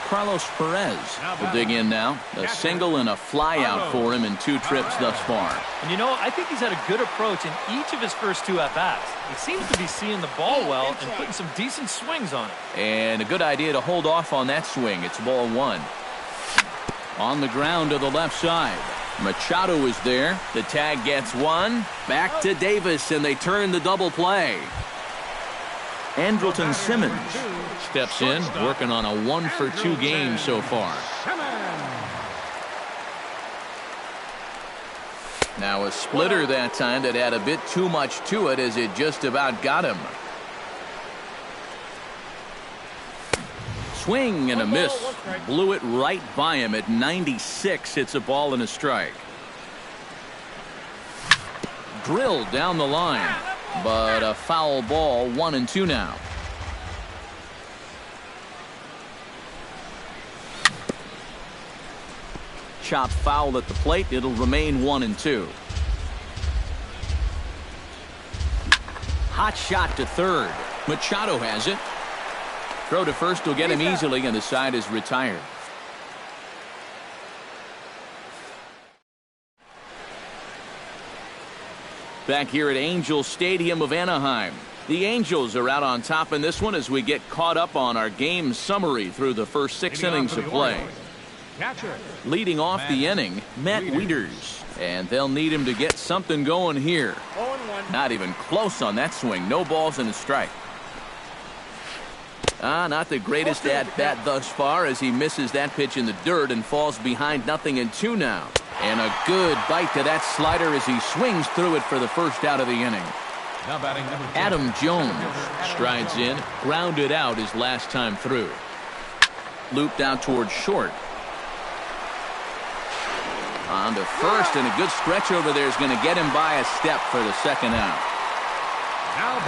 Carlos Perez will dig in now. A single and a fly out for him in 2 trips thus far. And you know, I think he's had a good approach in each of his first 2 at-bats. He seems to be seeing the ball well and putting some decent swings on it. And a good idea to hold off on that swing. It's ball 1. On the ground to the left side. Machado is there. The tag gets 1. Back to Davis, and they turn the double play. Andrelton Simmons steps in, working on a 1-for-2 game so far. Now a splitter that time that had a bit too much to it as it just about got him. Swing and a miss. Blew it right by him at 96. It's a ball and a strike. Drilled down the line. But a foul ball, 1-2 now. Chop foul at the plate. It'll remain 1-2. Hot shot to third. Machado has it. Throw to first will get him easily, and the side is retired. Back here at Angels Stadium of Anaheim. The Angels are out on top in this one as we get caught up on our game summary through the first 6 innings of play. Leading off the inning, Matt Wieters. And they'll need him to get something going here. Not even close on that swing. No balls and a strike. Not the greatest at-bat thus far as he misses that pitch in the dirt and falls behind 0-2 now. And a good bite to that slider as he swings through it for the first out of the inning. Now batting number 10. Adam Jones strides in, grounded out his last time through. Looped out towards short. On to first, and a good stretch over there is going to get him by a step for the second out.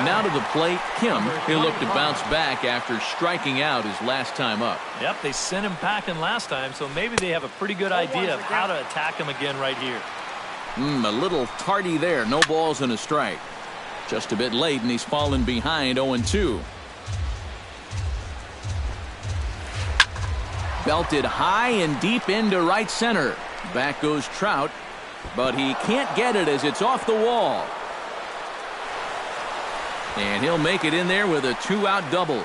Now to the plate, Kim. He'll look to bounce back after striking out his last time up. Yep, they sent him packing last time, so maybe they have a pretty good idea of how to attack him again right here. A little tardy there. No balls and a strike. Just a bit late, and he's fallen behind 0-2. Belted high and deep into right center. Back goes Trout, but he can't get it as it's off the wall. And he'll make it in there with a 2-out double.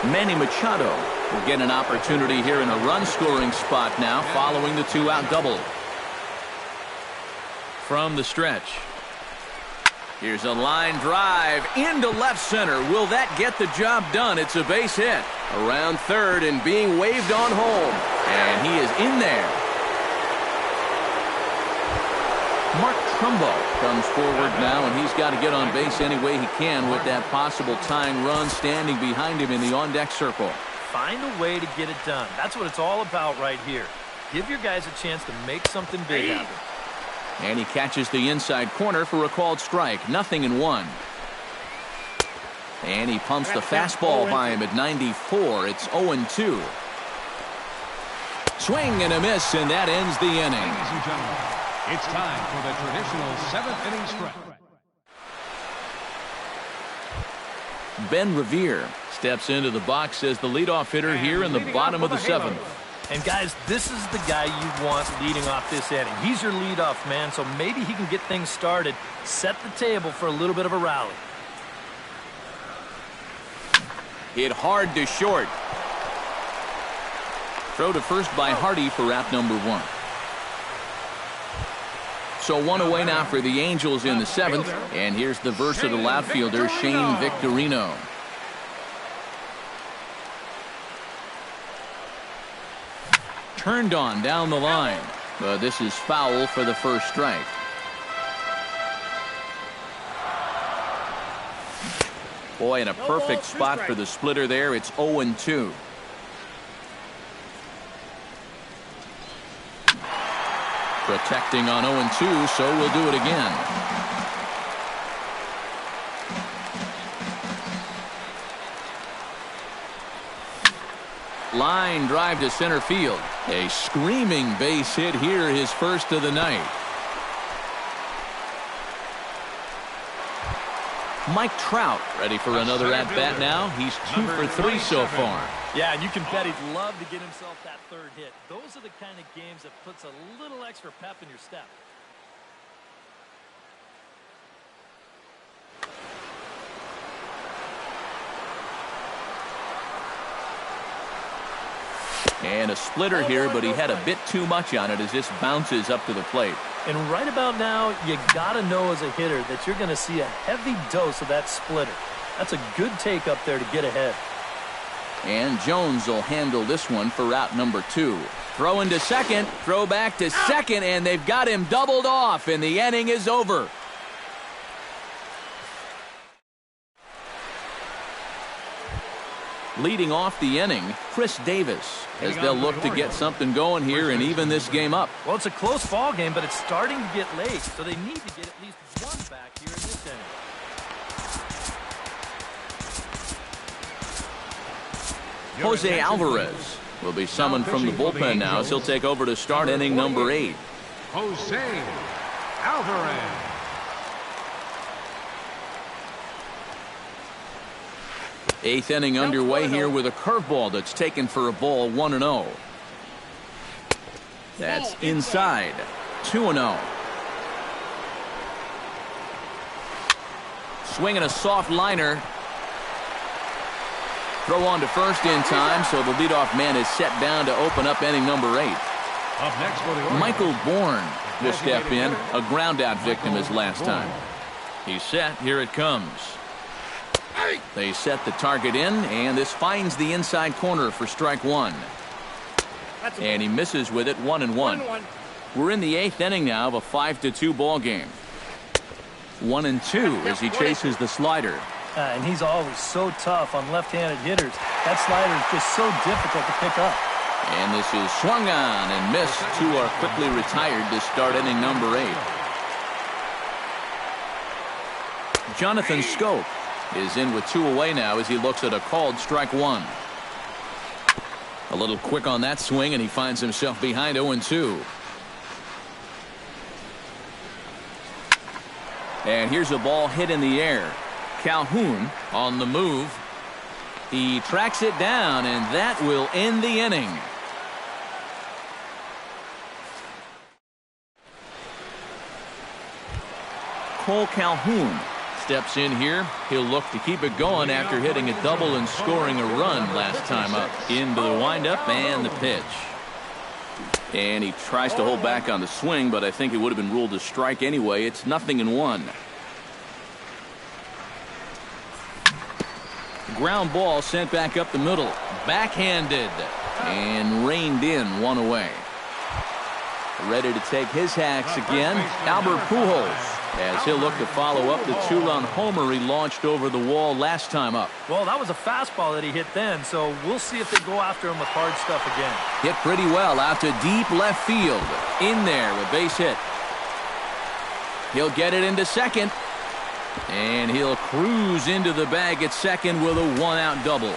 Manny Machado will get an opportunity here in a run-scoring spot now following the 2-out double. From the stretch. Here's a line drive into left center. Will that get the job done? It's a base hit. Around third and being waved on home. And he is in there. Mark Trumbo comes forward now, and he's got to get on base any way he can with that possible tying run standing behind him in the on-deck circle. Find a way to get it done. That's what it's all about right here. Give your guys a chance to make something big happen. And he catches the inside corner for a called strike. 0-1. And he pumps the fastball by him at 94. It's 0-2. Swing and a miss, and that ends the inning. Ladies and gentlemen, it's time for the traditional 7th inning stretch. Ben Revere steps into the box as the leadoff hitter here in the bottom of the 7th. And guys, this is the guy you want leading off this inning. He's your leadoff man, so maybe he can get things started, set the table for a little bit of a rally. Hit hard to short. Throw to first by Hardy for out number 1. So one away now for the Angels in the 7th, and here's the versatile outfielder Shane Victorino. Turned on down the line, but this is foul for the first strike. Boy, in a perfect spot for the splitter there. It's 0-2. Protecting on 0-2, so we'll do it again. Line drive to center field. A screaming base hit here, his first of the night. Mike Trout ready for another at-bat now. He's 2 for 3 so far. Yeah, and you can bet he'd love to get himself that third hit. Those are the kind of games that puts a little extra pep in your step. And a splitter here, but he had a bit too much on it as this bounces up to the plate. And right about now, you got to know as a hitter that you're going to see a heavy dose of that splitter. That's a good take up there to get ahead. And Jones will handle this one for out number 2. Throw into second, throw back to second, and they've got him doubled off, and the inning is over. Leading off the inning, Chris Davis, as they'll look to get something going here and even this game up. Well, it's a close ball game, but it's starting to get late, so they need to get at least one back here in this inning. Jose Alvarez will be summoned from the bullpen now as he'll take over to start inning number 8. Jose Alvarez. Eighth inning underway here with a curveball that's taken for a ball, 1-0. That's inside, 2-0. Swinging a soft liner. Throw on to first in time, so the leadoff man is set down to open up inning number 8. Up next for the Orioles, Michael Bourne will step in, a ground-out victim his last time. He's set, here it comes. They set the target in, and this finds the inside corner for strike 1. And he misses with it, 1-1. We're in the 8th inning now of a 5-2 ball game. 1-2 as he chases the slider. And he's always so tough on left-handed hitters. That slider is just so difficult to pick up. And this is swung on and missed. 2 are quickly retired to start inning number 8. Jonathan Scope is in with 2 away now as he looks at a called strike 1. A little quick on that swing, and he finds himself behind 0-2. And here's a ball hit in the air. Calhoun on the move. He tracks it down, and that will end the inning. Cole Calhoun steps in here. He'll look to keep it going after hitting a double and scoring a run last time up. Into the windup and the pitch. And he tries to hold back on the swing, but I think it would have been ruled a strike anyway. It's 0-1. Ground ball sent back up the middle. Backhanded. And reined in, 1 away. Ready to take his hacks again, Albert Pujols, as he'll look to follow up the 2-run homer he launched over the wall last time up. Well, that was a fastball that he hit then, so we'll see if they go after him with hard stuff again. Hit pretty well out to deep left field. In there, a base hit. He'll get it into second. And he'll cruise into the bag at second with a 1-out double.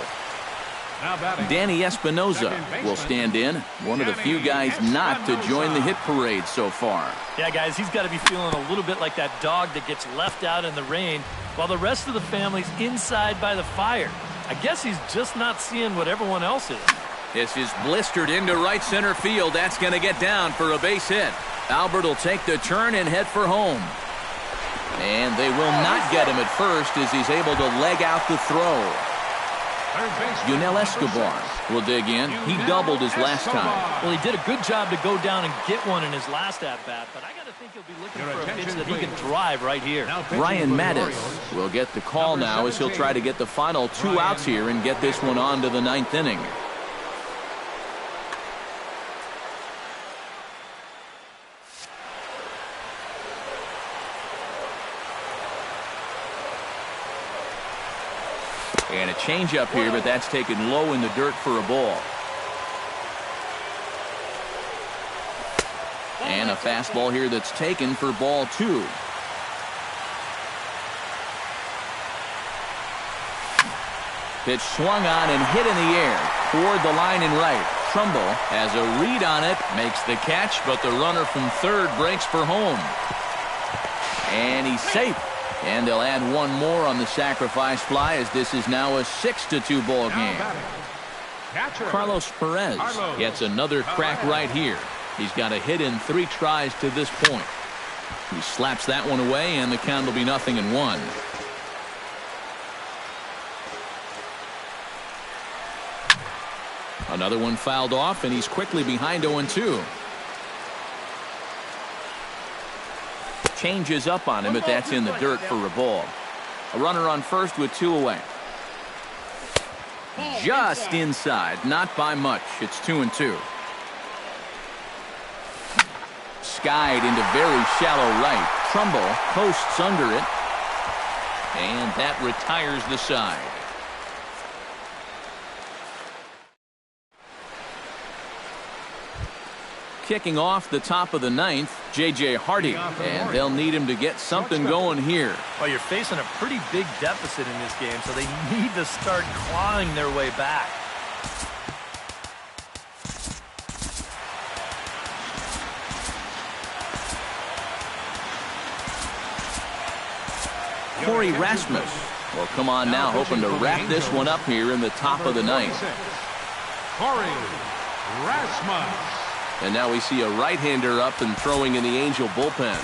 Now batting. Danny Espinoza will stand in, one of the few guys not to join the hit parade so far. Yeah, guys, he's got to be feeling a little bit like that dog that gets left out in the rain while the rest of the family's inside by the fire. I guess he's just not seeing what everyone else is. This is blistered into right center field. That's going to get down for a base hit. Albert will take the turn and head for home. And they will not get him at first as he's able to leg out the throw. Yunel Escobar will dig in. He doubled his last time. Well, he did a good job to go down and get one in his last at-bat, but I got to think he'll be looking for a pitch that he can drive right here. Ryan Mattis will get the call now as he'll try to get the final 2 outs here and get this one on to the 9th inning. And a changeup here, but that's taken low in the dirt for a ball. And a fastball here that's taken for ball 2. Pitch swung on and hit in the air toward the line in right. Trumbull has a read on it, makes the catch, but the runner from third breaks for home. And he's safe. And they'll add one more on the sacrifice fly as this is now a 6-2 ball game. Carlos Perez gets another crack right here. He's got a hit in 3 tries to this point. He slaps that one away and the count will be 0-1. Another one fouled off and he's quickly behind 0-2. Changes up on him, but that's in the dirt for a ball. A runner on first with 2 away. Just inside, not by much. It's 2-2. Skied into very shallow right. Trumbull posts under it. And that retires the side. Kicking off the top of the 9th, J.J. Hardy, and they'll need him to get something going here. Well, you're facing a pretty big deficit in this game, so they need to start clawing their way back. Corey Rasmus will come on now, hoping to wrap this one up here in the top of the 9th. Corey Rasmus. And now we see a right-hander up and throwing in the Angel bullpen.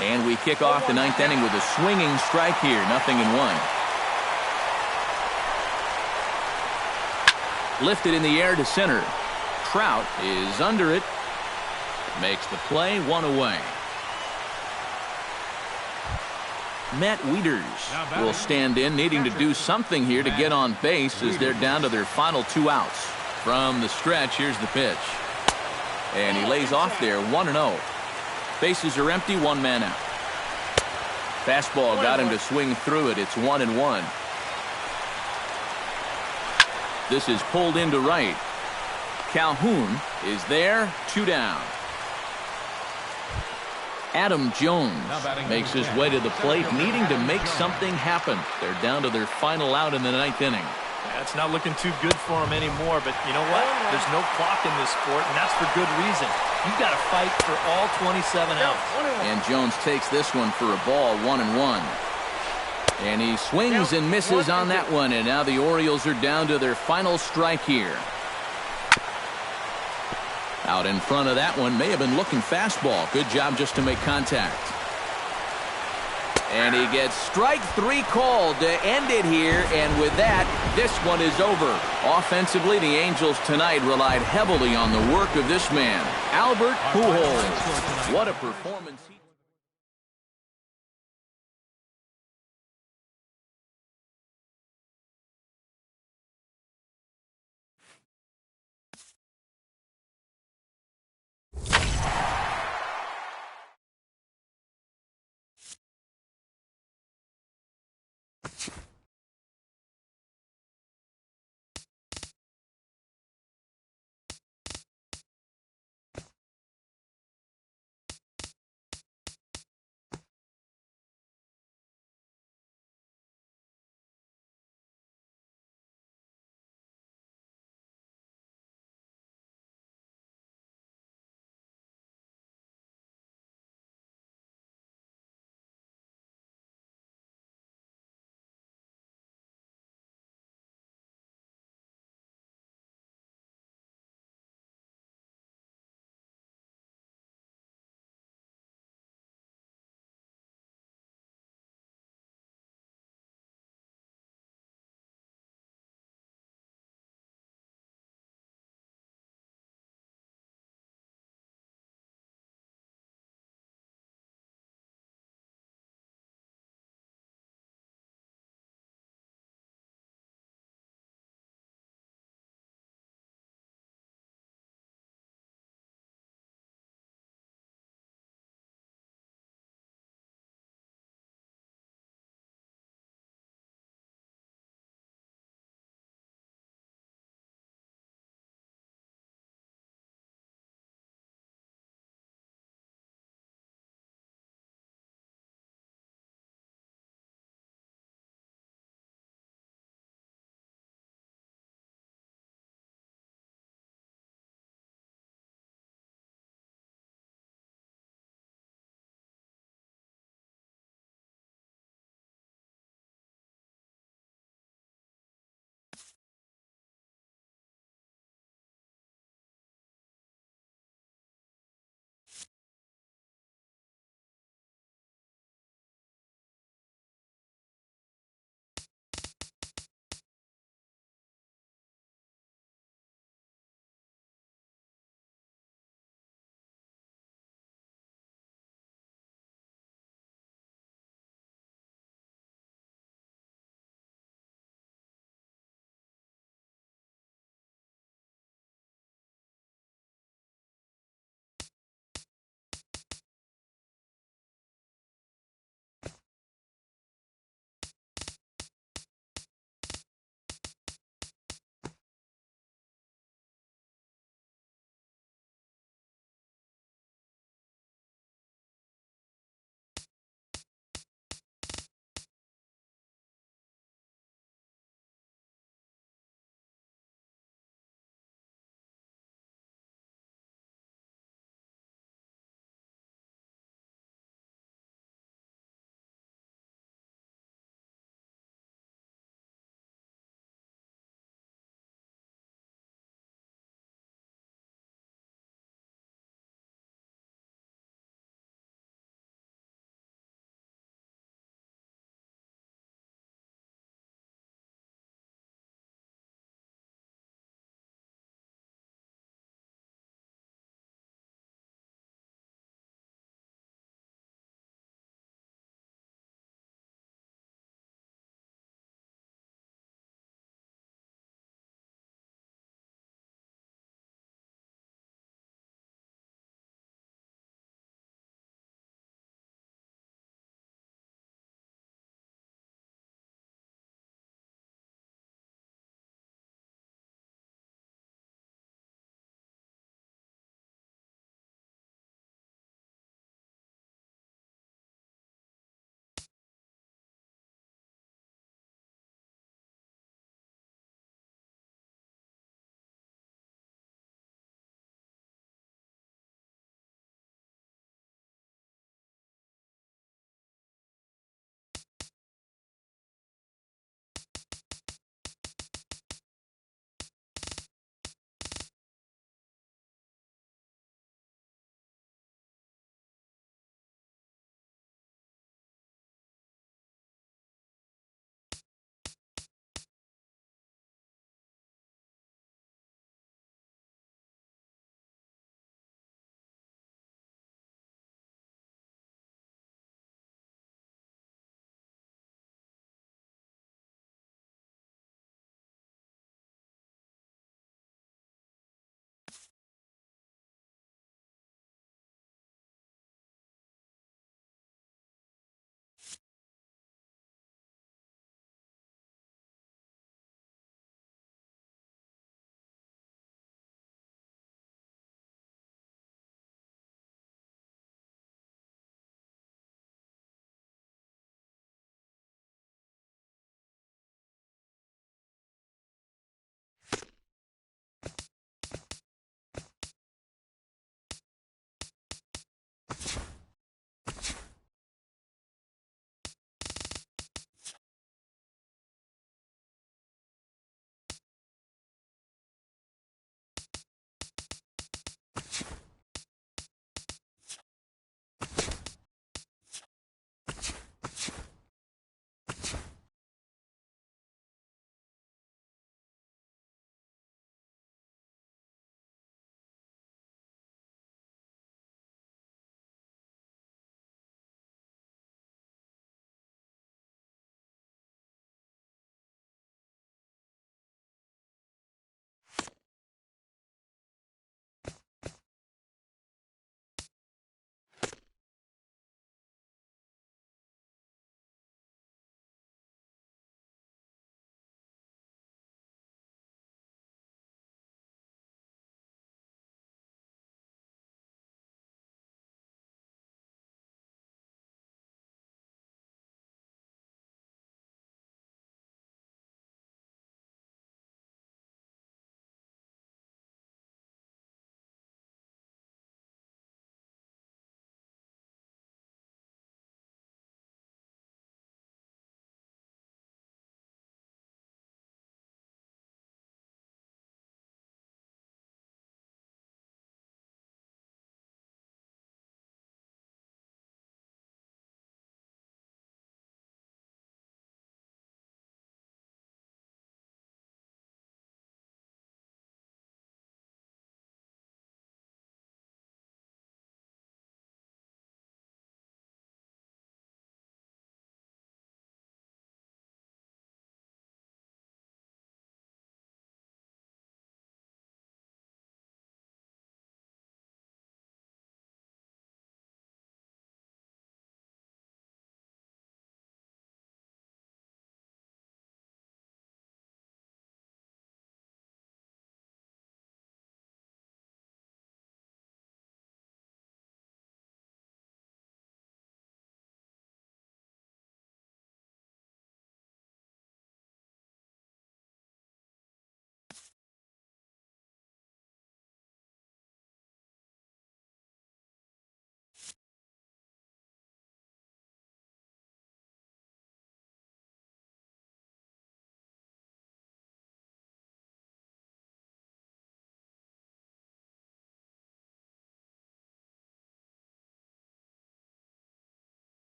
And we kick off the 9th inning with a swinging strike here, 0-1. Lifted in the air to center. Trout is under it. Makes the play, 1 away. Matt Wieters will stand in, needing to do something here to get on base as they're down to their final 2 outs. From the stretch, here's the pitch. And he lays off there, 1-0. Bases are empty, 1 man out. Fastball got him to swing through it. It's 1-1. This is pulled into right. Calhoun is there, 2 down. Adam Jones makes his way to the plate, needing to make something happen. They're down to their final out in the 9th inning. Yeah, it's not looking too good for him anymore, but you know what? There's no clock in this sport, and that's for good reason. You've got to fight for all 27 outs. And Jones takes this one for a ball, 1-1. And he swings and misses on that one, and now the Orioles are down to their final strike here. Out in front of that one, may have been looking fastball. Good job just to make contact. And he gets strike 3 called to end it here, and with that, this one is over. Offensively, the Angels tonight relied heavily on the work of this man, Albert Pujols. What a performance.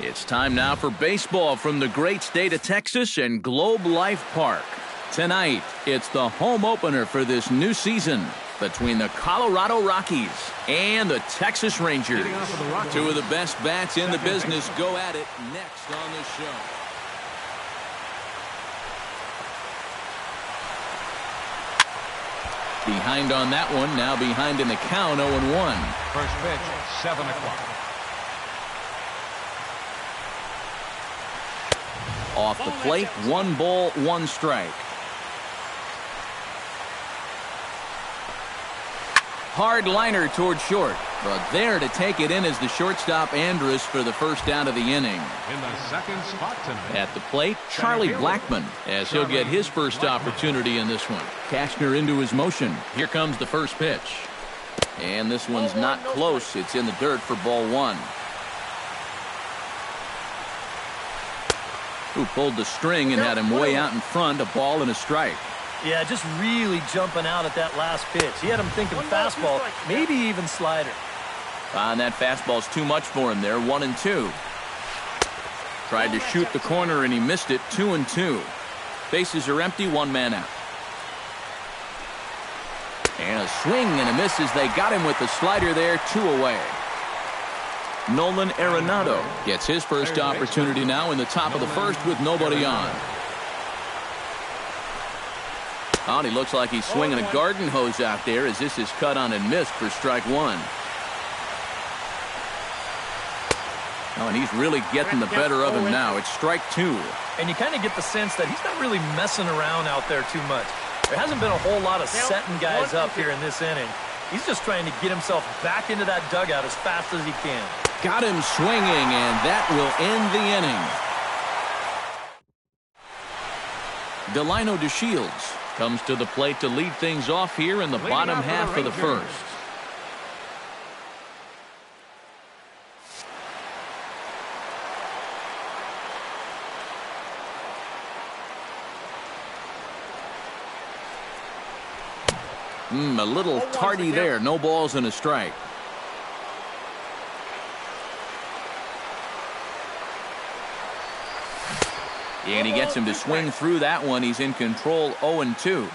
It's time now for baseball from the great state of Texas and Globe Life Park. Tonight, it's the home opener for this new season between the Colorado Rockies and the Texas Rangers. Two of the best bats in the business go at it next on the show. Behind on that one, now behind in the count, 0-1. First pitch, 7 o'clock. Off the plate, 1 ball, 1 strike. Hard liner toward short, but there to take it in is the shortstop Andrus for the first out of the inning. In the second spot tonight. At the plate, Charlie Blackmon, as he'll get his first opportunity in this one. Cashner into his motion. Here comes the first pitch. And this one's not close. It's in the dirt for ball 1. Who pulled the string and had him way out in front, a ball and a strike. Yeah, just really jumping out at that last pitch. He had him thinking fastball, maybe even slider. And that fastball's too much for him there, 1-2. Tried to shoot the corner and he missed it, 2-2. Bases are empty, 1 man out. And a swing and a miss as they got him with the slider there, 2 away. Nolan Arenado gets his first opportunity now in the top of the first with nobody on. Oh, he looks like he's swinging a garden hose out there as this is cut on and missed for strike 1. Oh, and he's really getting the better of him now. It's strike 2. And you kind of get the sense that he's not really messing around out there too much. There hasn't been a whole lot of setting guys up here in this inning. He's just trying to get himself back into that dugout as fast as he can. Got him swinging, and that will end the inning. Delino DeShields comes to the plate to lead things off here in the bottom half of the first. A little tardy there. No balls and a strike. And he gets him to swing through that one. He's in control, 0-2.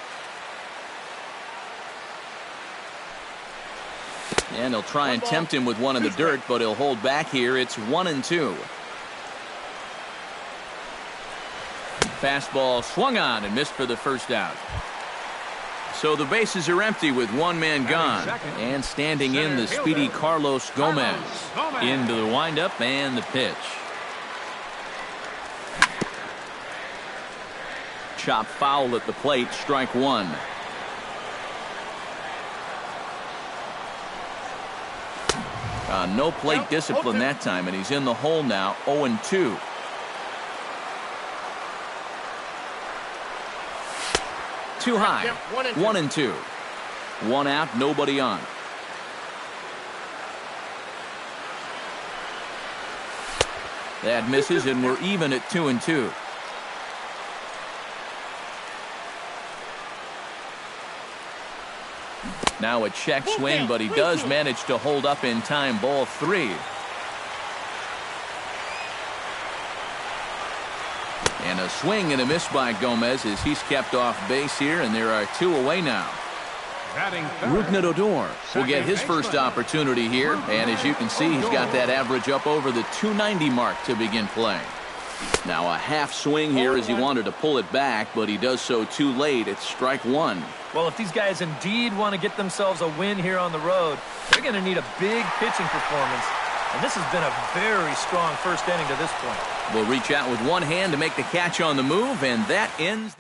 And he'll try and tempt him with one in the dirt, but he'll hold back here. It's 1-2. Fastball swung on and missed for the first out. So the bases are empty with 1 man gone. And standing in the speedy Carlos Gomez. Into the windup and the pitch. Chop foul at the plate, strike 1. No plate discipline that time, and he's in the hole now, 0-2. Too high, 1-2. 1 out, nobody on. That misses, and we're even at 2-2. Now a check swing, but he does manage to hold up in time. Ball 3. And a swing and a miss by Gomez as he's kept off base here, and there are 2 away now. Rougned Odor will get his first opportunity here, and as you can see, he's got that average up over the 290 mark to begin play. Now a half swing here as he wanted to pull it back, but he does so too late. It's strike 1. Well, if these guys indeed want to get themselves a win here on the road, they're going to need a big pitching performance. And this has been a very strong first inning to this point. Will reach out with one hand to make the catch on the move, and that ends.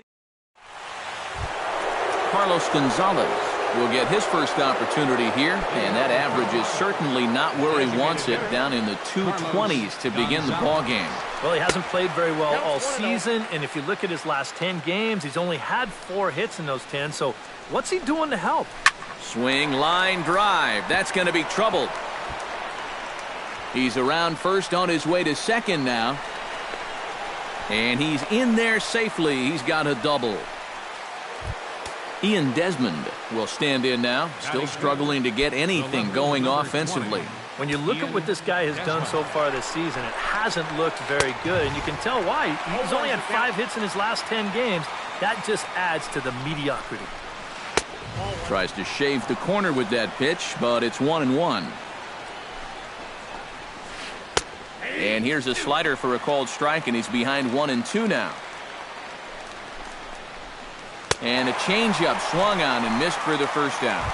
Carlos Gonzalez will get his first opportunity here, and that average is certainly not where he wants it, down in the 220s to begin the ball game. Well, he hasn't played very well all season, and if you look at his last 10 games, he's only had 4 hits in those 10, so what's he doing to help? Swing, line, drive. That's going to be trouble. He's around first on his way to second now. And he's in there safely. He's got a double. Ian Desmond will stand in now, still struggling to get anything going offensively. When you look at what this guy has done so far this season, it hasn't looked very good, and you can tell why. He's only had 5 hits in his last 10 games. That just adds to the mediocrity. Tries to shave the corner with that pitch, but it's 1-1. And here's a slider for a called strike, and he's behind 1-2 now. And a changeup swung on and missed for the first out.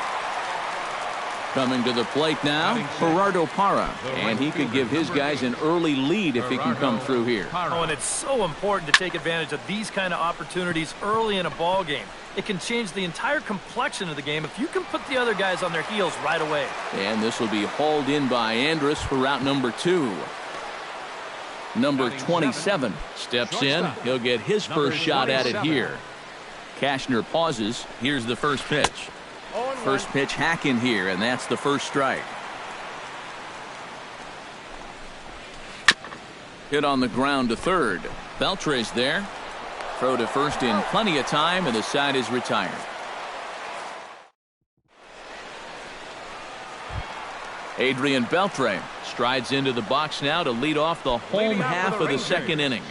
Coming to the plate now, Gerardo Parra, and he could give his guys an early lead if he can come through here. Oh, and it's so important to take advantage of these kind of opportunities early in a ball game. It can change the entire complexion of the game if you can put the other guys on their heels right away. And this will be hauled in by Andrus for out number 2. Number 27 steps in. He'll get his first shot at it here. Cashner pauses. Here's the first pitch. First pitch hack in here, and that's the first strike. Hit on the ground to third. Beltre's there. Throw to first in plenty of time, and the side is retired. Adrian Beltre strides into the box now to lead off the home half of the second inning.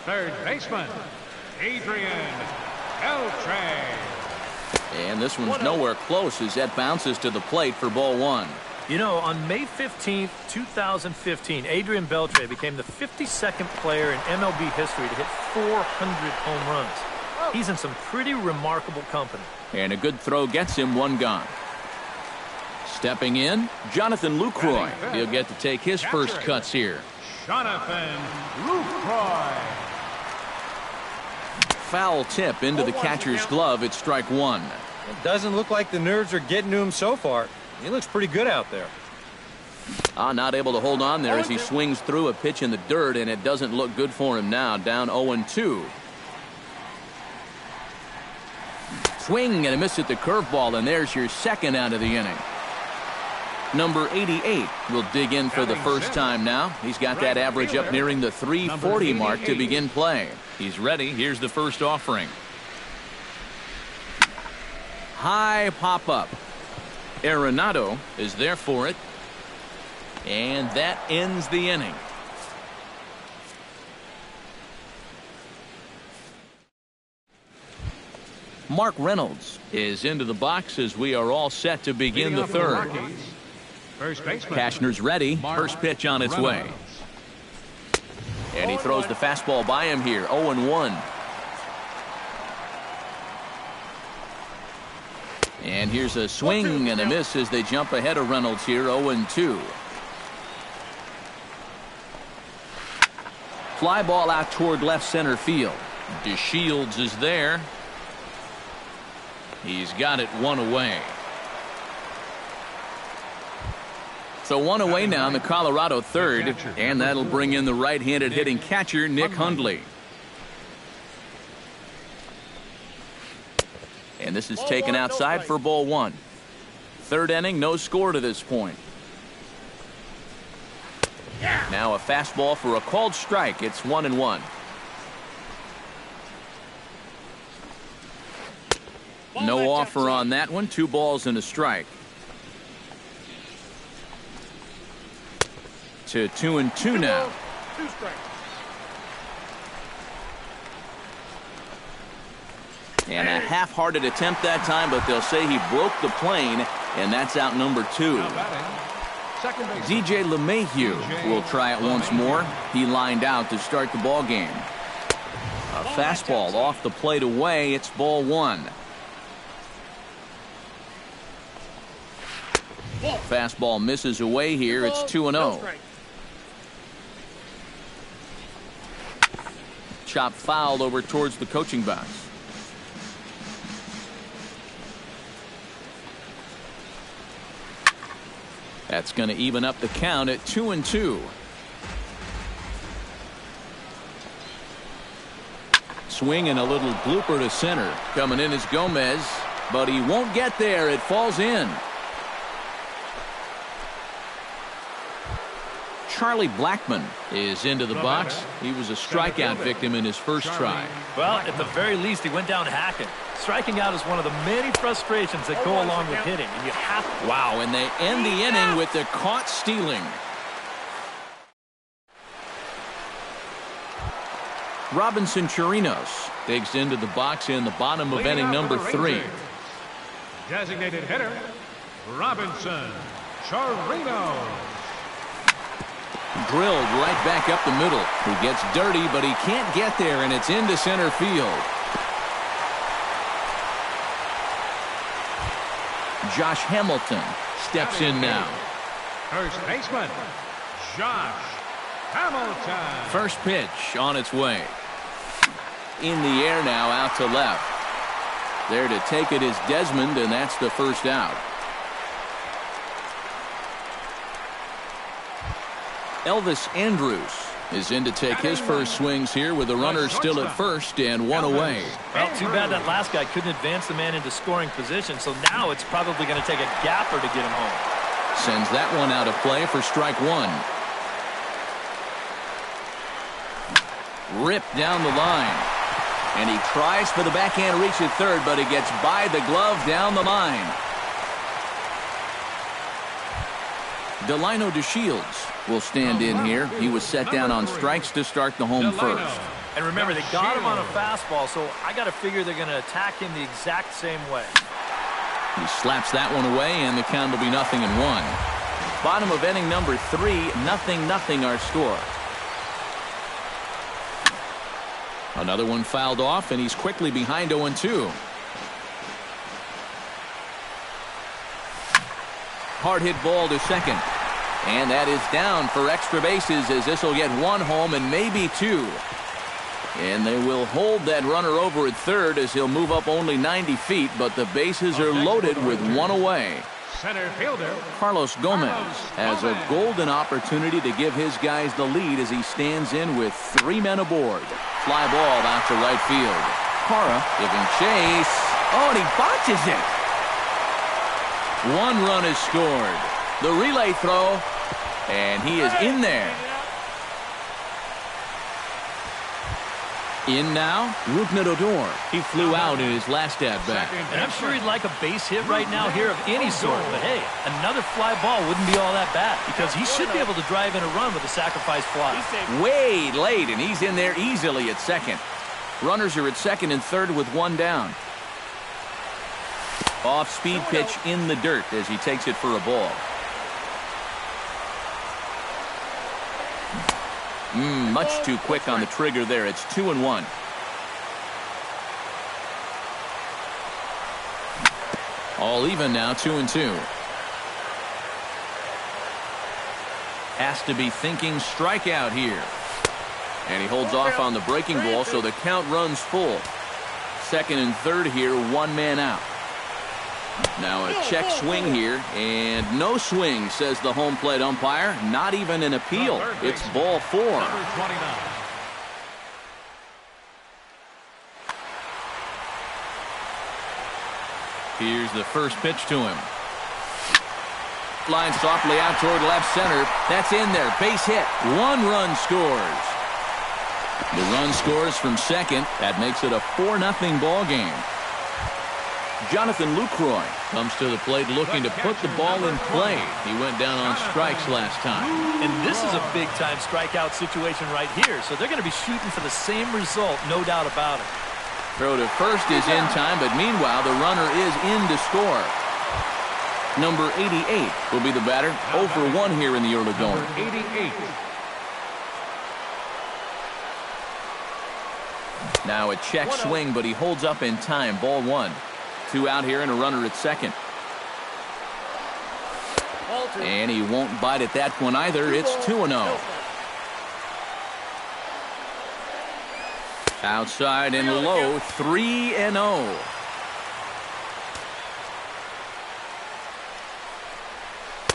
Third baseman, Adrian Beltre. And this one's nowhere close as that bounces to the plate for ball 1. You know, on May 15th, 2015, Adrian Beltre became the 52nd player in MLB history to hit 400 home runs. He's in some pretty remarkable company. And a good throw gets him 1 gone. Stepping in, Jonathan Lucroy. He'll get to take his first cuts here. Jonathan Lucroy. Foul tip into the catcher's glove. It's strike 1. It doesn't look like the nerves are getting to him so far. He looks pretty good out there. Not able to hold on there as he swings through a pitch in the dirt, and it doesn't look good for him now. Down 0-2. Swing and a miss at the curveball, and there's your second out of the inning. Number 88 will dig in for the first time now. He's got that average up nearing the 340 mark to begin play. He's ready. Here's the first offering. High pop-up. Arenado is there for it. And that ends the inning. Mark Reynolds is into the box as we are all set to begin the third. Cashner's ready. First pitch on its way. And he throws the fastball by him here. 0-1. And here's a swing and a miss as they jump ahead of Reynolds here. 0-2. Fly ball out toward left center field. DeShields is there. He's got it 1 away. So 1 away now in the Colorado third, and that'll bring in the right-handed hitting catcher, Nick Hundley. And this is taken outside for ball 1. Third inning, no score to this point. Now a fastball for a called strike. It's 1-1. No offer on that one. 2 balls and a strike. To 2-2 now. And a half-hearted attempt that time, but they'll say he broke the plane, and that's out number 2. DJ LeMahieu will try it once more. He lined out to start the ball game. A fastball off the plate away. It's ball 1. Fastball misses away here. It's 2-0. Chop fouled over towards the coaching box. That's going to even up the count at 2-2. Swing and a little blooper to center. Coming in is Gomez, but he won't get there. It falls in. Charlie Blackmon is into the box. He was a strikeout victim in his first try. Well, at the very least, he went down hacking. Striking out is one of the many frustrations that go along with hitting. And you have to. Wow, and they end the inning with the caught stealing. Robinson Chirinos digs into the box in the bottom of inning number 3. Designated hitter, Robinson Chirinos. Drilled right back up the middle. He gets dirty, but he can't get there, and it's into center field. Josh Hamilton steps in now. First baseman, Josh Hamilton. First pitch on its way. In the air now, out to left. There to take it is Desmond, and that's the first out. Elvis Andrus is in to take his first swings here with the runner still at first and one away. Well, too bad that last guy couldn't advance the man into scoring position, so now it's probably going to take a gapper to get him home. Sends that one out of play for strike 1. Ripped down the line. And he tries for the backhand reach at third, but he gets by the glove down the line. Delino DeShields will stand in here. He was set down on strikes to start the home first. And remember, they got him on a fastball, so I got to figure they're going to attack him the exact same way. He slaps that one away, and the count will be 0-1. Bottom of inning number 3, 0-0 our score. Another one fouled off, and he's quickly behind 0-2. Hard hit ball to second. And that is down for extra bases, as this will get 1 home and maybe 2. And they will hold that runner over at third as he'll move up only 90 feet, but the bases are loaded with 1 away. Center fielder Carlos Gomez has a golden opportunity to give his guys the lead as he stands in with 3 men aboard. Fly ball out to right field. Parra giving chase. Oh, and he botches it. 1 run is scored. The relay throw, and he is in there. In now, Rougned Odor. He flew out in his last at-bat. And I'm sure he'd like a base hit right now here of any sort. But hey, another fly ball wouldn't be all that bad because he should be able to drive in a run with a sacrifice fly. Way late, and he's in there easily at second. Runners are at second and third with 1 down. Off-speed pitch in the dirt as he takes it for a ball. Much too quick on the trigger there. It's 2-1. All even now, 2-2. Has to be thinking strikeout here. And he holds off on the breaking ball, so the count runs full. Second and third here, 1 man out. Now a check swing here, and no swing, says the home plate umpire. Not even an appeal. It's ball 4. Here's the first pitch to him. Line softly out toward left center. That's in there. Base hit. 1 run scores. The run scores from second. That makes it a 4-0 ball game. Jonathan Lucroy comes to the plate looking to put the ball in play. He went down on strikes last time. And this is a big-time strikeout situation right here, so they're going to be shooting for the same result, no doubt about it. Throw to first is in time, but meanwhile, the runner is in to score. Number 88 will be the batter. 0 for 1 here in the early going. 88. Now a check swing, but he holds up in time. Ball 1. 2 out here and a runner at second. And he won't bite at that one either. It's 2-0. Outside and low, 3-0.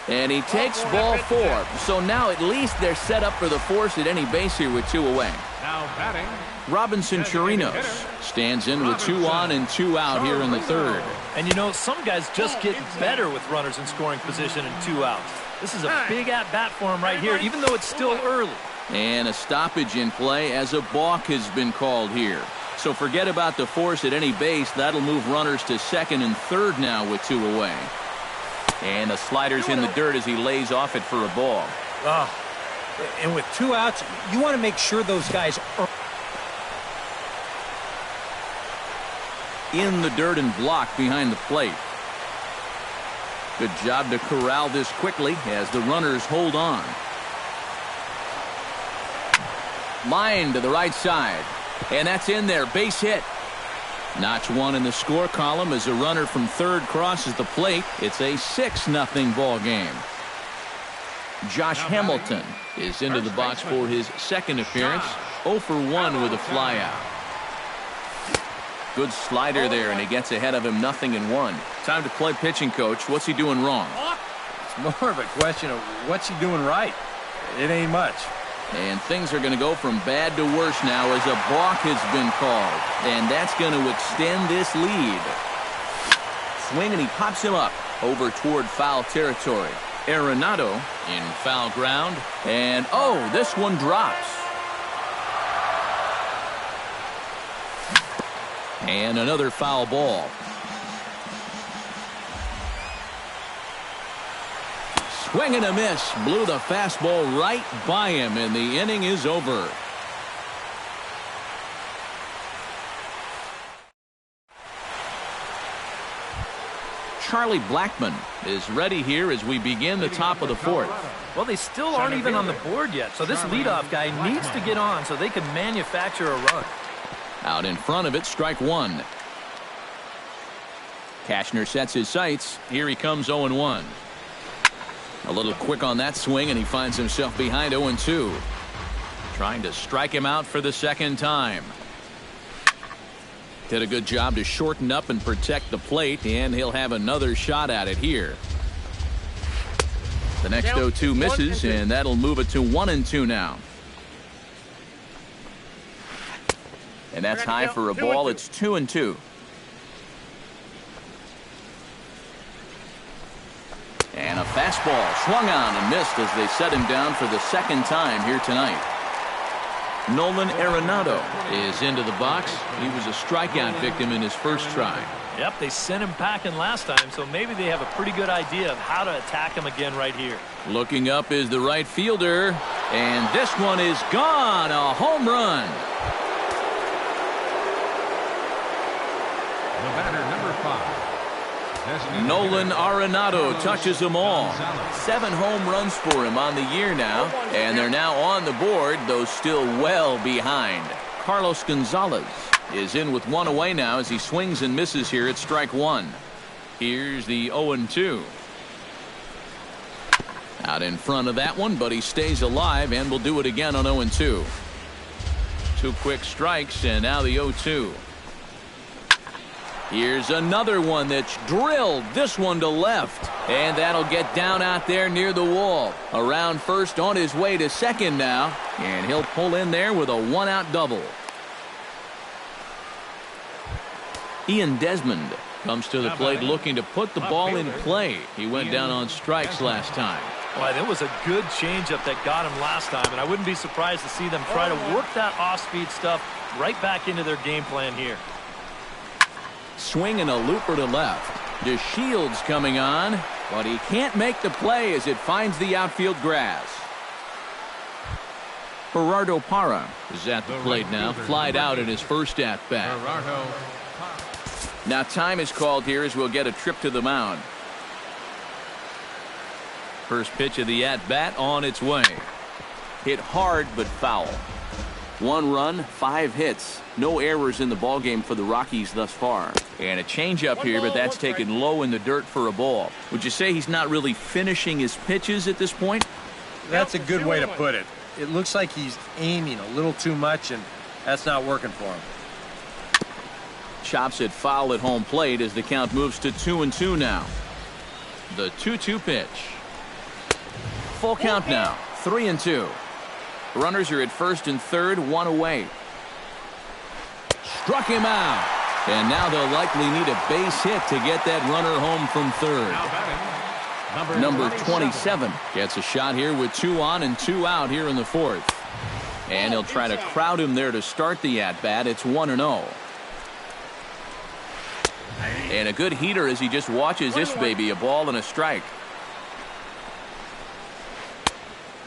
And he takes ball 4. So now at least they're set up for the force at any base here with 2 away. Now batting. Robinson Chirinos stands in with 2 on and 2 out here in the third. And you know, some guys just get better with runners in scoring position and 2 outs. This is a big at-bat for him right here, even though it's still early. And a stoppage in play as a balk has been called here. So forget about the force at any base. That'll move runners to second and third now with 2 away. And the slider's in the dirt as he lays off it for a ball. And with 2 outs, you want to make sure those guys are in the dirt and blocked behind the plate. Good job to corral this quickly as the runners hold on. Line to the right side. And that's in there. Base hit. Notch 1 in the score column as a runner from third crosses the plate. It's a 6-0 ball game. Josh Hamilton is into the box for his second appearance. 0 for 1 with a flyout. Good slider there, and he gets ahead of him 0-1. Time to play pitching coach. What's he doing wrong? It's more of a question of what's he doing right. It ain't much. And things are going to go from bad to worse now as a balk has been called. And that's going to extend this lead. Swing, and he pops him up over toward foul territory. Arenado in foul ground. And, oh, this one drops. And another foul ball. Swing and a miss. Blew the fastball right by him, and the inning is over. Charlie Blackmon is ready here as we begin the top of the fourth. Well, they still aren't even on the board yet, so this leadoff guy needs to get on so they can manufacture a run. Out in front of it, strike 1. Cashner sets his sights. Here he comes 0-1. A little quick on that swing, and he finds himself behind 0-2. Trying to strike him out for the second time. Did a good job to shorten up and protect the plate, and he'll have another shot at it here. The next 0-2 misses, and that'll move it to 1-2 now. And that's high for a ball. It's 2-2. And a fastball swung on and missed as they set him down for the second time here tonight. Nolan Arenado is into the box. He was a strikeout victim in his first try. Yep, they sent him packing last time, so maybe they have a pretty good idea of how to attack him again right here. Looking up is the right fielder, and this one is gone. A home run. The batter, number 5. Nolan Arenado touches them all. 7 home runs for him on the year now, and they're now on the board, though still well behind. Carlos Gonzalez is in with 1 away now as he swings and misses here at strike 1. Here's the 0-2. Out in front of that one, but he stays alive and will do it again on 0-2. 2 quick strikes, and now the 0-2. Here's another one that's drilled, this one to left. And that'll get down out there near the wall. Around first, on his way to second now. And he'll pull in there with a 1-out double. Ian Desmond comes to the plate looking to put the ball in play. He went down on strikes last time. Boy, that was a good changeup that got him last time, and I wouldn't be surprised to see them try to work that off-speed stuff right back into their game plan here. Swing and a looper to left. DeShields coming on, but he can't make the play as it finds the outfield grass. Gerardo Parra is at the plate now, flied out in his first at-bat. Now time is called here as we'll get a trip to the mound. First pitch of the at-bat on its way. Hit hard but foul. 1 run, 5 hits. No errors in the ballgame for the Rockies thus far. And a changeup here, but that's taken low in the dirt for a ball. Would you say he's not really finishing his pitches at this point? That's a good way to put it. It looks like he's aiming a little too much, and that's not working for him. Chops it foul at home plate as the count moves to 2-2 now. The 2-2 pitch. Full count now, 3-2. Runners are at first and third, 1 away. Struck him out. And now they'll likely need a base hit to get that runner home from third. Number 27 gets a shot here with 2 on and 2 out here in the fourth. And he'll try to crowd him there to start the at-bat. It's 1-0. And a good heater as he just watches this baby, a ball and a strike.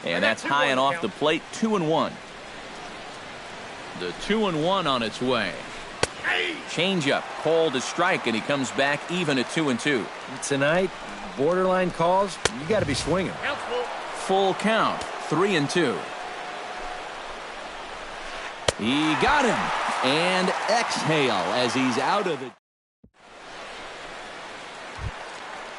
And that's high and off the plate, 2-1. The 2-1 on its way. Changeup, called to strike, and he comes back even at 2-2. Tonight, borderline calls, you got to be swinging. Full count, 3-2. He got him, and exhale as he's out of it.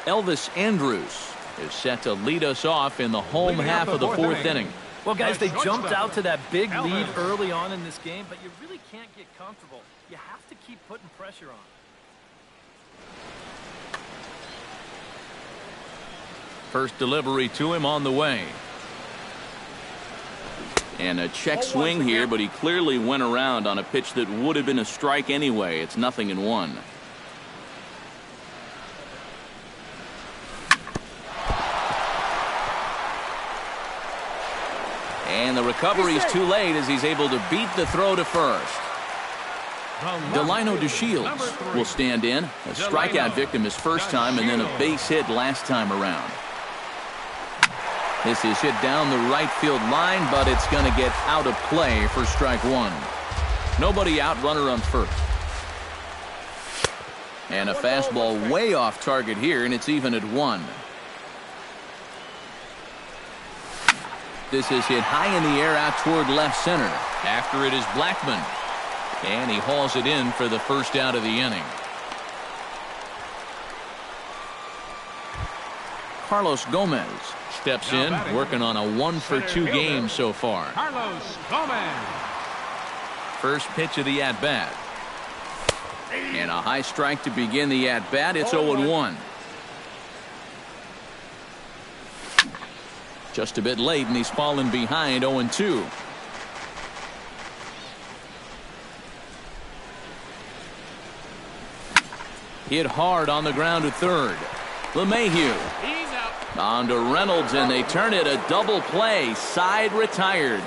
Elvis Andrus is set to lead us off in the home half of the fourth inning. Well, guys, they jumped out to that big lead early on in this game, but you really can't get comfortable. You have to keep putting pressure on. First delivery to him on the way. And a check swing here, but he clearly went around on a pitch that would have been a strike anyway. It's 0-1. And the recovery is too late as he's able to beat the throw to first. Delino DeShields will stand in. A strikeout victim his first time and then a base hit last time around. This is hit down the right field line, but it's going to get out of play for strike 1. Nobody out, runner on first. And a fastball way off target here, and it's even at 1. This is hit high in the air out toward left center. After it is Blackman. And he hauls it in for the first out of the inning. Carlos Gomez steps in, working on a 1-for-2 game so far. Carlos Gomez. First pitch of the at-bat. And a high strike to begin the at-bat. It's 0-1. Just a bit late, and he's fallen behind 0-2. Hit hard on the ground to third. LeMahieu. He's out. On to Reynolds, and they turn it a double play. Side retired.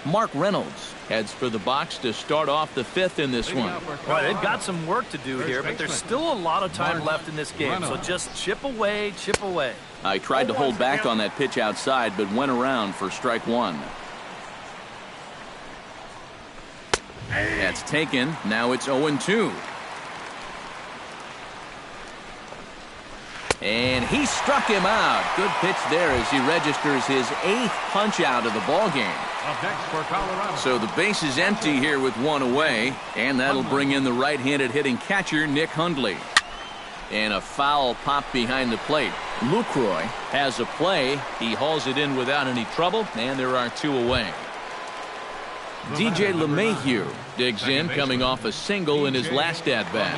Mark Reynolds heads for the box to start off the fifth in this one. Well, they've got some work to do here, but there's still a lot of time left in this game, so just chip away, chip away. I tried to hold back on that pitch outside, but went around for strike 1. That's taken. Now it's 0-2. And he struck him out. Good pitch there as he registers his 8th punch out of the ball game. So the base is empty here with 1 away, and that'll bring in the right-handed hitting catcher Nick Hundley. And a foul pop behind the plate. Lucroy has a play. He hauls it in without any trouble, and there are 2 away. DJ LeMahieu digs in, coming off a single in his last at-bat.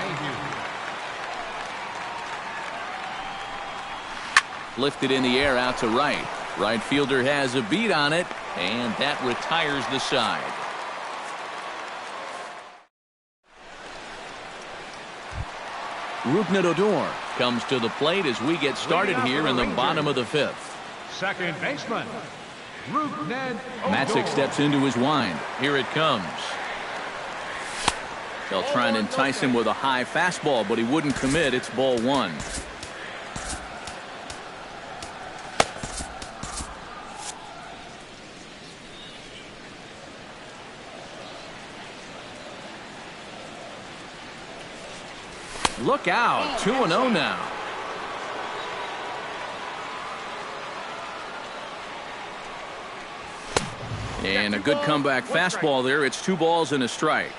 Lifted in the air out to right. Right fielder has a beat on it, and that retires the side. Rougned Odor comes to the plate as we get started here in the bottom of the 5th. Second baseman, Rougned Matzik steps into his wind. Here it comes. They'll try and entice him with a high fastball, but he wouldn't commit. It's ball 1. Look out, 2-0 now. And a good comeback fastball there. It's 2 balls and a strike.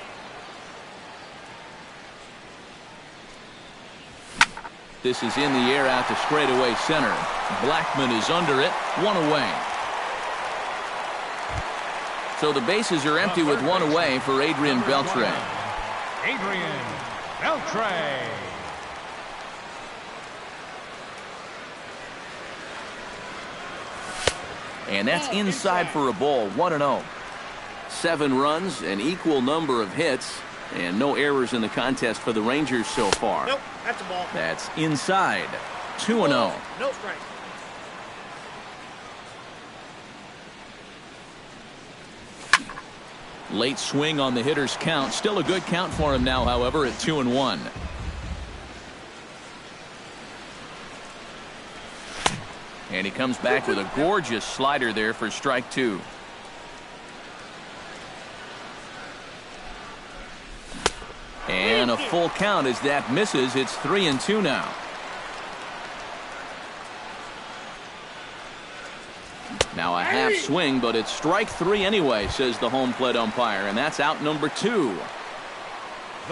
This is in the air out to straightaway center. Blackman is under it, 1 away. So the bases are empty with 1 away for Adrian Beltre. Adrian Beltre. And that's inside for a ball, 1-0. 7 runs, an equal number of hits, and no errors in the contest for the Rangers so far. Nope, that's a ball. That's inside, 2-0. No strike. Late swing on the hitter's count. Still a good count for him now, however, at 2-1. And he comes back with a gorgeous slider there for strike 2. And a full count as that misses. It's 3-2 now. Now a half swing, but it's strike 3 anyway, says the home plate umpire, and that's out number 2.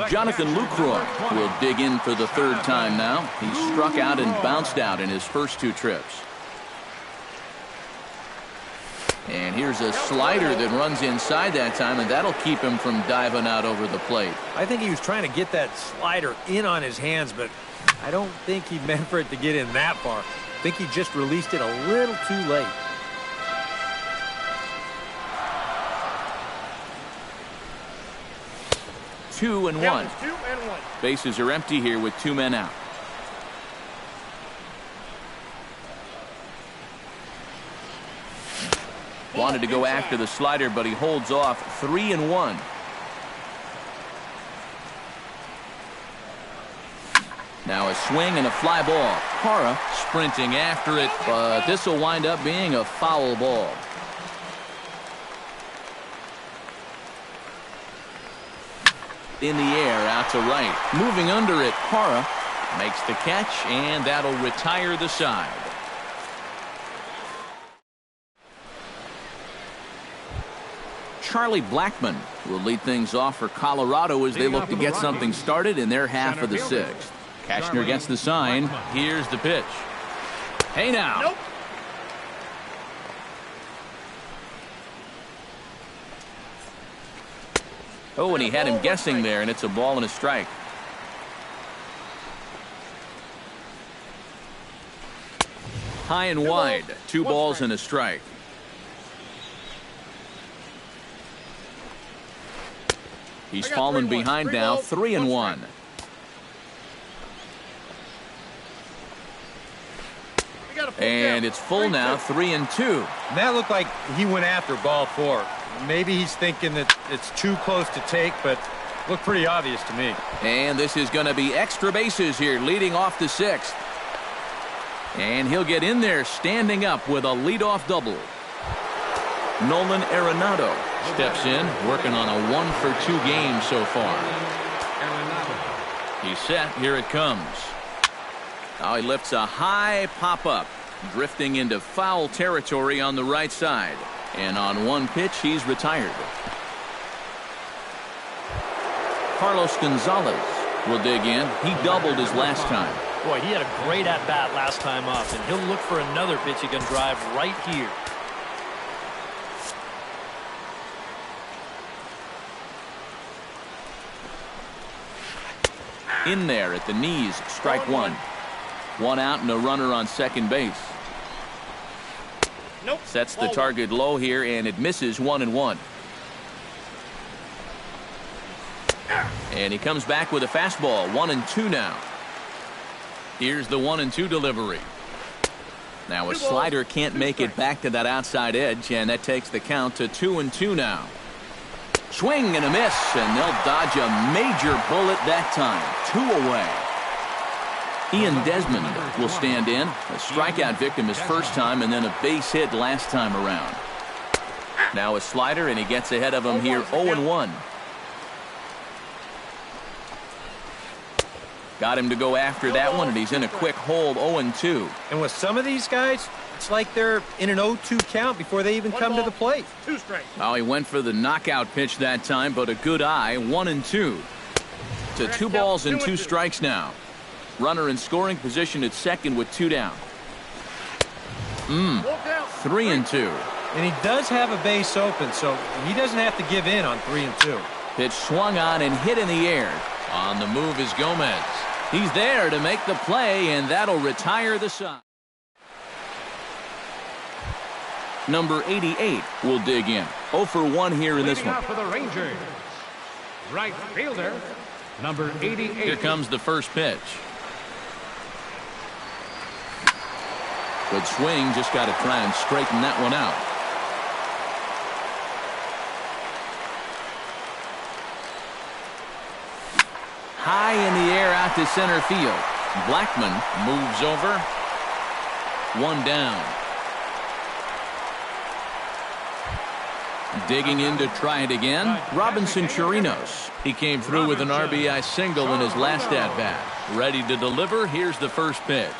Jonathan Lucroy will dig in for the 3rd time now. He struck out and bounced out in his first 2 trips. And here's a slider that runs inside that time, and that'll keep him from diving out over the plate. I think he was trying to get that slider in on his hands, but I don't think he meant for it to get in that far. I think he just released it a little too late. Two and one. Bases are empty here with 2 men out. Wanted to go after the slider, but he holds off. 3-1. Now a swing and a fly ball. Hara sprinting after it, but this will wind up being a foul ball. In the air, out to right. Moving under it, Hara makes the catch, and that'll retire the side. Charlie Blackman will lead things off for Colorado as they look to get something started in their half of the 6th. Cashner gets the sign. Here's the pitch. Hey now. Nope. Oh, and he had him guessing there, and it's a ball and a strike. High and wide. 2 balls and a strike. He's fallen behind now. 3-1. And it's full now. 3-2. And that looked like he went after ball 4. Maybe he's thinking that it's too close to take, but looked pretty obvious to me. And this is going to be extra bases here, leading off the 6th. And he'll get in there standing up with a leadoff double. Nolan Arenado steps in, working on a 1-for-2 game so far. He's set. Here it comes. Now he lifts a high pop-up, drifting into foul territory on the right side. And on 1 pitch, he's retired. Carlos Gonzalez will dig in. He doubled his last time. Boy, he had a great at-bat last time up, and he'll look for another pitch he can drive right here. In there at the knees, strike 1. 1 out and a runner on second base. Nope. Sets the target low here, and it misses. 1-1. And he comes back with a fastball. 1-2 now. Here's the 1-2 delivery. Now a slider can't make it back to that outside edge, and that takes the count to 2-2 now. Swing and a miss, and they'll dodge a major bullet that time. 2 away. Ian Desmond will stand in. A strikeout victim his first time, and then a base hit last time around. Now a slider, and he gets ahead of him here. 0-1. Got him to go after that one, and he's in a quick hold, 0-2. And with some of these guys, it's like they're in an 0-2 count before they even come to the plate. 2 strikes. Oh, he went for the knockout pitch that time, but a good eye, 1-2. To 2 balls and 2 strikes now. Runner in scoring position at second with 2 down. 3-2. And he does have a base open, so he doesn't have to give in on 3-2. Pitch swung on and hit in the air. On the move is Gomez. He's there to make the play, and that'll retire the side. Number 88 will dig in. 0 for 1 here in this one. For the Rangers, right fielder, number 88. Here comes the first pitch. Good swing, just got to try and straighten that one out. High in the air out to center field. Blackman moves over. 1 down. Digging in to try it again. Robinson Chirinos. He came through with an RBI single in his last at-bat. Ready to deliver. Here's the first pitch.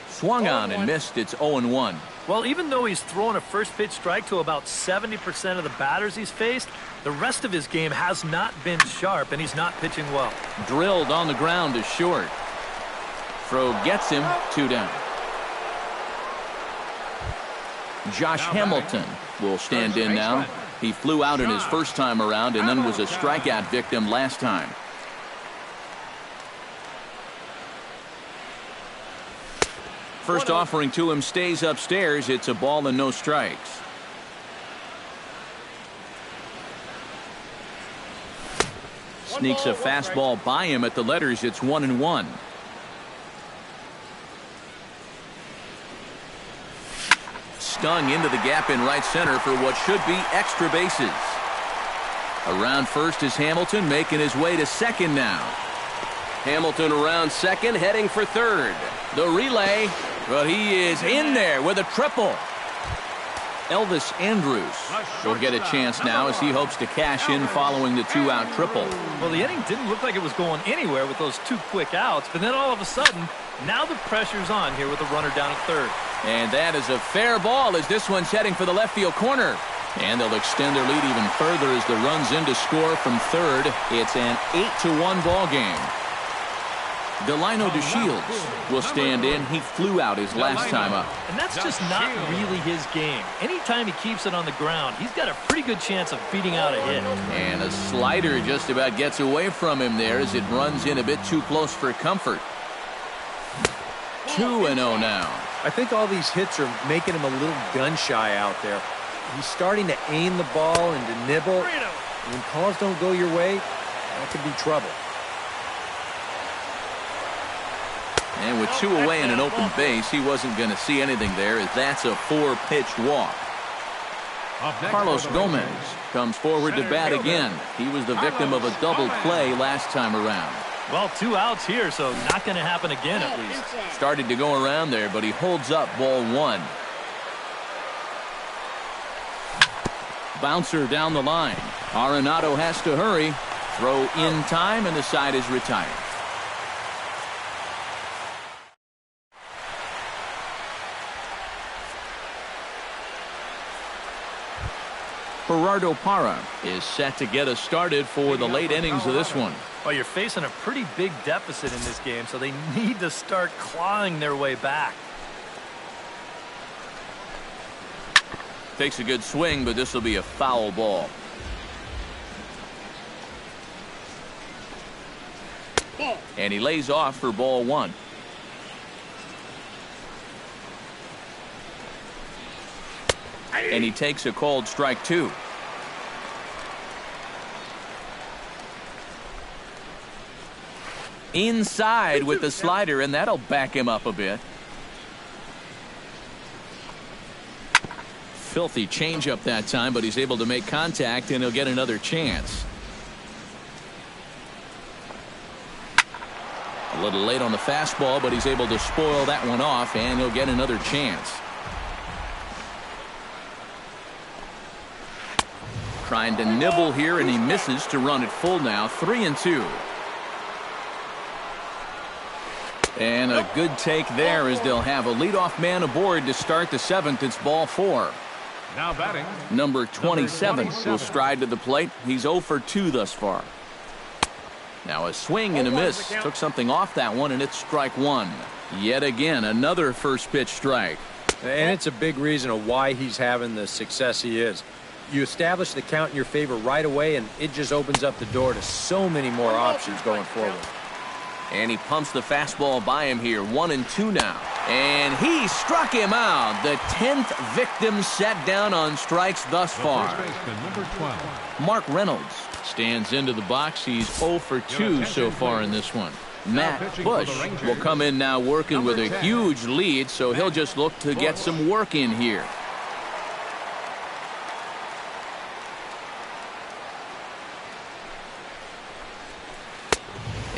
Swung on and missed. It's 0-1. Well, even though he's thrown a first pitch strike to about 70% of the batters he's faced, the rest of his game has not been sharp, and he's not pitching well. Drilled on the ground to short. Throw gets him. 2 down. Josh Hamilton will stand in now. He flew out in his first time around and then was a strikeout victim last time. First offering to him stays upstairs. It's a ball and no strikes. Sneaks a fastball by him at the letters. It's 1-1. Stung into the gap in right center for what should be extra bases. Around first is Hamilton, making his way to second now. Hamilton around second, heading for third. The relay, but he is in there with a triple. Elvis Andrus will get a chance now as he hopes to cash in following the 2-out triple. Well, the inning didn't look like it was going anywhere with those 2 quick outs, but then all of a sudden, now the pressure's on here with the runner down at third. And that is a fair ball as this one's heading for the left field corner. And they'll extend their lead even further as the run's in to score from third. It's an 8-1 ball game. Delino DeShields will stand in. He flew out his last time up. And that's just not really his game. Anytime he keeps it on the ground, he's got a pretty good chance of beating out a hit. And a slider just about gets away from him there as it runs in a bit too close for comfort. 2-0 now. I think all these hits are making him a little gun-shy out there. He's starting to aim the ball and to nibble. When calls don't go your way, that could be trouble. And with 2 away and an open base, he wasn't going to see anything there as that's a 4-pitch walk. Carlos Gomez comes forward to bat again. He was the victim of a double play last time around. Well, 2 outs here, so not going to happen again at least. Started to go around there, but he holds up ball 1. Bouncer down the line. Arenado has to hurry. Throw in time, and the side is retired. Gerardo Parra is set to get us started for the late innings of this one. Well, you're facing a pretty big deficit in this game, so they need to start clawing their way back. Takes a good swing, but this will be a foul ball. And he lays off for ball 1. And he takes a called strike 2. Inside with the slider, and that'll back him up a bit. Filthy changeup that time, but he's able to make contact, and he'll get another chance. A little late on the fastball, but he's able to spoil that one off, and he'll get another chance. Trying to nibble here, and he misses to run it full now. 3-2. And a good take there as they'll have a leadoff man aboard to start the 7th. It's ball 4. Now batting. Number 27 will stride to the plate. He's 0 for 2 thus far. Now a swing and a miss. Took something off that one, and it's strike 1. Yet again, another first pitch strike. And it's a big reason of why he's having the success he is. You establish the count in your favor right away, and it just opens up the door to so many more options going forward. And he pumps the fastball by him here. 1-2 now. And he struck him out. The 10th victim set down on strikes thus far. Number 12. Mark Reynolds stands into the box. He's 0 for 2 so far in this one. Matt Bush will come in now working with a huge lead, so he'll just look to get some work in here.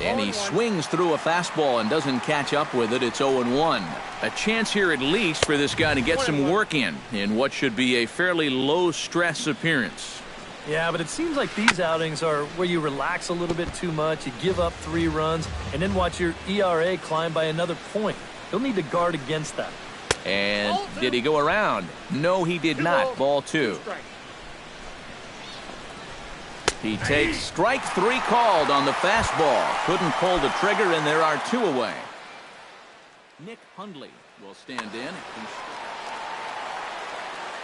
And he swings through a fastball and doesn't catch up with it. It's 0-1. A chance here at least for this guy to get some work in what should be a fairly low-stress appearance. Yeah, but it seems like these outings are where you relax a little bit too much, you give up 3 runs, and then watch your ERA climb by another point. He'll need to guard against that. And did he go around? No, he did not. Ball 2. He takes strike 3 called on the fastball. Couldn't pull the trigger, and there are 2 away. Nick Hundley will stand in.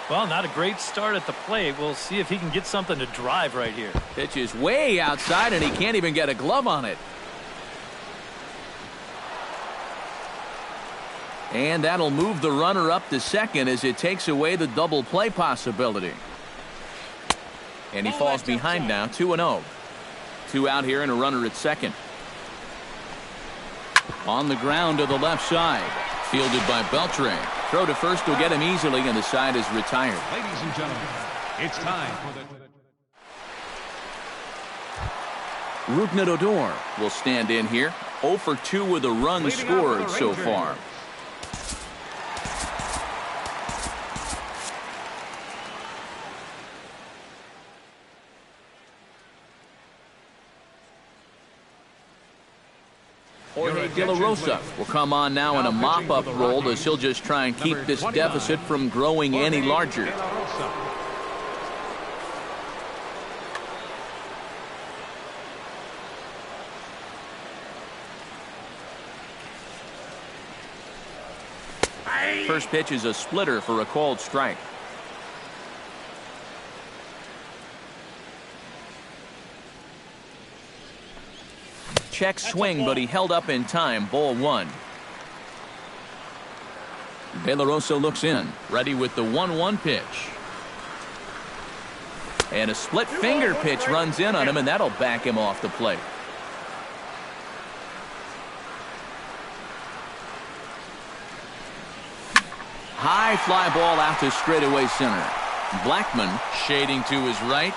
Well, not a great start at the plate. We'll see if he can get something to drive right here. Pitch is way outside, and he can't even get a glove on it. And that'll move the runner up to second as it takes away the double play possibility. And he falls behind now, 2-0. 2 out here and a runner at second. On the ground to the left side. Fielded by Beltre. Throw to first will get him easily, and the side is retired. Ladies and gentlemen, it's time for the... Rougned Odor will stand in here. 0 for 2 with a run scored so far. Jorge De La Rosa will come on now in a mop-up role as he'll just try and keep this deficit from growing any larger. First pitch is a splitter for a called strike. Check swing, but he held up in time. Ball 1. De La Rosa looks in, ready with the 1-1 pitch. And a split finger pitch runs in on him, and that'll back him off the plate. High fly ball out to straightaway center. Blackman shading to his right.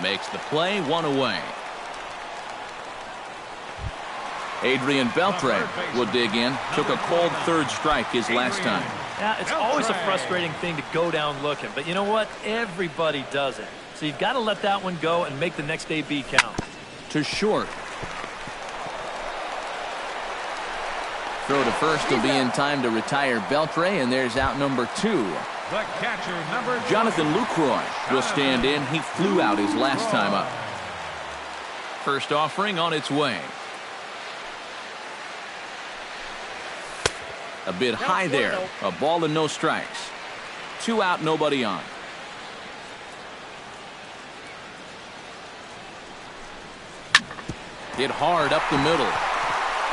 Makes the play, 1 away. Adrian Beltre will dig in. Took a called third strike his last time. Yeah, it's always a frustrating thing to go down looking, but you know what? Everybody does it. So you've got to let that one go and make the next AB count. To short. Throw to first will be in time to retire Beltre, and there's out number 2. The catcher, number 2. Jonathan Lucroy will stand in. He flew out his last time up. First offering on its way. A bit high there. A ball and no strikes. 2 out, nobody on. Hit hard up the middle.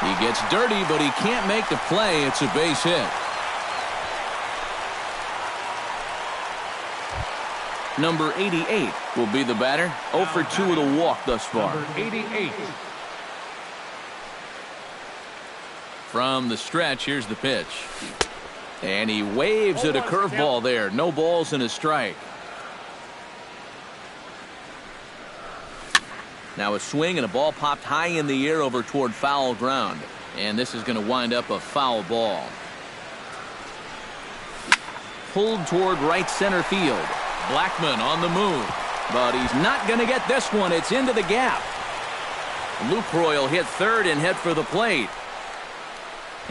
He gets dirty, but he can't make the play. It's a base hit. Number 88 will be the batter. 0 for 2 with a walk thus far. Number 88. From the stretch, here's the pitch. And he waves at a curveball there. No balls and a strike. Now a swing and a ball popped high in the air over toward foul ground. And this is going to wind up a foul ball. Pulled toward right center field. Blackman on the move. But he's not going to get this one. It's into the gap. Lucroy will hit third and head for the plate.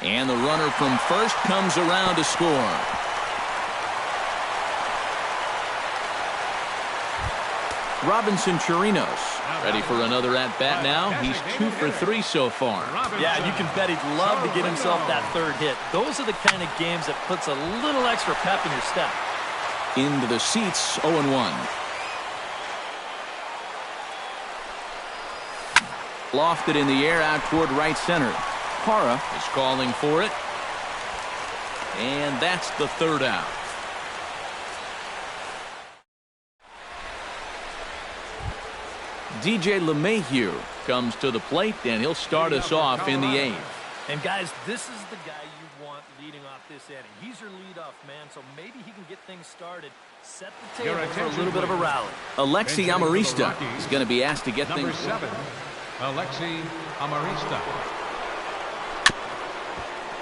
And the runner from first comes around to score. Robinson Chirinos ready for another at-bat now. He's 2 for 3 so far. Yeah, you can bet he'd love to get himself that third hit. Those are the kind of games that puts a little extra pep in your step. Into the seats, 0-1. Lofted in the air out toward right center. Parra is calling for it. And that's the third out. DJ LeMahieu comes to the plate, and he'll start us off in the 8th. And guys, this is the guy you want leading off this inning. He's your leadoff man, so maybe he can get things started, set the table for a little bit of a rally. Alexi Amarista is going to be asked to get Number things. 7, Alexi Amarista.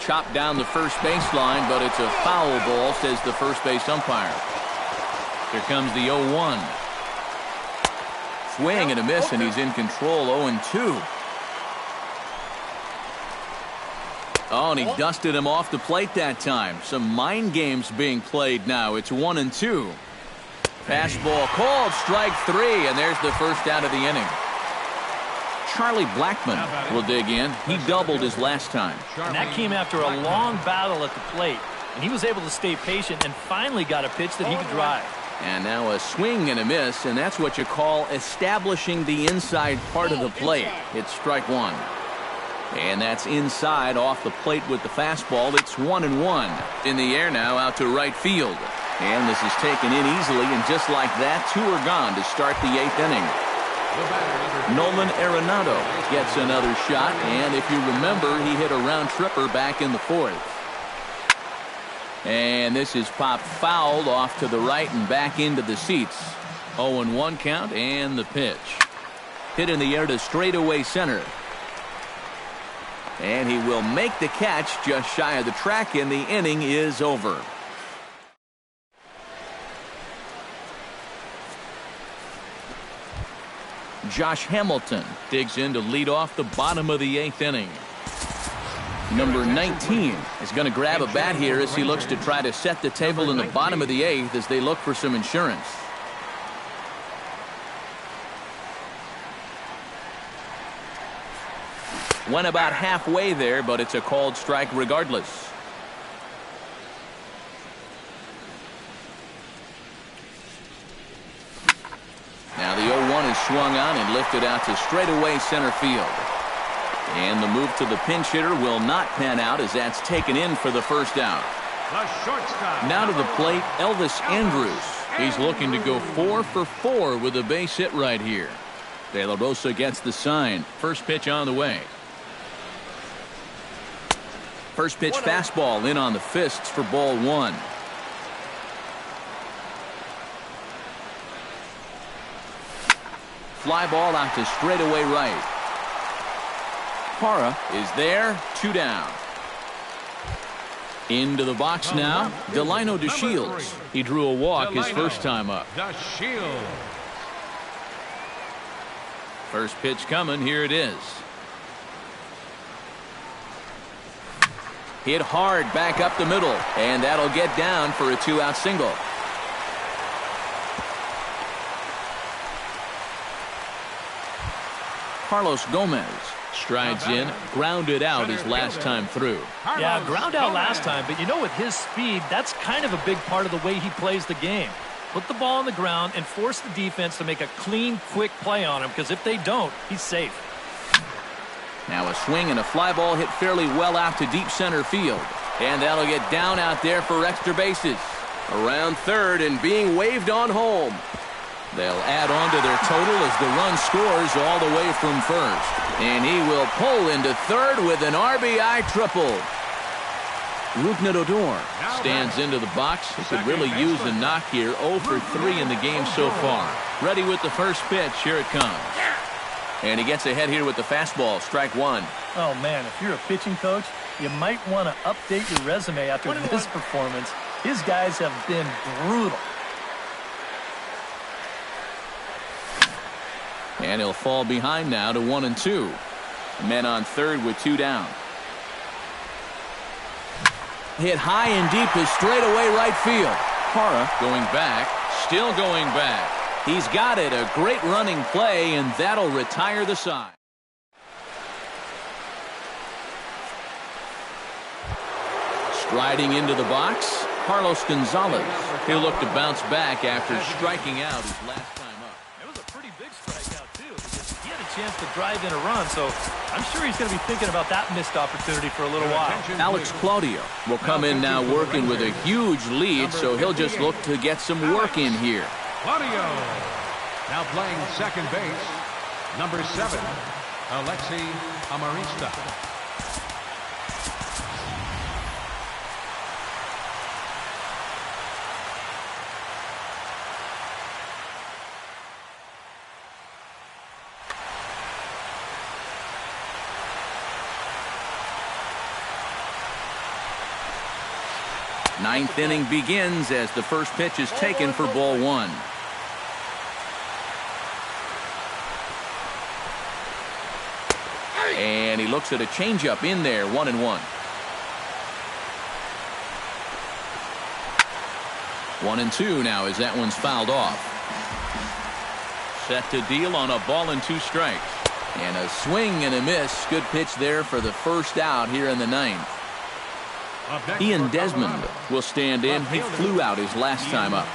Chopped down the first baseline, but it's a foul ball, says the first base umpire. Here comes the 0-1. Swing and a miss, and he's in control. 0-2. Oh, and he dusted him off the plate that time. Some mind games being played now. It's 1-2. Fastball called, strike 3, and there's the first out of the inning. Charlie Blackmon will dig in. He doubled his last time. And that came after a long battle at the plate. And he was able to stay patient and finally got a pitch that he could drive. And now a swing and a miss, and that's what you call establishing the inside part of the plate. It's strike 1. And that's inside off the plate with the fastball. It's 1-1. In the air now out to right field. And this is taken in easily, and just like that, 2 are gone to start the 8th inning. Nolan Arenado gets another shot, and if you remember, he hit a round tripper back in the 4th. And this is popped fouled off to the right and back into the seats. 0-1 count, and the pitch. Hit in the air to straightaway center. And he will make the catch just shy of the track, and the inning is over. Josh Hamilton digs in to lead off the bottom of the 8th inning. Number 19 is going to grab a bat here as he looks to try to set the table in the bottom of the 8th as they look for some insurance. Went about halfway there, but it's a called strike regardless. Now the 0-1 is swung on and lifted out to straightaway center field. And the move to the pinch hitter will not pan out as that's taken in for the first out. The shortstop. Now to the plate, Elvis Andrus. He's looking to go 4 for 4 with a base hit right here. De La Rosa gets the sign. First pitch on the way. First pitch fastball in on the fists for ball 1. Fly ball out to straightaway right. Parra is there, 2 down. Into the box now, Delino DeShields. He drew a walk his first time up. DeShields. First pitch coming, here it is. Hit hard back up the middle, and that'll get down for a 2-out single. Carlos Gomez strides in, grounded out his last time through. Yeah, ground out last time, but you know, with his speed, that's kind of a big part of the way he plays the game. Put the ball on the ground and force the defense to make a clean, quick play on him, because if they don't, he's safe. Now a swing and a fly ball hit fairly well out to deep center field. And that'll get down out there for extra bases. Around third and being waved on home. They'll add on to their total as the run scores all the way from first. And he will pull into third with an RBI triple. Rougned Odor stands into the box. He could really use a knock here. 0 for 3 in the game so far. Ready with the first pitch. Here it comes. And he gets ahead here with the fastball. Strike 1. Oh, man, if you're a pitching coach, you might want to update your resume after this performance. His guys have been brutal. And he'll fall behind now to 1-2. Men on third with 2 down. Hit high and deep to straightaway right field. Parra going back, still going back. He's got it, a great running play, and that'll retire the side. Striding into the box, Carlos Gonzalez. He'll look to bounce back after striking out his last time up. It was a pretty big strikeout, too, because he had a chance to drive in a run, so I'm sure he's going to be thinking about that missed opportunity for a little while. Alex Claudio will come in now working with a huge lead, so he'll just look to get some work in here. Claudio. Now playing second base, number 7, Alexi Amarista. Ninth inning begins as the first pitch is taken for ball 1. And he looks at a changeup in there, 1-1. 1-2 now as that one's fouled off. Set to deal on a ball and 2 strikes. And a swing and a miss. Good pitch there for the first out here in the 9th. Ian Desmond will stand in. He flew out his last time up.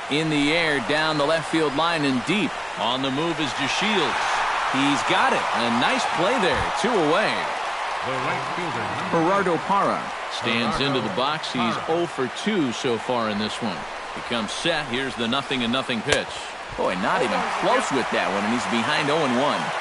In the air, down the left field line and deep. On the move is DeShields. He's got it. A nice play there. 2 away. The right fielder, Gerardo Parra stands into the box. He's 0 for 2 so far in this one. He comes set. Here's the 0-0 pitch. Boy, not even close with that one, and he's behind 0-1.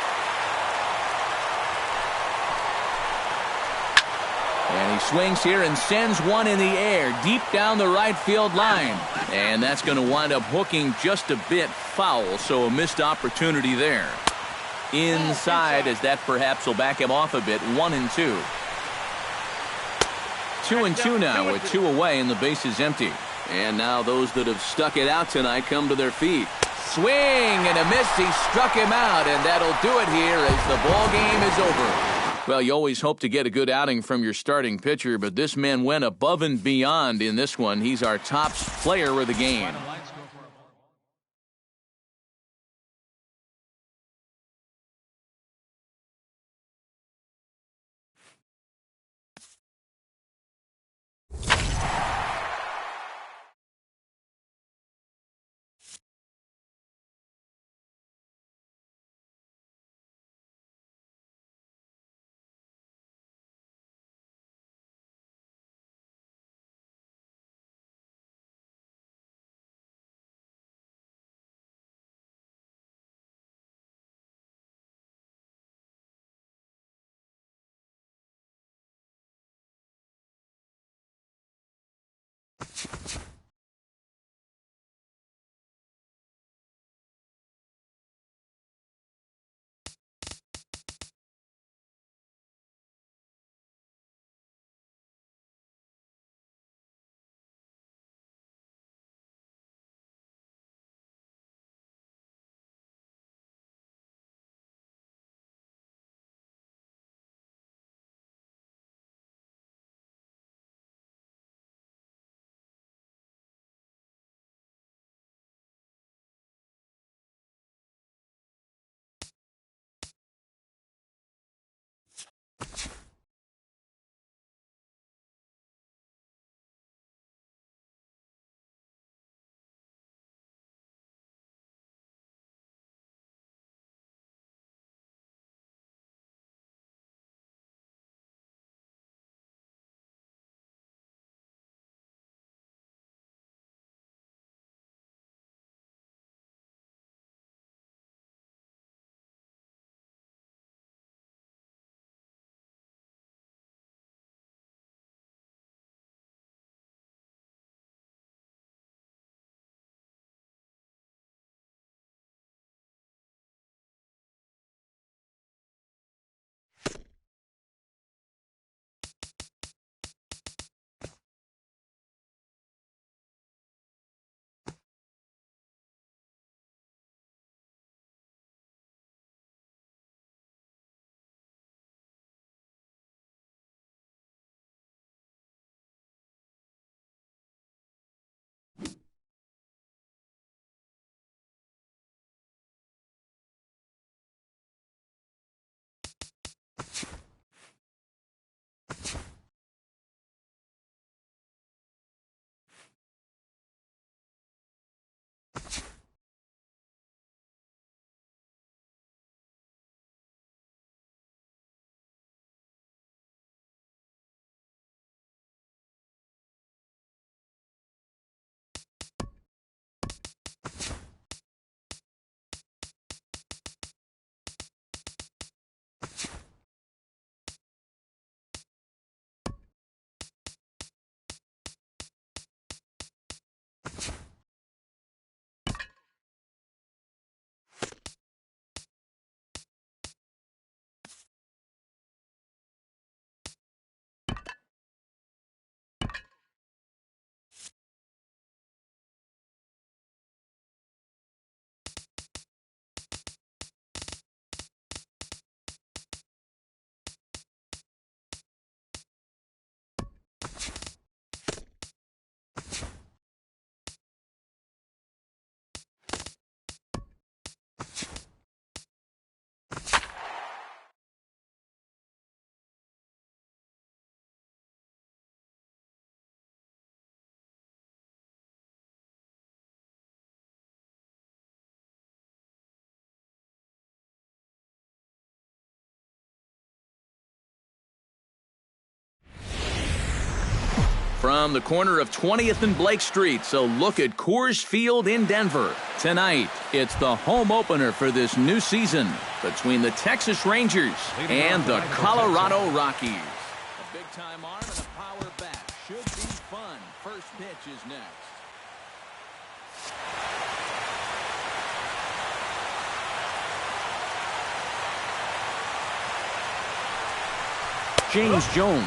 And he swings here and sends one in the air deep down the right field line. And that's going to wind up hooking just a bit foul, so a missed opportunity there. Inside, as that perhaps will back him off a bit. 1-2. 2-2 now with 2 away and the base is empty. And now those that have stuck it out tonight come to their feet. Swing and a miss. He struck him out, and that'll do it here as the ball game is over. Well, you always hope to get a good outing from your starting pitcher, but this man went above and beyond in this one. He's our top player of the game. from the corner of 20th and Blake Street. So look at Coors Field in Denver. Tonight, it's the home opener for this new season between the Texas Rangers and the Colorado Rockies. A big-time arm and a power bat. Should be fun. First pitch is next. James Jones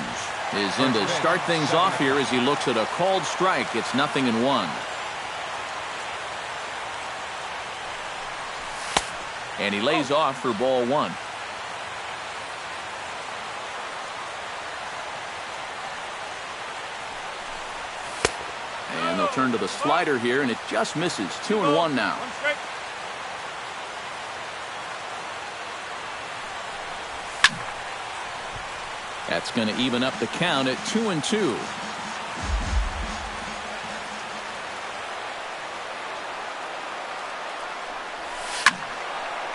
is in to start things off here as he looks at a called strike. It's 0-1. And he lays off for ball one. And they'll turn to the slider here, and it just misses. 2-1 now. That's going to even up the count at 2-2.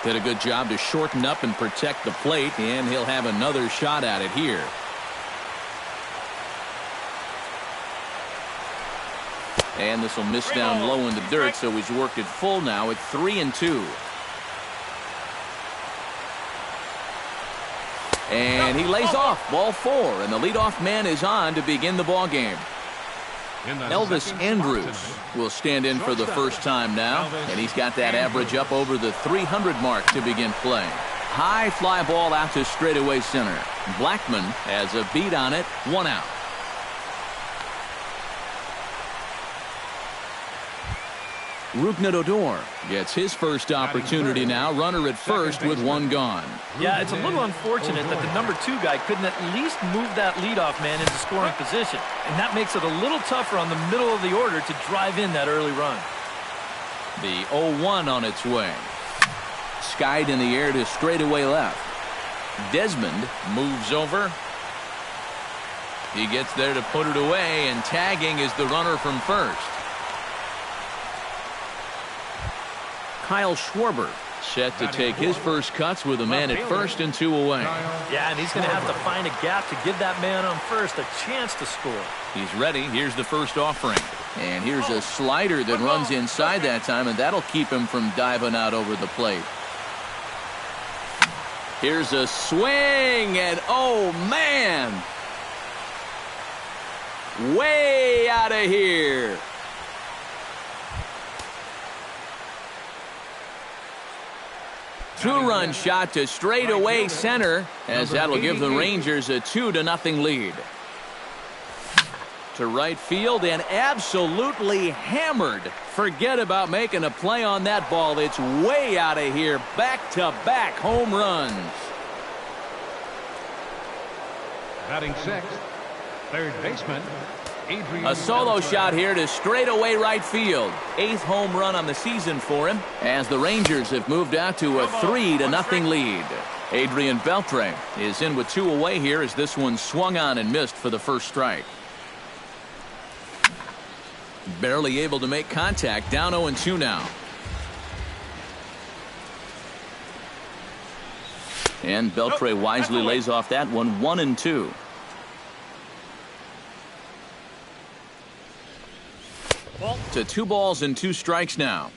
Did a good job to shorten up and protect the plate, and he'll have another shot at it here. And this will miss down low in the dirt, so he's worked it full now at 3-2. And he lays off ball four, and the leadoff man is on to begin the ball game. Elvis Andrus will stand in for the first time now, and he's got that average up over the 300 mark to begin play. High fly ball out to straightaway center. Blackman has a beat on it, 1 out. Rougned Odor gets his first opportunity now. Runner at first with 1 gone. Yeah, it's a little unfortunate that the number 2 guy couldn't at least move that leadoff man into scoring position. And that makes it a little tougher on the middle of the order to drive in that early run. The 0-1 on its way. Skied in the air to straightaway left. Desmond moves over. He gets there to put it away, and tagging is the runner from first. Kyle Schwarber set to take his first cuts with a man at first and 2 away. Yeah, and he's going to have to find a gap to give that man on first a chance to score. He's ready. Here's the first offering. And here's a slider that runs inside that time, and that'll keep him from diving out over the plate. Here's a swing, and oh, man! Way out of here. Two-run shot to straightaway center, as that'll give the Rangers a 2-0 lead. To right field and absolutely hammered. Forget about making a play on that ball. It's way out of here. Back-to-back home runs. Batting sixth, third baseman. A solo shot here to straightaway right field. 8th home run on the season for him, as the Rangers have moved out to a 3-0 lead. Adrian Beltre is in with 2 away here as this one swung on and missed for the first strike. Barely able to make contact. Down 0-2 now. And Beltre wisely lays off that one. 1-2. To 2 balls and 2 strikes now.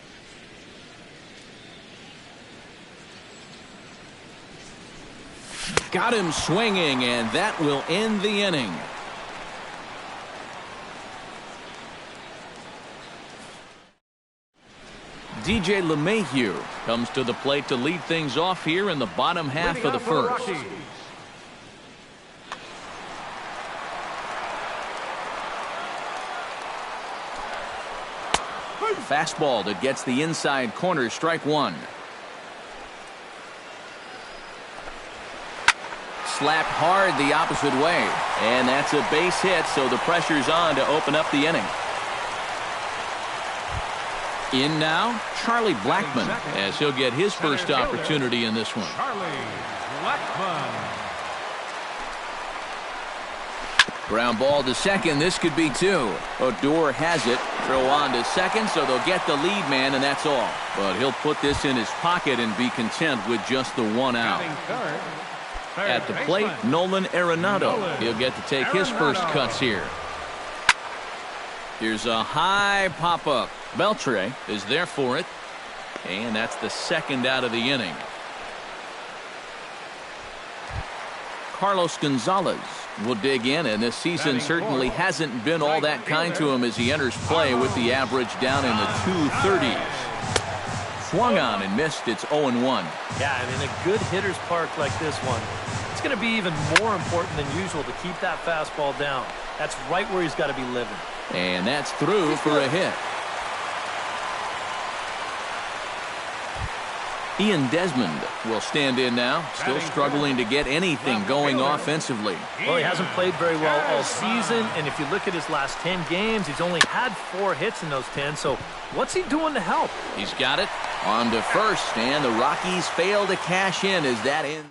Got him swinging, and that will end the inning. DJ LeMahieu comes to the plate to lead things off here in the bottom half of the first. Fastball that gets the inside corner, strike 1. Slapped hard the opposite way, and that's a base hit, so the pressure's on to open up the inning. In now, Charlie Blackman, as he'll get his first opportunity in this one. Charlie Blackman. Ground ball to second. This could be 2. Odor has it. Throw on to second, so they'll get the lead man, and that's all. But he'll put this in his pocket and be content with just the 1 out. At the plate, Nolan Arenado. He'll get to take his first cuts here. Here's a high pop-up. Beltre is there for it. And that's the second out of the inning. Carlos Gonzalez will dig in, and this season certainly hasn't been all that kind to him as he enters play with the average down in the 230s. Swung on and missed. It's 0-1. Yeah, and in a good hitter's park like this one, it's going to be even more important than usual to keep that fastball down. That's right where he's got to be living. And that's through for a hit. Ian Desmond will stand in now, still struggling to get anything going offensively. Well, he hasn't played very well all season, and if you look at his last 10 games, he's only had 4 hits in those 10, so what's he doing to help? He's got it on to first, and the Rockies fail to cash in as that ends.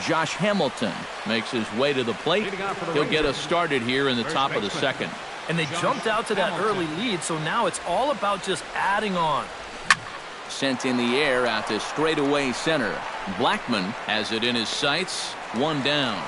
Josh Hamilton makes his way to the plate. He'll get us started here in the top of the second. And they jumped out to that early lead, so now it's all about just adding on. Sent in the air out to straightaway center. Blackman has it in his sights. 1 down.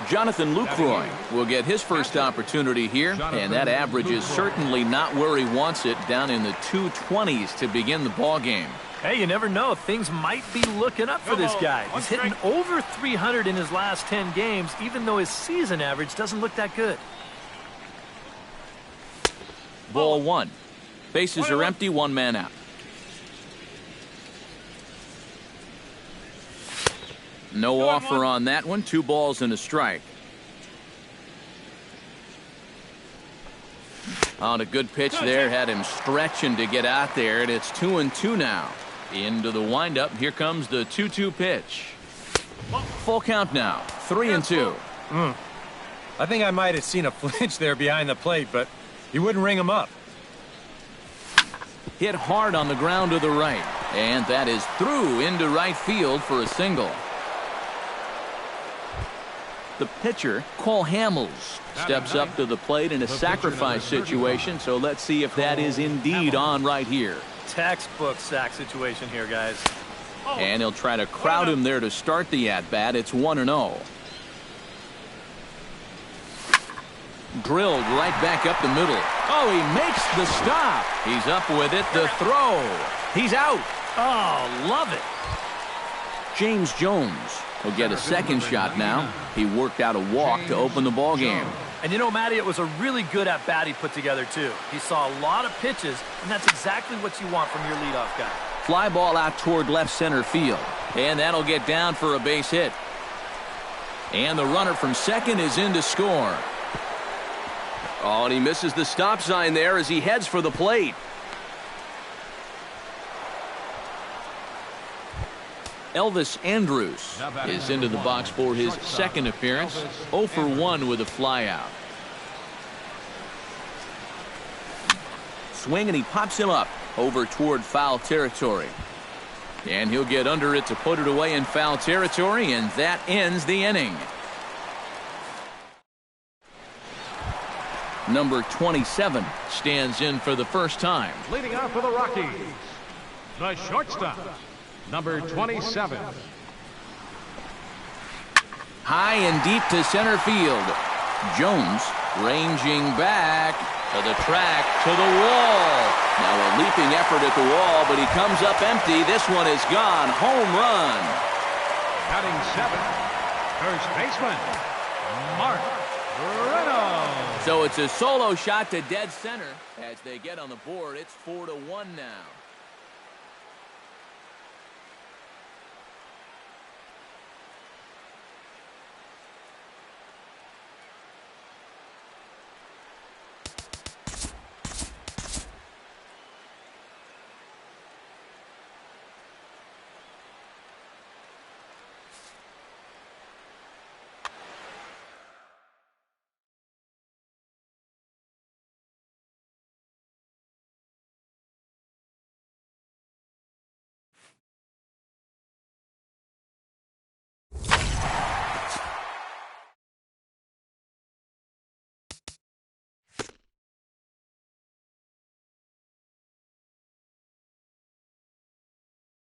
Jonathan Lucroy will get his first opportunity here, and that average is certainly not where he wants it, down in the 220s to begin the ball game. Hey, you never know. Things might be looking up for this guy. He's hitting over 300 in his last 10 games, even though his season average doesn't look that good. Ball 1. Bases are empty, 1 man out. No offer on that one. 2 balls and a strike. On a good pitch there. Had him stretching to get out there, and it's 2-2 now. Into the windup. Here comes the 2-2 pitch. Full count now. 3-2. I think I might have seen a flinch there behind the plate, but he wouldn't ring him up. Hit hard on the ground to the right. And that is through into right field for a single. The pitcher, Cole Hamels, steps up to the plate in a sacrifice situation, so let's see if that is indeed on right here. Textbook sack situation here, guys. And he'll try to crowd him there to start the at-bat. It's 1-0. Drilled right back up the middle. Oh, he makes the stop. He's up with it. The throw. He's out. Oh, love it. James Jones will get a second shot now. He worked out a walk to open the ball game. And you know, Matty, it was a really good at-bat he put together, too. He saw a lot of pitches, and that's exactly what you want from your leadoff guy. Fly ball out toward left center field. And that'll get down for a base hit. And the runner from second is in to score. Oh, and he misses the stop sign there as he heads for the plate. Elvis Andrus is into the box for his second appearance. 0 for 1 with a flyout. Swing, and he pops him up over toward foul territory. And he'll get under it to put it away in foul territory, and that ends the inning. Number 27 stands in for the first time. Leading off for the Rockies, the shortstop, number 27. High and deep to center field. Jones ranging back to the track, to the wall. Now a leaping effort at the wall, but he comes up empty. This one is gone. Home run. Batting 7, first baseman, Mark Reynolds. So it's a solo shot to dead center as they get on the board. It's 4-1 now.